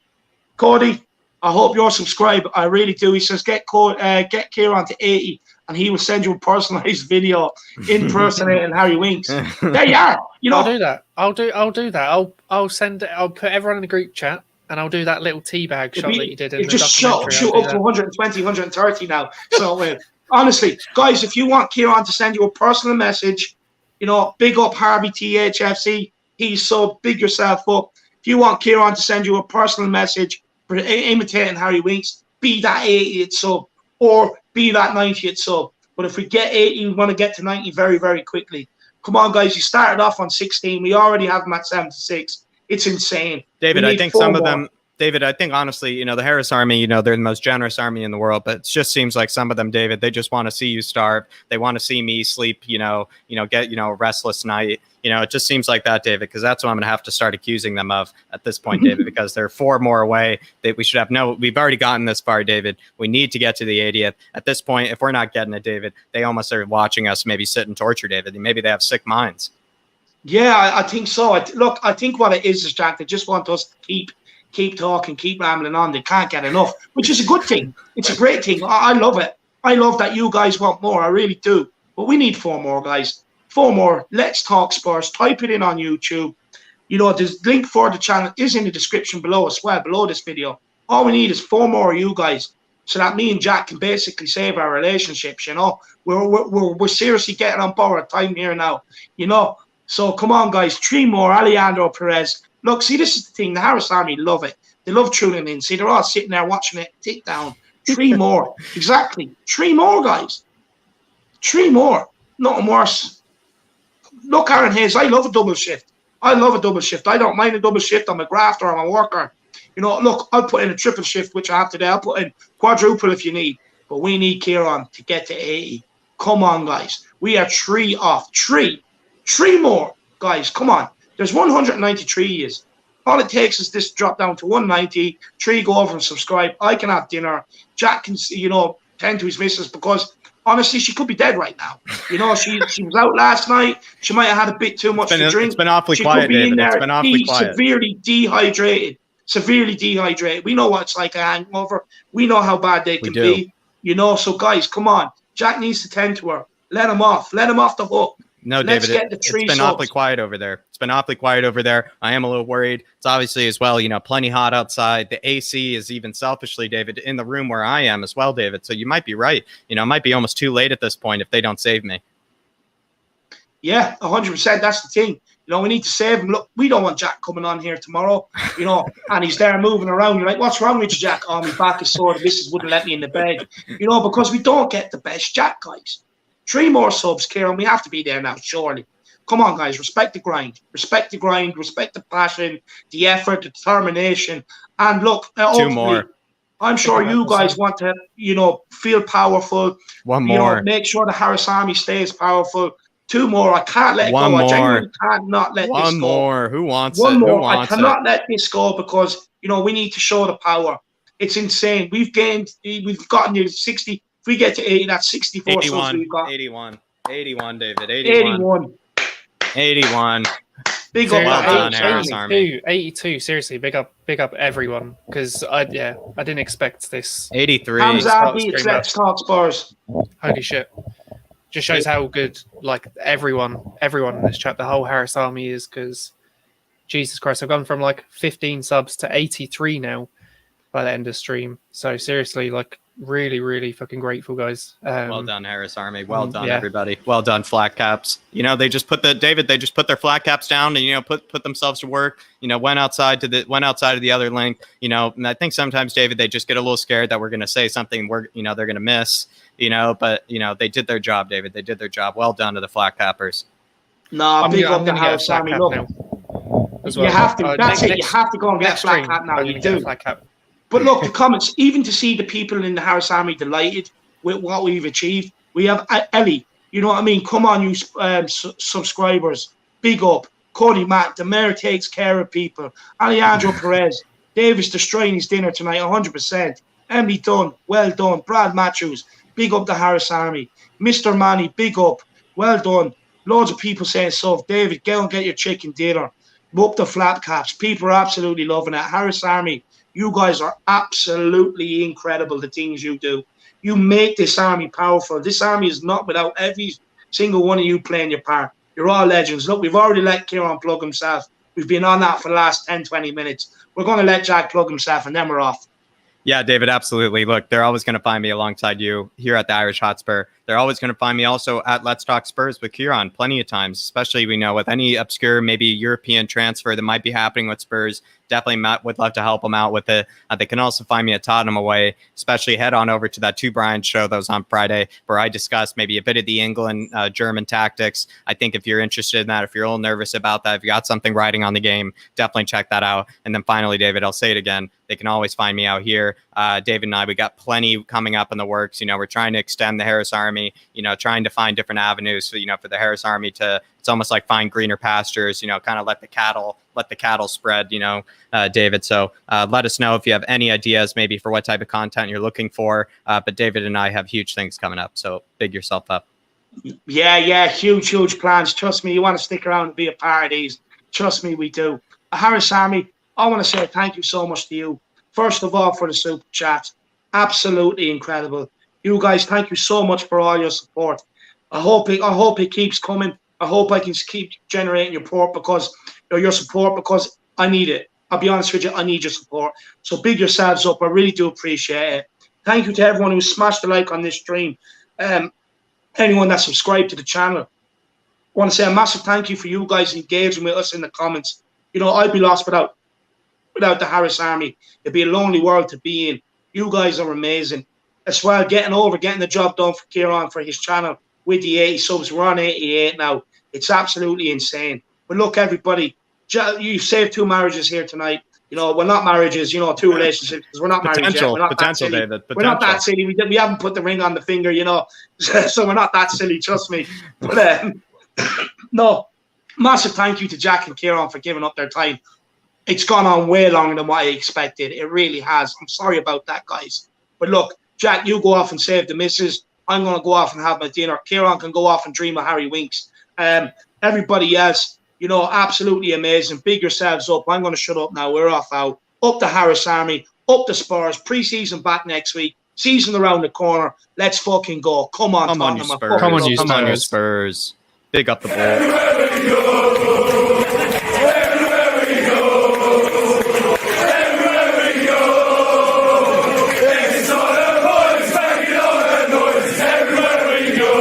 Cody, I hope you're subscribed. I really do. He says, get Kieran to 80, and he will send you a personalized video impersonating Harry Winks. There you are. You know, I'll do that. I'll send it. I'll put everyone in the group chat, and I'll do that little teabag shot that you did in the documentary. Shoot up to 120, 130 now. So honestly, guys, if you want Kieran to send you a personal message, you know, big up Harvey THFC. He's so big yourself up. If you want Kieran to send you a personal message for imitating Harry Winks, be that 80th sub or be that 90th sub. But if we get 80, we want to get to 90 very, very quickly. Come on, guys. You started off on 16. We already have them at 76. It's insane. David, I think some of them... David, I think honestly, you know, the Harris Army, you know, they're the most generous army in the world, but it just seems like some of them, David, they just want to see you starve. They want to see me sleep, get, a restless night. You know, it just seems like that, David, because that's what I'm going to have to start accusing them of at this point, David, because they're 4 more away. We should have we've already gotten this far, David. We need to get to the 80th. At this point, if we're not getting it, David, they almost are watching us maybe sit and torture, David. Maybe they have sick minds. Yeah, I think so. I think what it is, Jack, they just want us to keep talking, keep rambling on. They can't get enough, which is a good thing. It's a great thing. I love it. I love that you guys want more. I really do. But we need 4 more, guys. 4 more. Let's Talk Spurs. Type it in on YouTube. You know, the link for the channel is in the description below as well, below this video. All we need is 4 more of you guys, so that me and Jack can basically save our relationships. You know, we're seriously getting on borrowed time here now. You know, so come on, guys. 3 more. Alejandro Perez. Look, see, this is the thing. The Harris Army love it. They love tuning in. See, they're all sitting there watching it tick down. 3 more. Exactly. 3 more, guys. 3 more. Nothing worse. Look, Aaron Hayes, I love a double shift. I don't mind a double shift. I'm a grafter. I'm a worker. You know, look, I'll put in a triple shift, which I have today. I'll put in quadruple if you need. But we need Kieran to get to 80. Come on, guys. We are 3 off. 3 more, guys. Come on. There's 193 years. All it takes is this drop down to 190. 3 go over and subscribe. I can have dinner. Jack can, tend to his missus because honestly, she could be dead right now. You know, she was out last night. She might have had a bit too much to drink. It's been awfully quiet, David. It's been awfully quiet. Severely dehydrated. We know what it's like a hangover. We know how bad they can be. You know, so guys, come on. Jack needs to tend to her. Let him off. Let him off the hook. No, David, it's been awfully quiet over there. I am a little worried. It's obviously as well, plenty hot outside. The AC is even selfishly, David, in the room where I am as well, David. So you might be right. It might be almost too late at this point if they don't save me. Yeah, 100%. That's the thing. We need to save him. Look, we don't want Jack coming on here tomorrow, and he's there moving around. You're like, what's wrong with you, Jack? Oh, my back is sore. The missus wouldn't let me in the bed. Because we don't get the best Jack, guys. 3 more subs, Kieran. We have to be there now, surely. Come on, guys. Respect the grind. Respect the passion, the effort, the determination. And look, 2 more. I'm sure you guys want to, feel powerful. 1 more. Make sure the Harris Army stays powerful. 2 more. I can't let it go. I genuinely cannot let this go. 1 more. Who wants it? 1 more. I cannot let this go because, we need to show the power. It's insane. We've gotten you 60. If we get to 80, that's 64. 81, David. 81. Big up, well done, Harris Army. 82. Seriously, big up everyone. Because I didn't expect this. 83. Let's Talk Spurs. Holy shit! Just shows how good everyone in this chat, the whole Harris Army is. Because Jesus Christ, I've gone from 15 subs to 83 now by the end of stream. So seriously, really, really fucking grateful, guys. Well done, Harris Army. Well done, yeah. everybody. Well done, flat caps. You know, they just put their flat caps down and, you know, put themselves to work. You know, went outside of the other link. You know, and I think sometimes, David, they just get a little scared that we're going to say something they're going to miss. You know, but you know, they did their job, David. They did their job. Well done to the flat cappers. No, big up the Harris Army. Look, you have to. That's it. You have to go and get a flat cap now. You do. But look, the comments, even to see the people in the Harris Army delighted with what we've achieved. We have Ellie, you know what I mean? Come on, you subscribers. Big up. Cody Matt, the mayor takes care of people. Alejandro Perez, Davis destroying his dinner tonight, 100%. Emily Dunn, well done. Brad Matthews, big up the Harris Army. Mr. Manny, big up. Well done. Loads of people saying stuff. David, go and get your chicken dinner. Up the flat caps. People are absolutely loving it. Harris Army, you guys are absolutely incredible, the things you do. You make this army powerful. This army is not without every single one of you playing your part. You're all legends. Look, we've already let Kieran plug himself. We've been on that for the last 10, 20 minutes. We're going to let Jack plug himself, and then we're off. Yeah, David, absolutely. Look, they're always going to find me alongside you here at the Irish Hotspur. They're always going to find me also at Let's Talk Spurs with Kieran plenty of times, especially, we know, with any obscure, maybe European transfer that might be happening with Spurs. Definitely would love to help them out with it. They can also find me at Tottenham Away, especially head on over to that Two Brian show that was on Friday, where I discussed maybe a bit of the England German tactics. I think if you're interested in that, if you're a little nervous about that, if you got something riding on the game, definitely check that out. And then finally, David, I'll say it again, they can always find me out here. David and I, we got plenty coming up in the works. You know, we're trying to extend the Harris Army, you know, trying to find different avenues for, you know, for the Harris Army to, it's almost like find greener pastures, you know, kind of let the cattle spread, you know, David. So let us know if you have any ideas maybe for what type of content you're looking for. But David and I have huge things coming up. So big yourself up. Yeah. Huge plans. Trust me, you want to stick around and be a part of these. Trust me, we do. Harris Army, I want to say thank you so much to you. First of all, for the super chat. Absolutely incredible. You guys, thank you so much for all your support. I hope it keeps coming. I hope I can keep generating your support because I need it. I'll be honest with you, I need your support. So big yourselves up. I really do appreciate it. Thank you to everyone who smashed the like on this stream. Anyone that subscribed to the channel. I want to say a massive thank you for you guys engaging with us in the comments. You know, I'd be lost without the Harris Army. It'd be a lonely world to be in. You guys are amazing. As well, getting the job done for Kieran for his channel with the 80 subs. We're on 88 now. It's absolutely insane. But look, everybody, you saved 2 marriages here tonight. You know, well, not marriages, you know, 2 relationships. Because we're not married yet. We're not potential, that silly. David. Potential. We're not that silly. We haven't put the ring on the finger, you know. So we're not that silly, trust me. But no, massive thank you to Jack and Kieran for giving up their time. It's gone on way longer than what I expected. It really has. I'm sorry about that, guys. But look, Jack, you go off and save the missus. I'm going to go off and have my dinner. Kieran can go off and dream of Harry Winks. Everybody else, you know, absolutely amazing. Big yourselves up. I'm going to shut up now. We're off out. Up the Harris Army. Up the Spurs. Pre-season back next week. Season around the corner. Let's fucking go. Come on, Tottenham. Come on, you Spurs. Big up the ball.